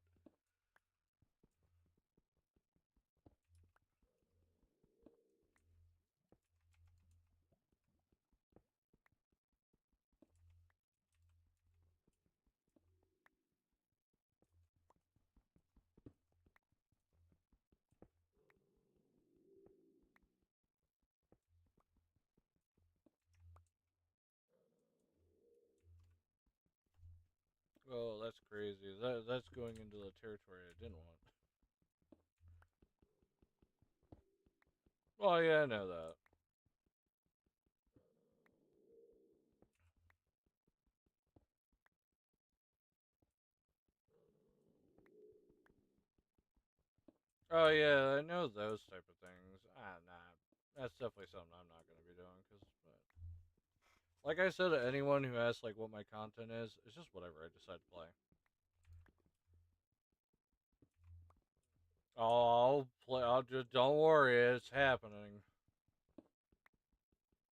Oh, that's crazy. That's going into the territory I didn't want. Well, yeah, I know that. Oh yeah, I know those type of things. Nah, that's definitely something I'm not gonna be doing. Like I said to anyone who asks like what my content is, it's just whatever I decide to play. Oh, I'll play. I'll just don't worry, it's happening.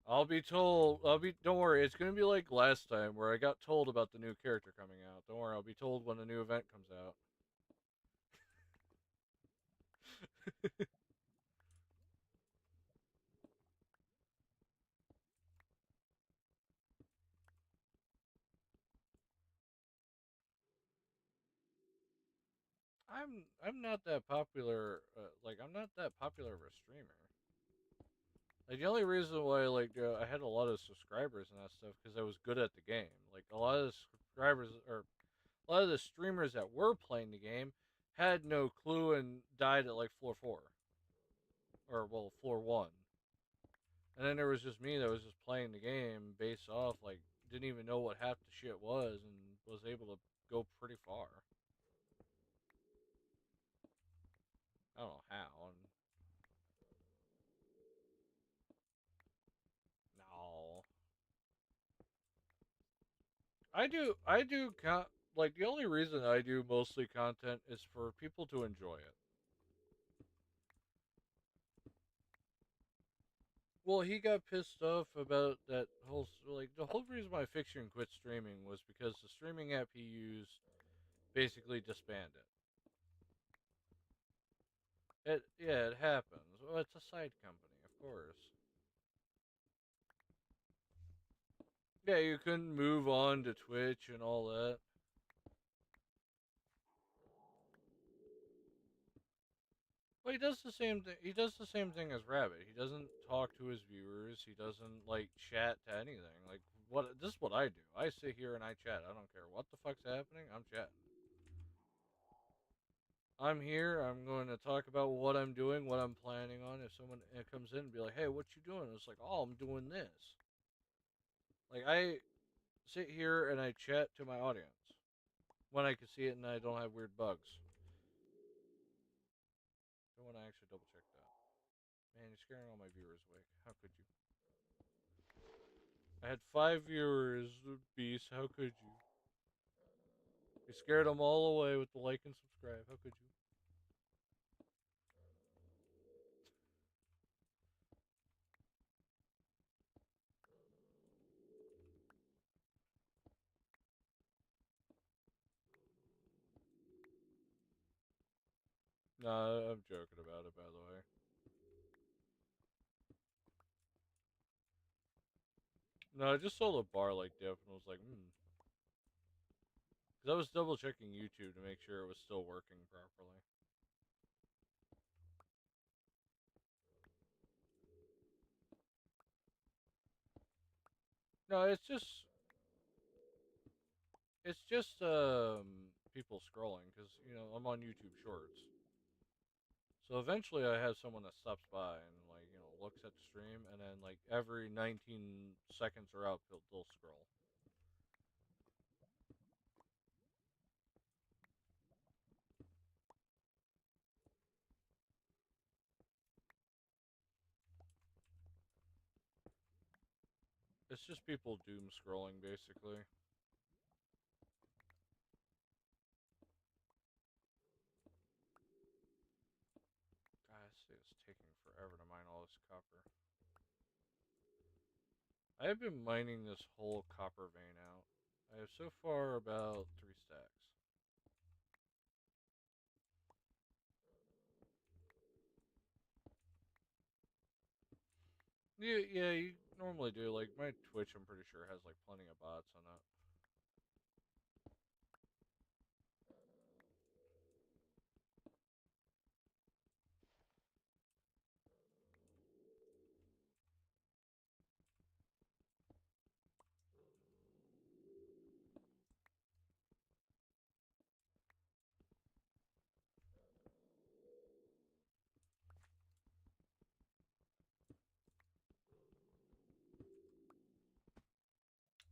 I'll be told. I'll be. Don't worry, it's gonna be like last time where I got told about the new character coming out. Don't worry, I'll be told when a new event comes out. I'm not that popular. Like I'm not that popular of a streamer. Like the only reason why I had a lot of subscribers and that stuff because I was good at the game. Like a lot of the subscribers or a lot of the streamers that were playing the game had no clue and died at like floor 4 or well floor 1. And then there was just me that was just playing the game based off like didn't even know what half the shit was and was able to go pretty far. I don't know how. And no, like the only reason I do mostly content is for people to enjoy it. Well, he got pissed off about that whole like the whole reason why Fiction quit streaming was because the streaming app he used basically disbanded. It yeah, it happens. Well, it's a side company, of course. Yeah, you couldn't move on to Twitch and all that. Well, he does the same thing. He does the same thing as Rabbit. He doesn't talk to his viewers. He doesn't like chat to anything. Like what? This is what I do. I sit here and I chat. I don't care what the fuck's happening. I'm chatting. I'm here. I'm going to talk about what I'm doing, what I'm planning on. If someone comes in and be like, "Hey, what you doing?" It's like, "Oh, I'm doing this." Like I sit here and I chat to my audience when I can see it and I don't have weird bugs. I want to actually double check that. Man, you're scaring all my viewers away. How could you? I had 5 viewers, Beast. How could you? You scared them all away with the like and subscribe. How could you? Nah, I'm joking about it, by the way. No, I just saw the bar like dip and was like, hmm. Because I was double checking YouTube to make sure it was still working properly. No, it's just people scrolling because I'm on YouTube Shorts. So eventually, I have someone that stops by and looks at the stream, and then like every 19 seconds are up, they'll scroll. It's just people doom scrolling basically. God, it's taking forever to mine all this copper. I have been mining this whole copper vein out. I have so far about 3 stacks. Yeah, yeah, you normally do. Like my Twitch, I'm pretty sure has like plenty of bots on it.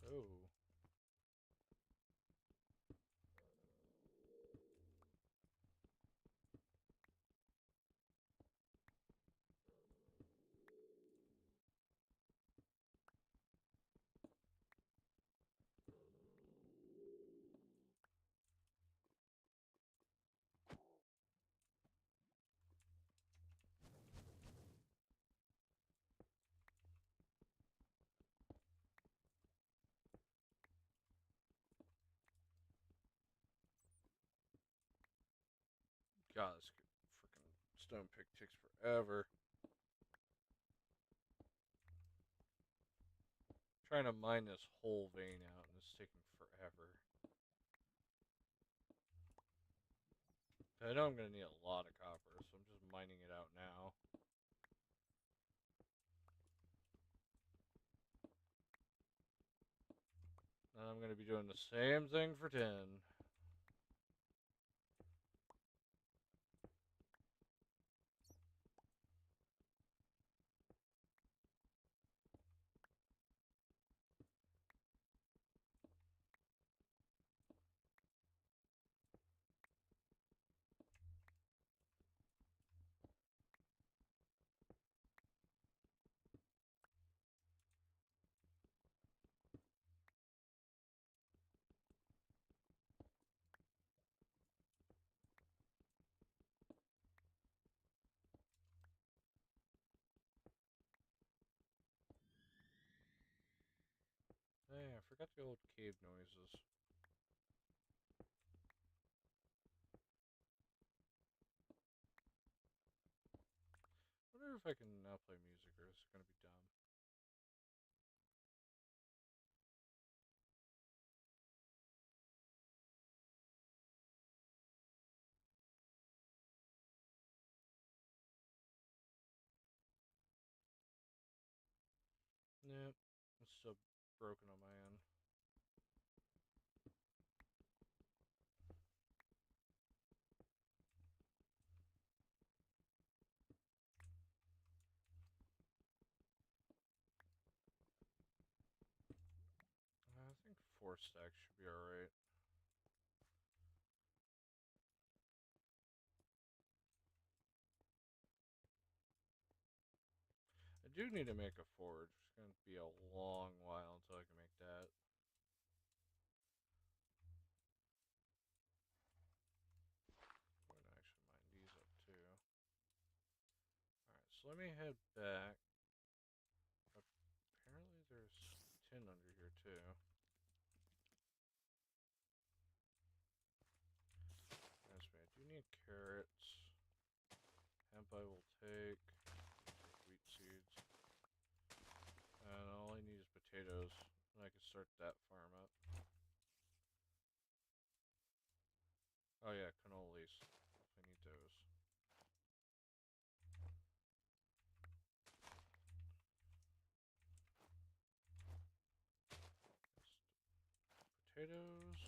Oh, God, this freaking stone pick takes forever. Trying to mine this whole vein out, and it's taking forever. I know I'm gonna need a lot of copper, so I'm just mining it out now. And I'm gonna be doing the same thing for 10. Hey, I forgot the old cave noises. I wonder if I can now play music, or is it gonna be dumb? Nope. It's still broken on my end. 4 stacks should be alright. I do need to make a forge. It's going to be a long while until I can make that. I'm going to actually mine these up too. Alright, so let me head back. Apparently there's tin under here too. That's me. I do need carrots. Hemp I will take. Take wheat seeds. And all I need is potatoes. And I can start that farm up. Oh yeah, cannolis. I need those. Potatoes.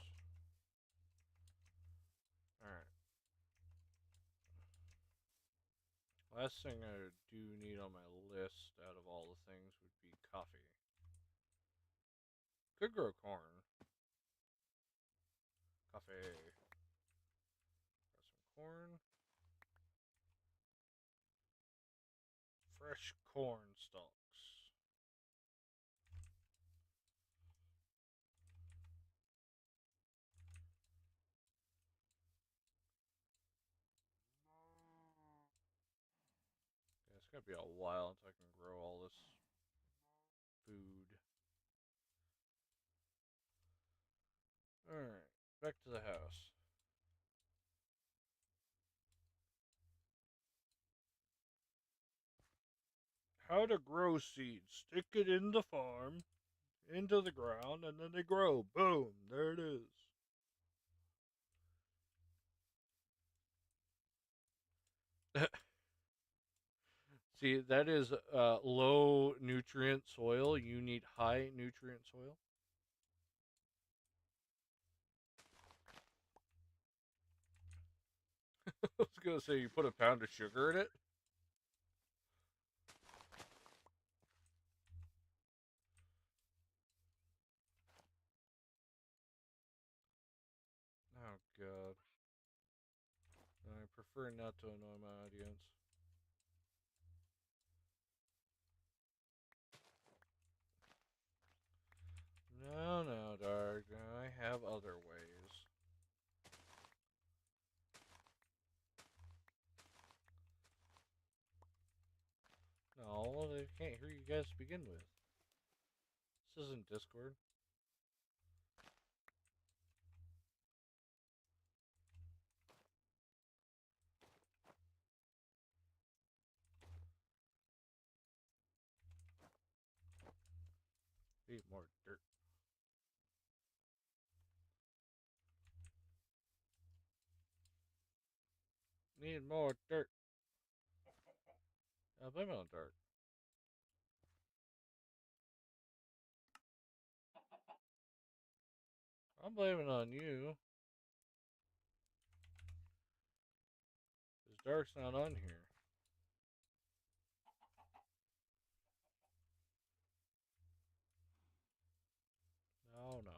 Alright. Last thing I do need on my list out of all the things would be coffee. Could grow corn. Coffee. Got some corn. Fresh corn stalks. Yeah, it's gonna be a while until I can grow all this food. Alright, back to the house. How to grow seeds. Stick it in the farm, into the ground, and then they grow. Boom, there it is. See, that is low nutrient soil. You need high nutrient soil. I was gonna say you put a pound of sugar in it. Oh god. I prefer not to annoy my audience. No, no, Dark. I have other ways. No, well, they can't hear you guys to begin with. This isn't Discord. Need more dirt. Need more dirt. Blame it on Dark. I'm blaming on you. Because Dark's not on here. No, no.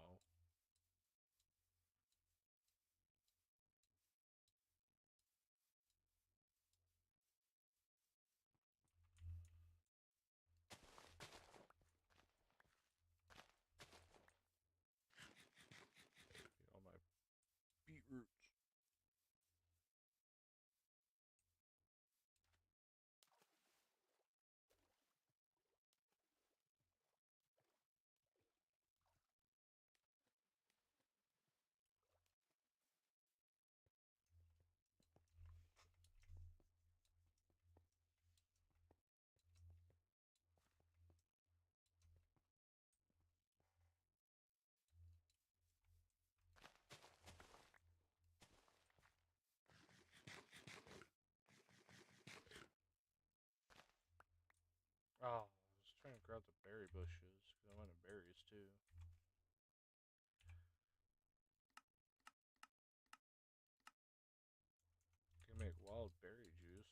All my beetroots. Oh, I was trying to grab the berry bushes. Because I wanted berries too. Can make wild berry juice.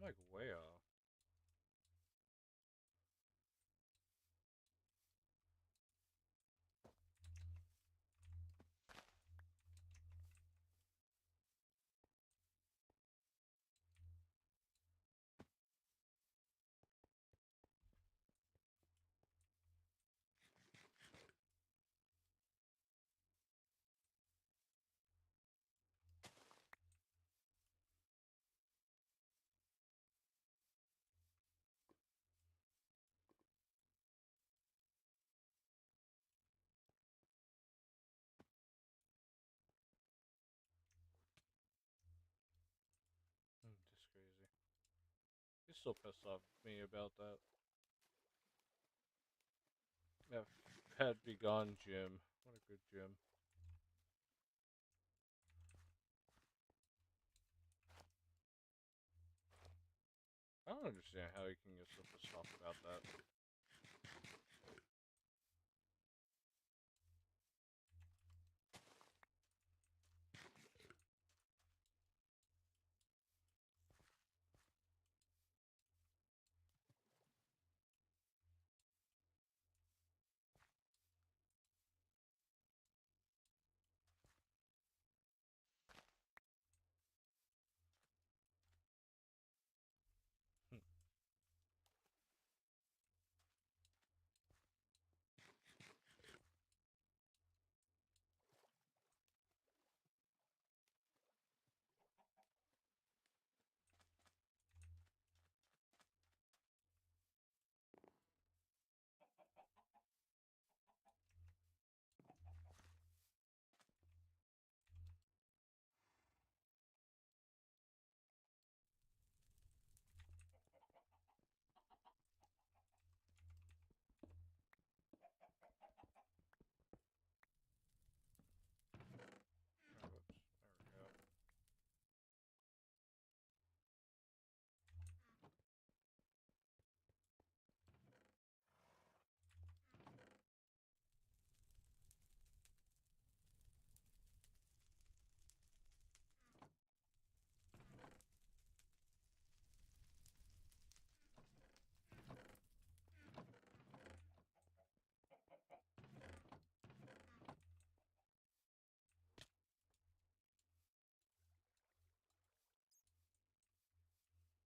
like way off. Just crazy. He's still pissed off at me about that. That Fat Be Gone gym. What a good gym. I don't understand how he can get so pissed off about that. Oh, whoops. There we go.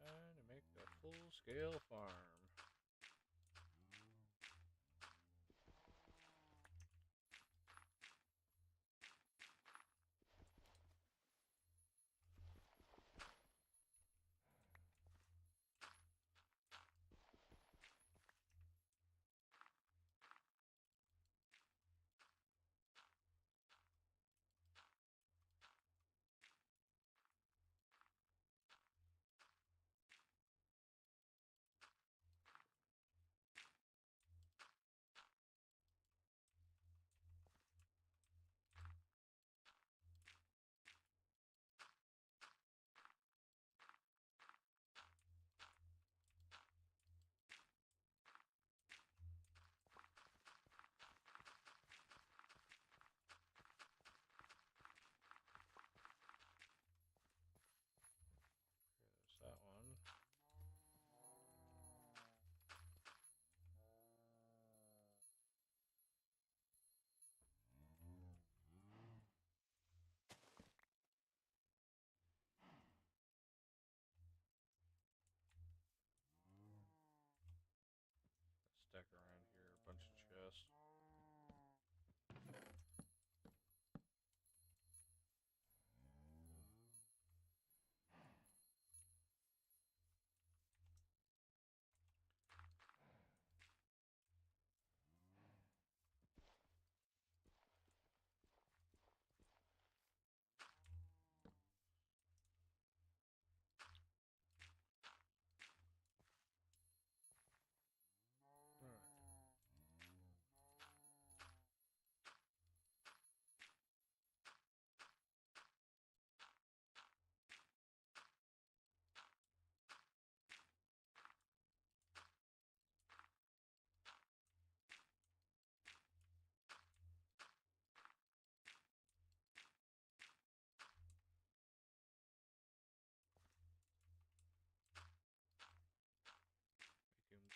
And to make a full-scale farm.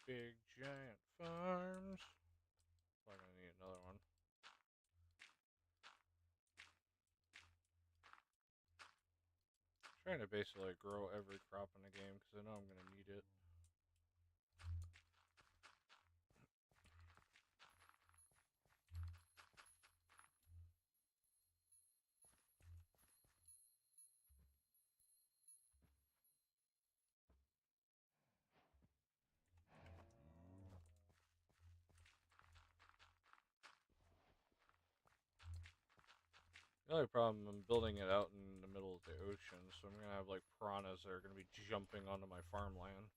Big giant farms. Probably gonna need another one. Trying to basically grow every crop in the game because I know I'm gonna need it. The only problem, I'm building it out in the middle of the ocean, so I'm gonna have like piranhas that are gonna be jumping onto my farmland.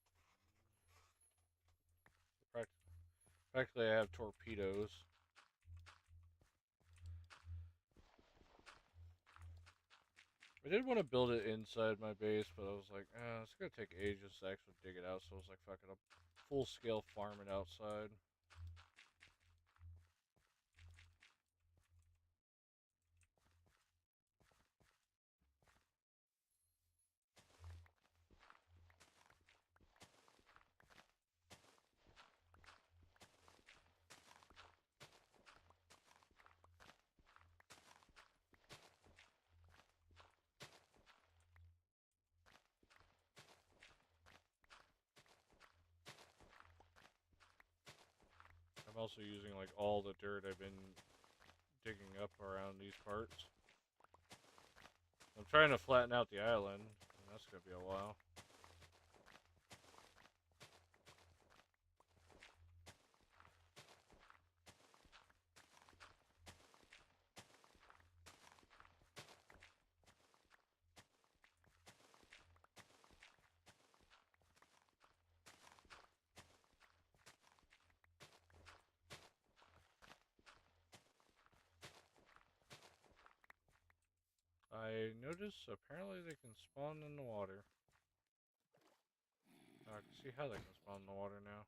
Practically, I have torpedoes. I did want to build it inside my base, but I was like, it's gonna take ages to actually dig it out, so I was like, fuck it, I'll full scale farm it outside. I'm also using like all the dirt I've been digging up around these parts. I'm trying to flatten out the island, and that's gonna be a while. I noticed apparently they can spawn in the water. I can see how they can spawn in the water now.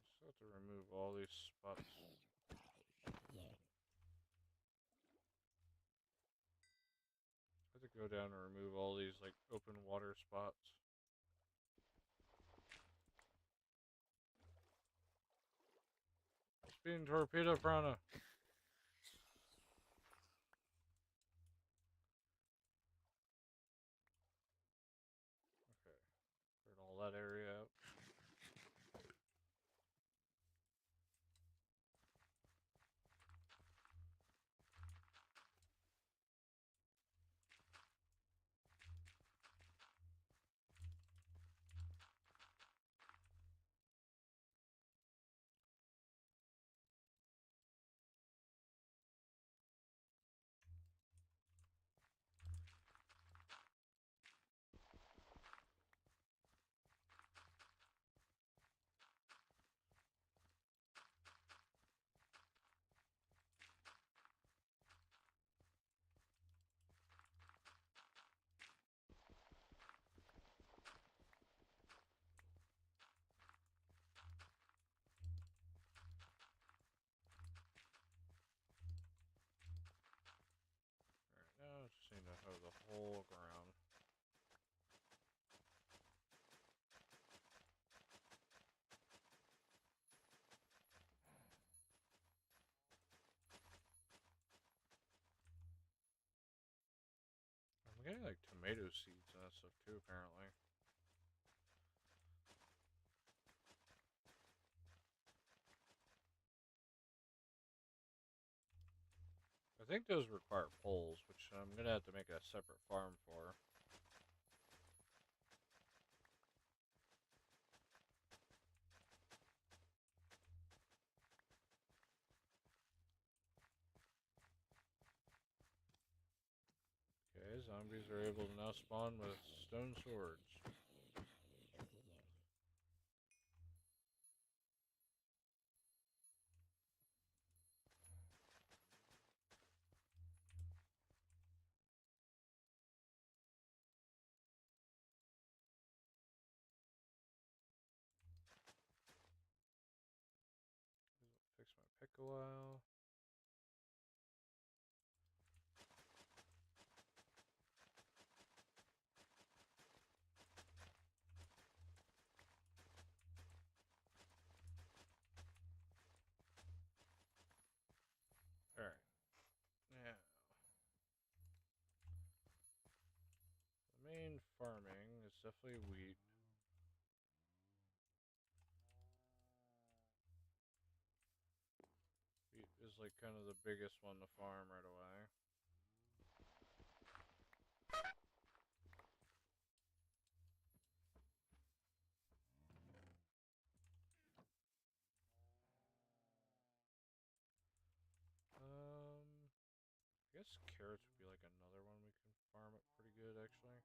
I still have to remove all these spots. I have to go down and remove all these like open water spots. Speeding torpedo piranha. Okay, cleared all that area out. Alright, now I just need to hoe the whole ground. I'm getting like tomato seeds and that stuff too, apparently. I think those require poles, which I'm gonna have to make a separate farm for. Okay, zombies are able to now spawn with stone swords. a while. Alright. Now, the main farming is definitely wheat. Wheat is like kind of the biggest one to farm right away. I guess carrots would be like another one we can farm up pretty good actually.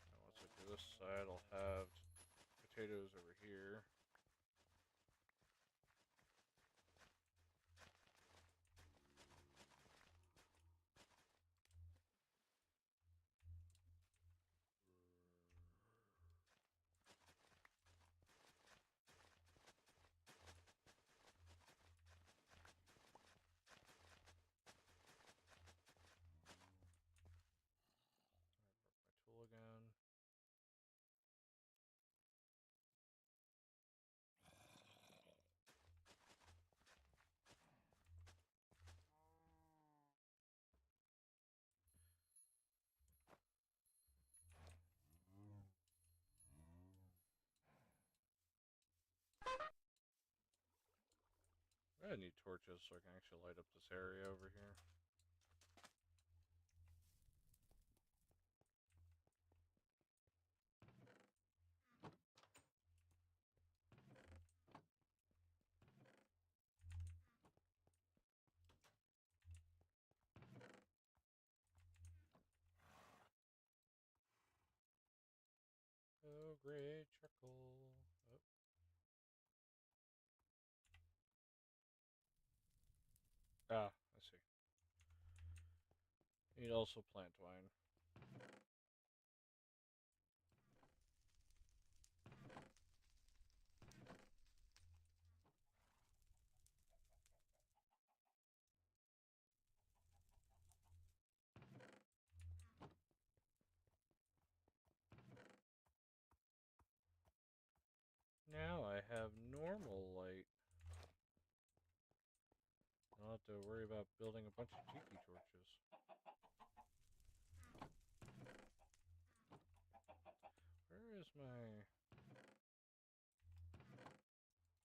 Now once I do this side, I'll have potatoes over here. My tool again. I need torches so I can actually light up this area over here. Oh, great charcoal. Oh. Ah, I see. Need also plant wine. Now I have normal light. I don't have to worry about building a bunch of tiki torches. Where is my...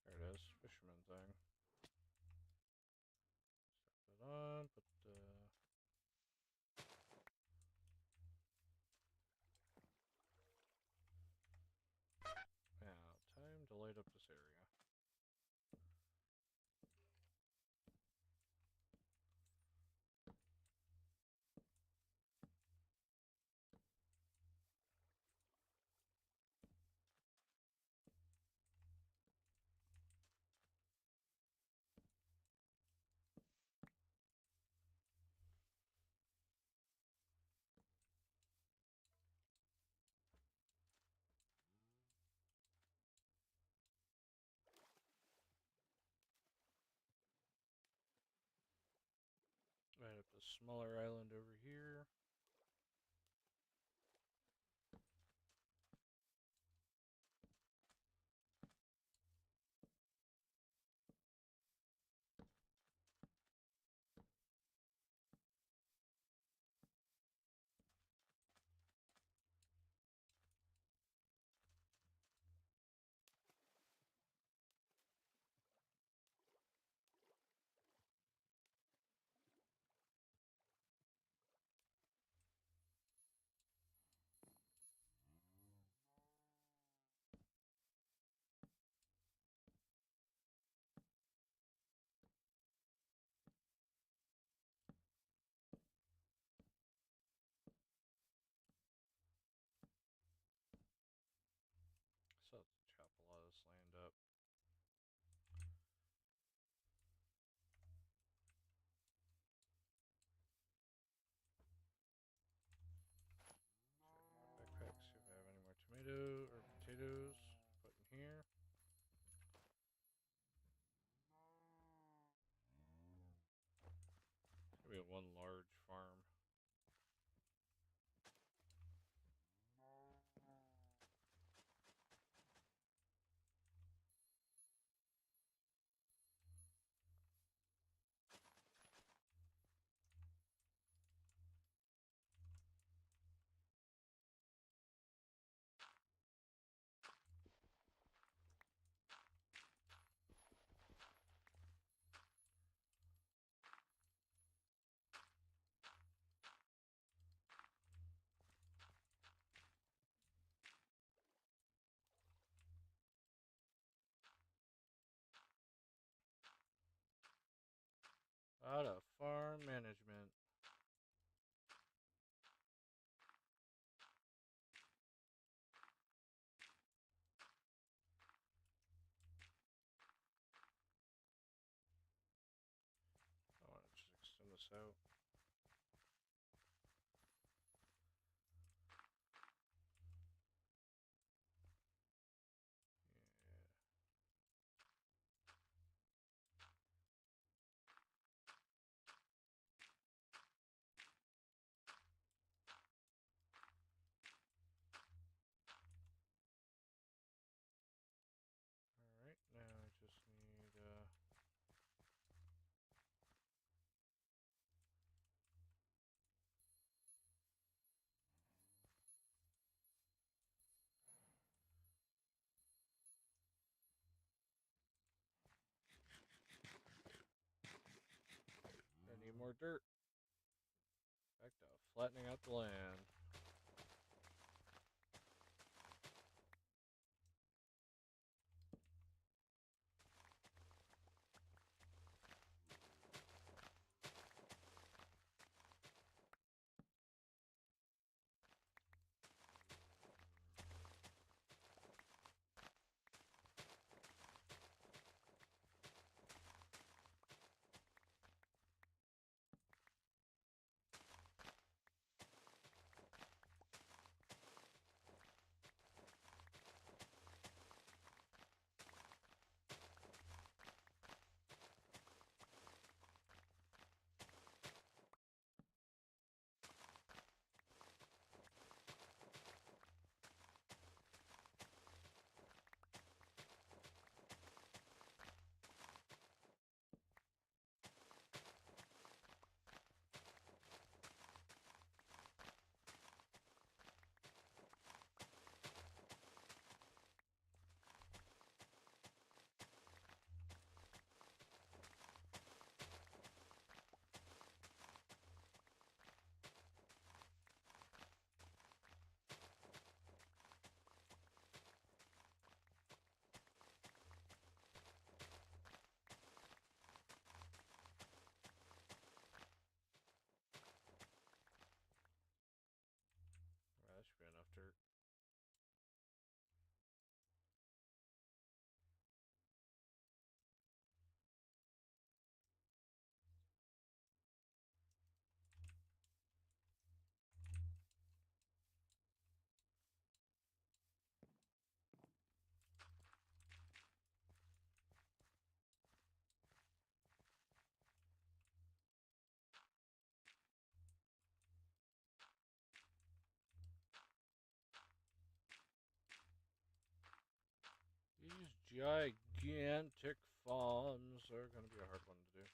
There it is, fisherman thing. Set that on, put the... Now, time to light up this area. Light up the smaller island over here. potatoes. Put in here. It's gonna be one large farm. Out of farm management. I want to just extend this out. Alright, now I just need I need more dirt. Back to flattening out the land. Well, that should be enough dirt. These gigantic farms are going to be a hard one to do.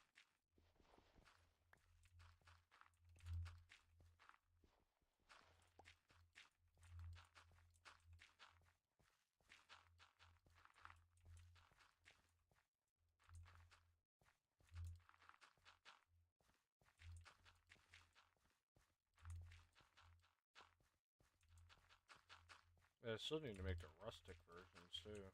I still need to make the rustic versions too.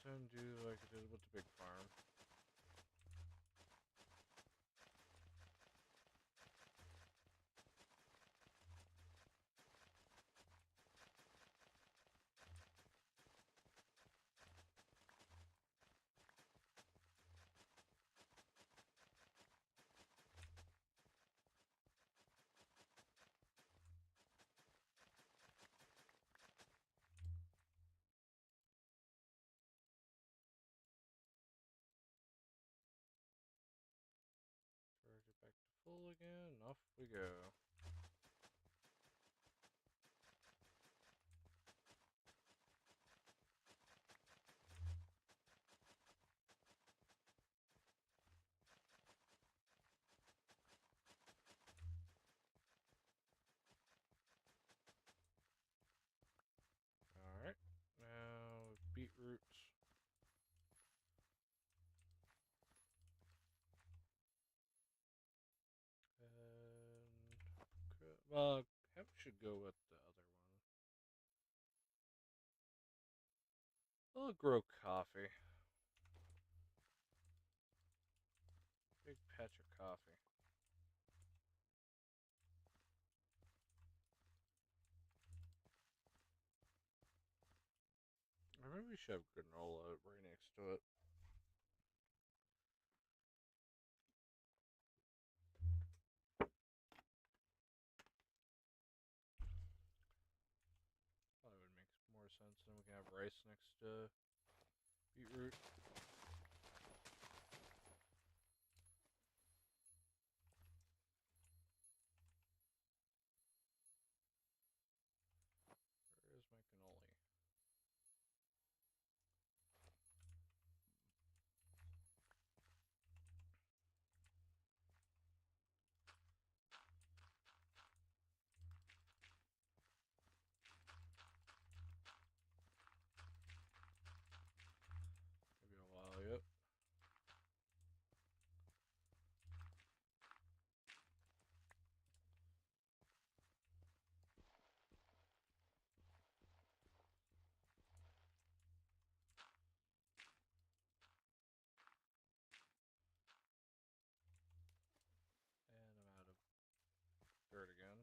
nothing, do like I did with the big farm. Charge it back to full again. Off we go. Alright. Now beetroots. And well, hemp should go with the other one. I'll grow coffee. Big patch of coffee. Or maybe we should have granola right next to it. Probably would make more sense. Then we can have rice next to beetroot. Where is my cannoli? Maybe a while yet. And I'm out of dirt again.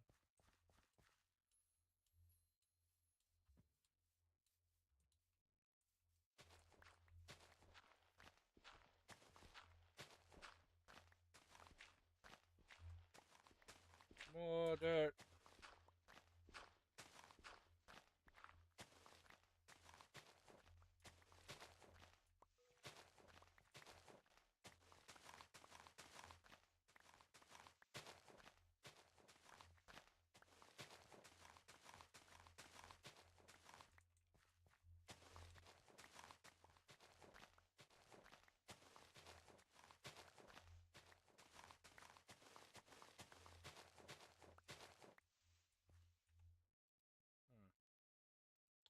More dirt.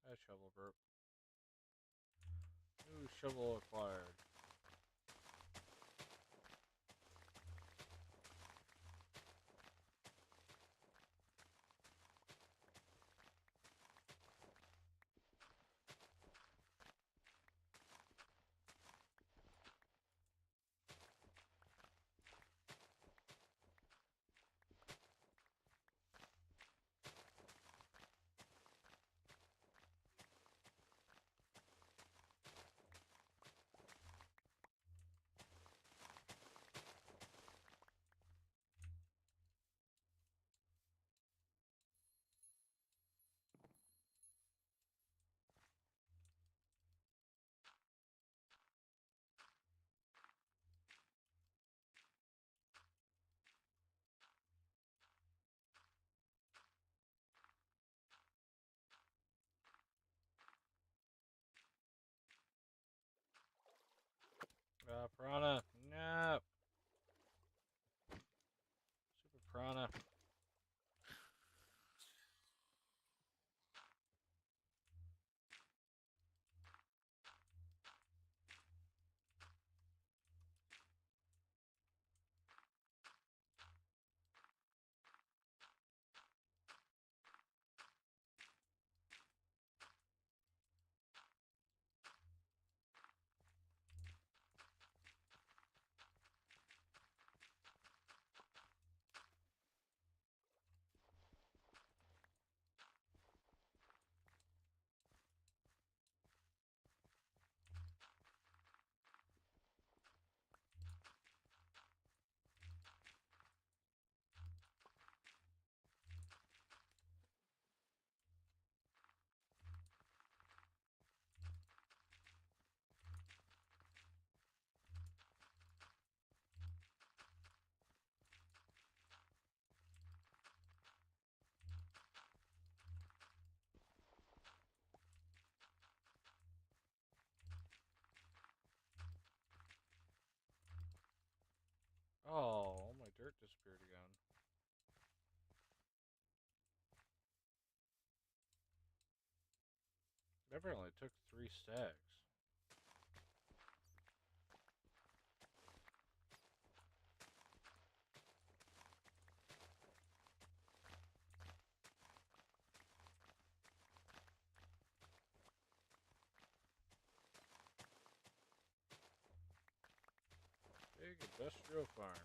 A shovel burp. New shovel acquired. Piranha. No. Super piranha. disappeared again. Never only took 3 stacks. Big industrial farms.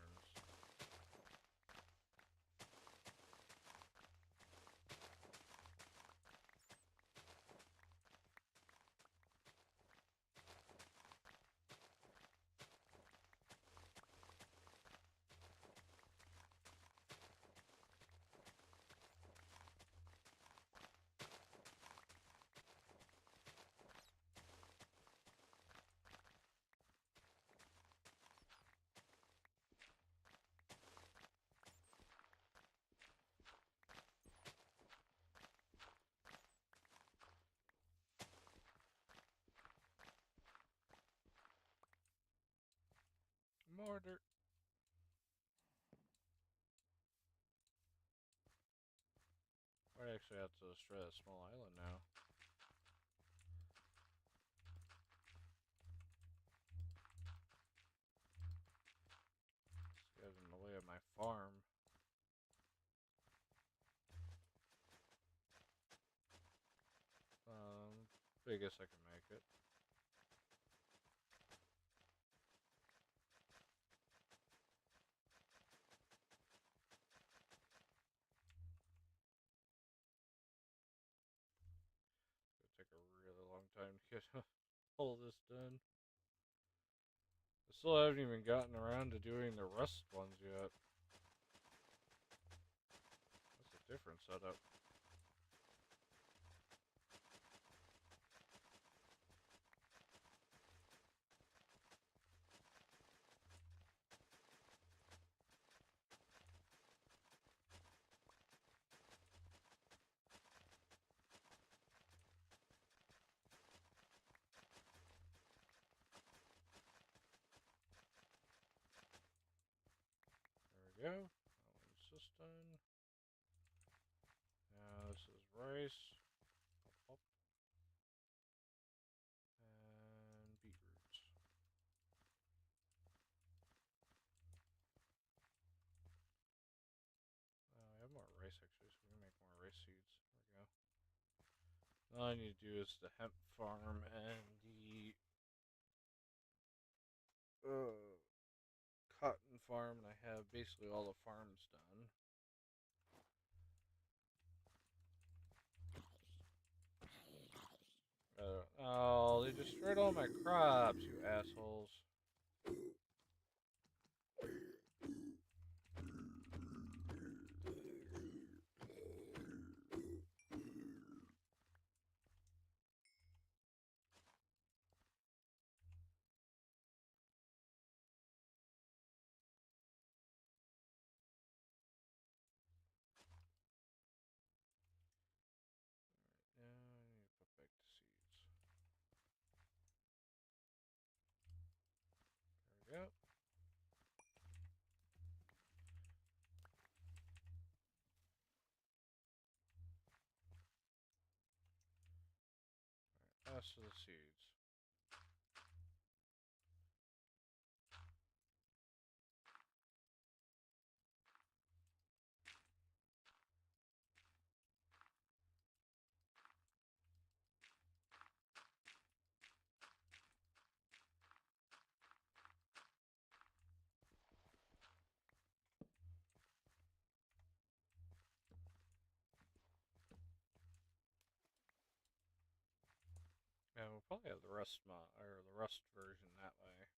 More dirt. I actually have to destroy that small island now. This guy's in the way of my farm. Biggest I can make it. It'll take a really long time to get all this done. I still haven't even gotten around to doing the rust ones yet. That's a different setup. There we go. That one's just done. Now this is rice. Up, up. And beetroots. I have more rice actually, so we can make more rice seeds. There we go. All I need to do is the hemp farm and the cotton farm, and I have basically all the farms done. Oh, they destroyed all my crops, you assholes. Now I need to put back the seeds. There we go. Pass to the seeds. Yeah, we'll probably have the rust or the rust version that way.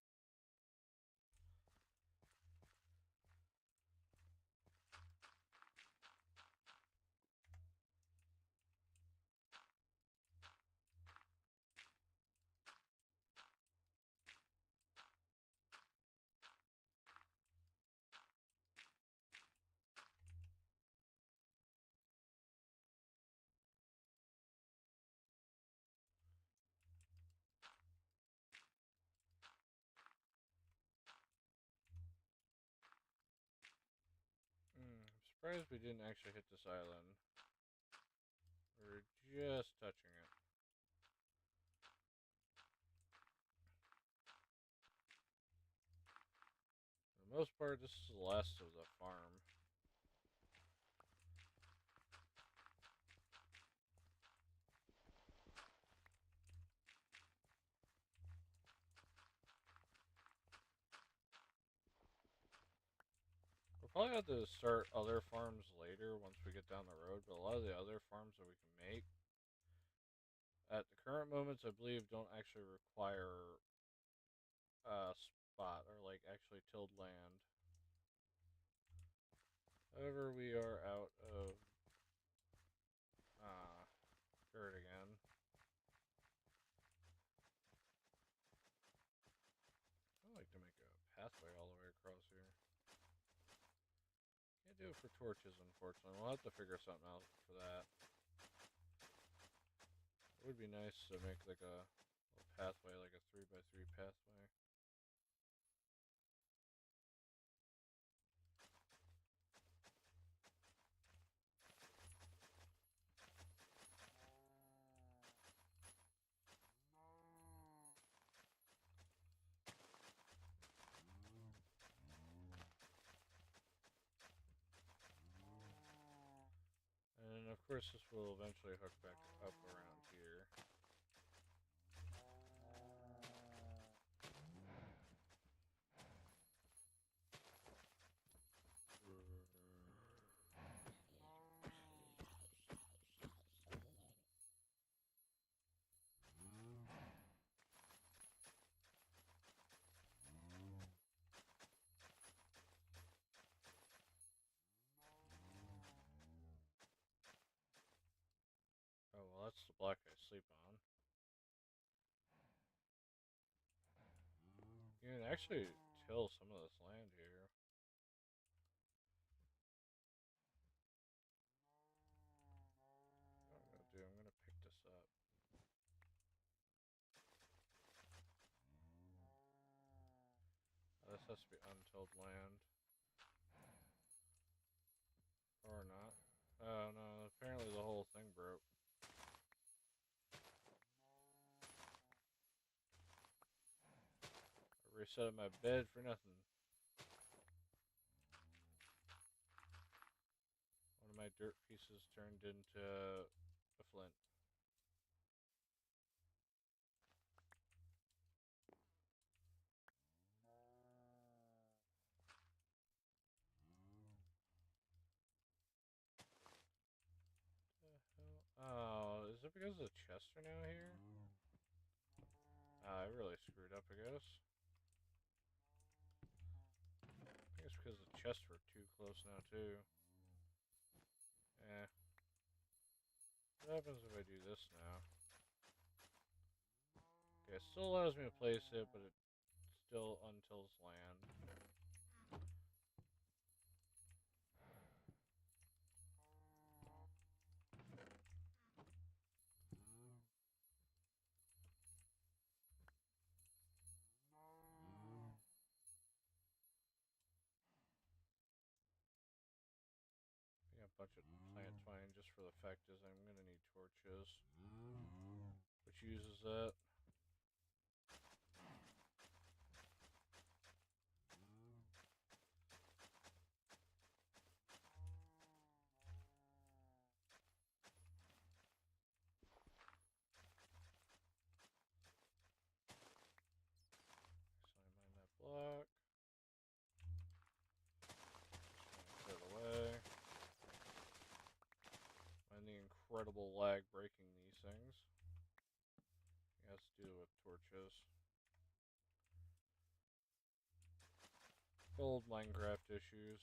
Surprised we didn't actually hit this island. We were just touching it. For the most part, this is the last of the farm. We'll probably have to start other farms later once we get down the road, but a lot of the other farms that we can make at the current moments, I believe, don't actually require a spot or like actually tilled land. However, we are out of dirt again. I'd like to make a pathway all the way across here. Can't do it for torches, unfortunately. We'll have to figure something out for that. It would be nice to make like a pathway, like a 3x3 pathway. And of course, this will eventually hook back up around here. Oh, well, that's the block I sleep on. You can actually till some of this land here. What I'm gonna do, I'm gonna pick this up. This has to be untilled land. Or not. Oh no, apparently the whole thing broke. I reset my bed for nothing. One of my dirt pieces turned into a flint. Oh, is it because the chests are now here? I really screwed up, I guess. I think it's because the chests were too close now, too. Eh. What happens if I do this now? Okay, it still allows me to place it, but it still untills land. I got a bunch of plant twine just for the fact is I'm gonna need torches. Which uses that. So I mine that block. Put it away. And the incredible lag breaking these things. It has to do with torches. Old Minecraft issues.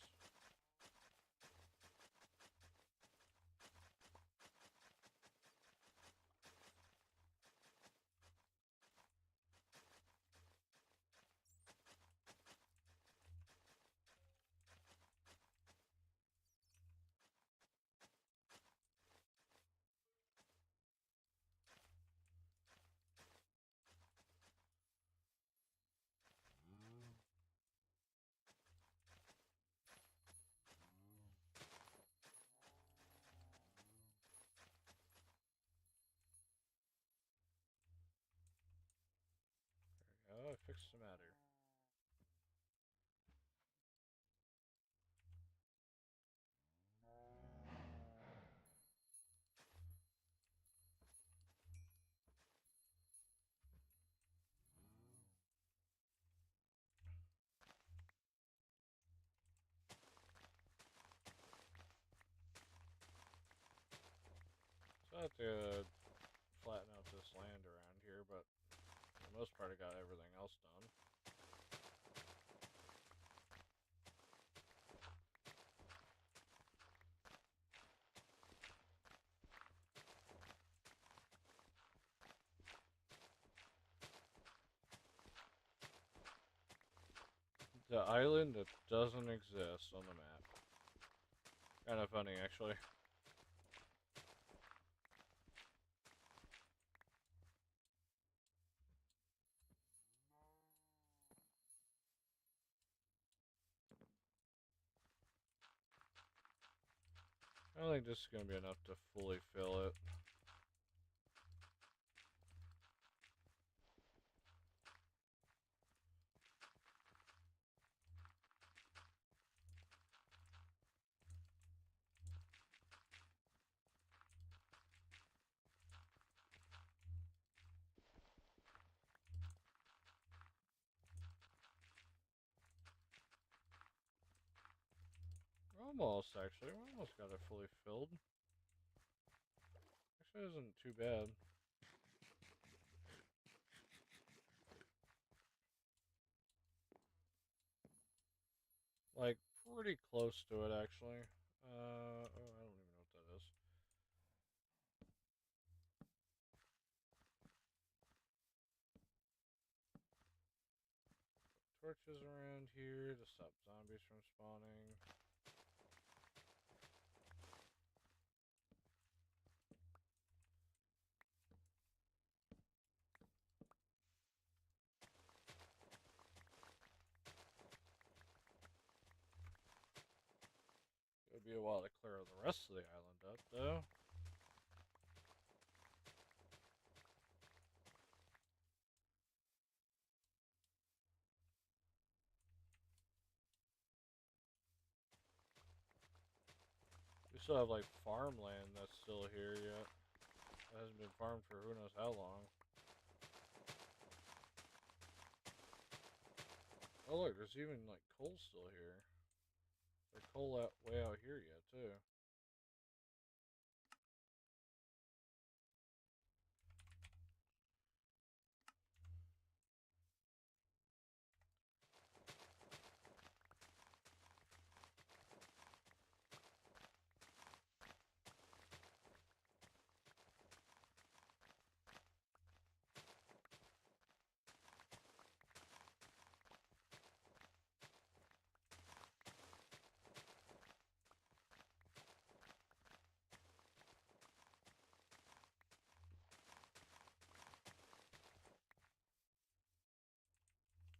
fix the matter. So I have to flatten out this land around here, but for the most part I got everything else done. The island that doesn't exist on the map. Kind of funny, actually. I don't think this is going to be enough to fully fill it. Almost, actually. We almost got it fully filled. Actually, isn't too bad. Like, pretty close to it, actually. Oh, I don't even know what that is. Torches around here to stop zombies from spawning. It would be a while to clear the rest of the island up, though. We still have, like, farmland that's still here yet. It hasn't been farmed for who knows how long. Oh, look, there's even, like, coal still here. There's coal way out here yet, too.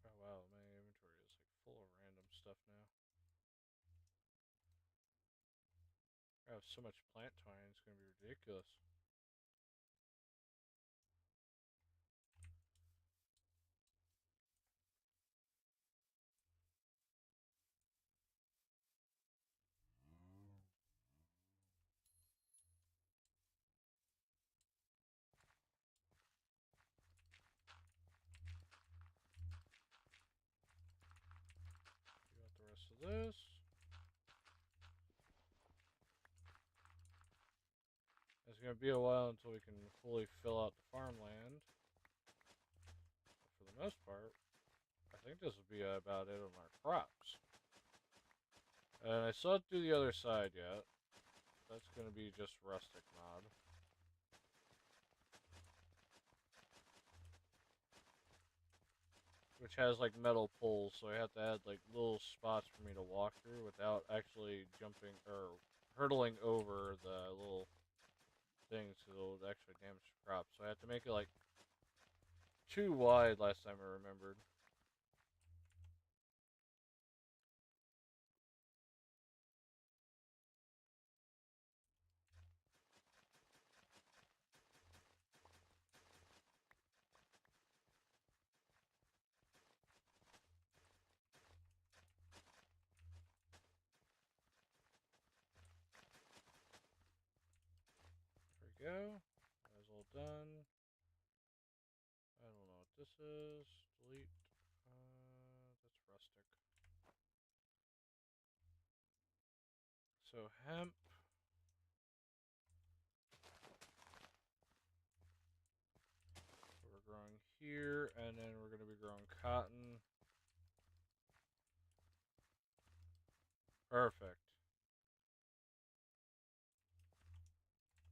Oh, wow, my inventory is, like, full of random stuff now. I have so much plant twine, it's gonna be ridiculous. Do out the rest of this. It's gonna be a while until we can fully fill out the farmland. But for the most part, I think this will be about it on our crops. And I still have to do the other side yet. That's gonna be just rustic mod. Which has like metal poles, so I have to add like little spots for me to walk through without actually jumping or hurtling over the little things because it'll actually damage the crops. So I have to make it like too wide last time I remembered. go. That is all done. I don't know what this is. Delete. That's rustic. So hemp. So we're growing here, and then we're going to be growing cotton. Perfect.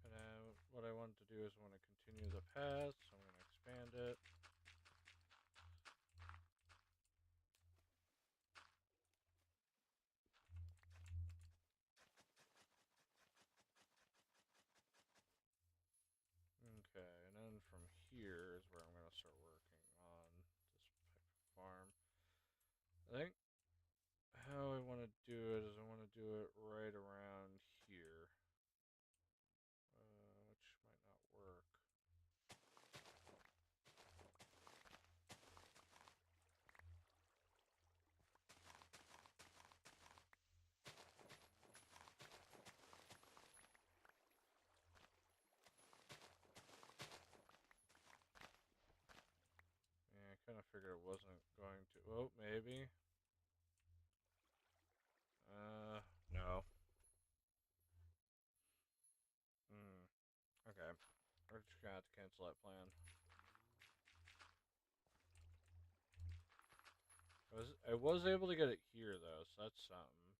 And then what I want to do is I want to continue the path, so I'm going to expand it. Okay, and then from here is where I'm going to start working on this type of farm. I think how I want to do it is I want to do it right around here, which might not work. Yeah, I kind of figured it wasn't going to. Oh, maybe. No. Okay. We're just gonna have to cancel that plan. I was able to get it here though, so that's something.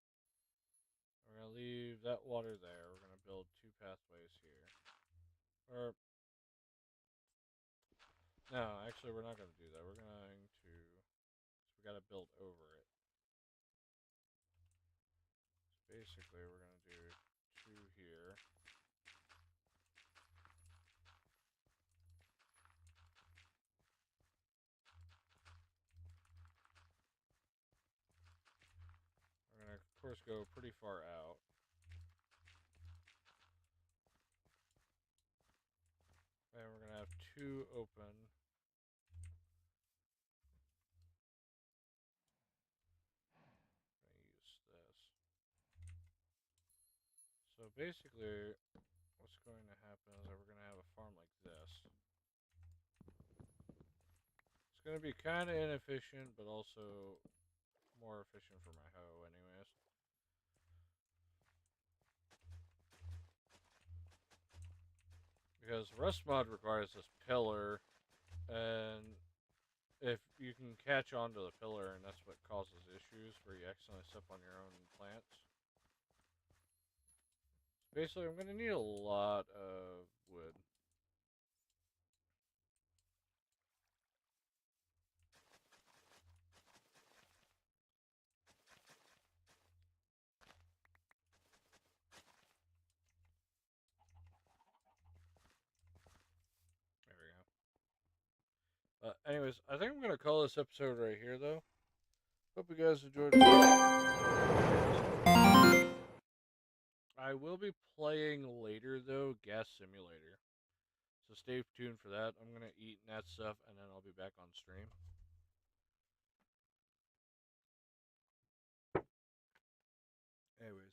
We're gonna leave that water there. We're gonna build 2 pathways here. Or no, actually we're not gonna do that. We're going to. So we gotta build over it. So basically, we're gonna do 2 here. We're gonna, of course, go pretty far out. And we're gonna have 2 open. I'm gonna use this. So basically, what's going to happen is that we're going to have a farm like this. It's going to be kind of inefficient, but also more efficient for my hoe anyways. Because Rust mod requires this pillar, and if you can catch onto the pillar, and that's what causes issues, where you accidentally step on your own plants. Basically, I'm going to need a lot of wood. There we go. Anyways, I think I'm going to call this episode right here, though. Hope you guys enjoyed. I will be playing later, though, Gas Simulator. So stay tuned for that. I'm going to eat and that stuff, and then I'll be back on stream. Anyways.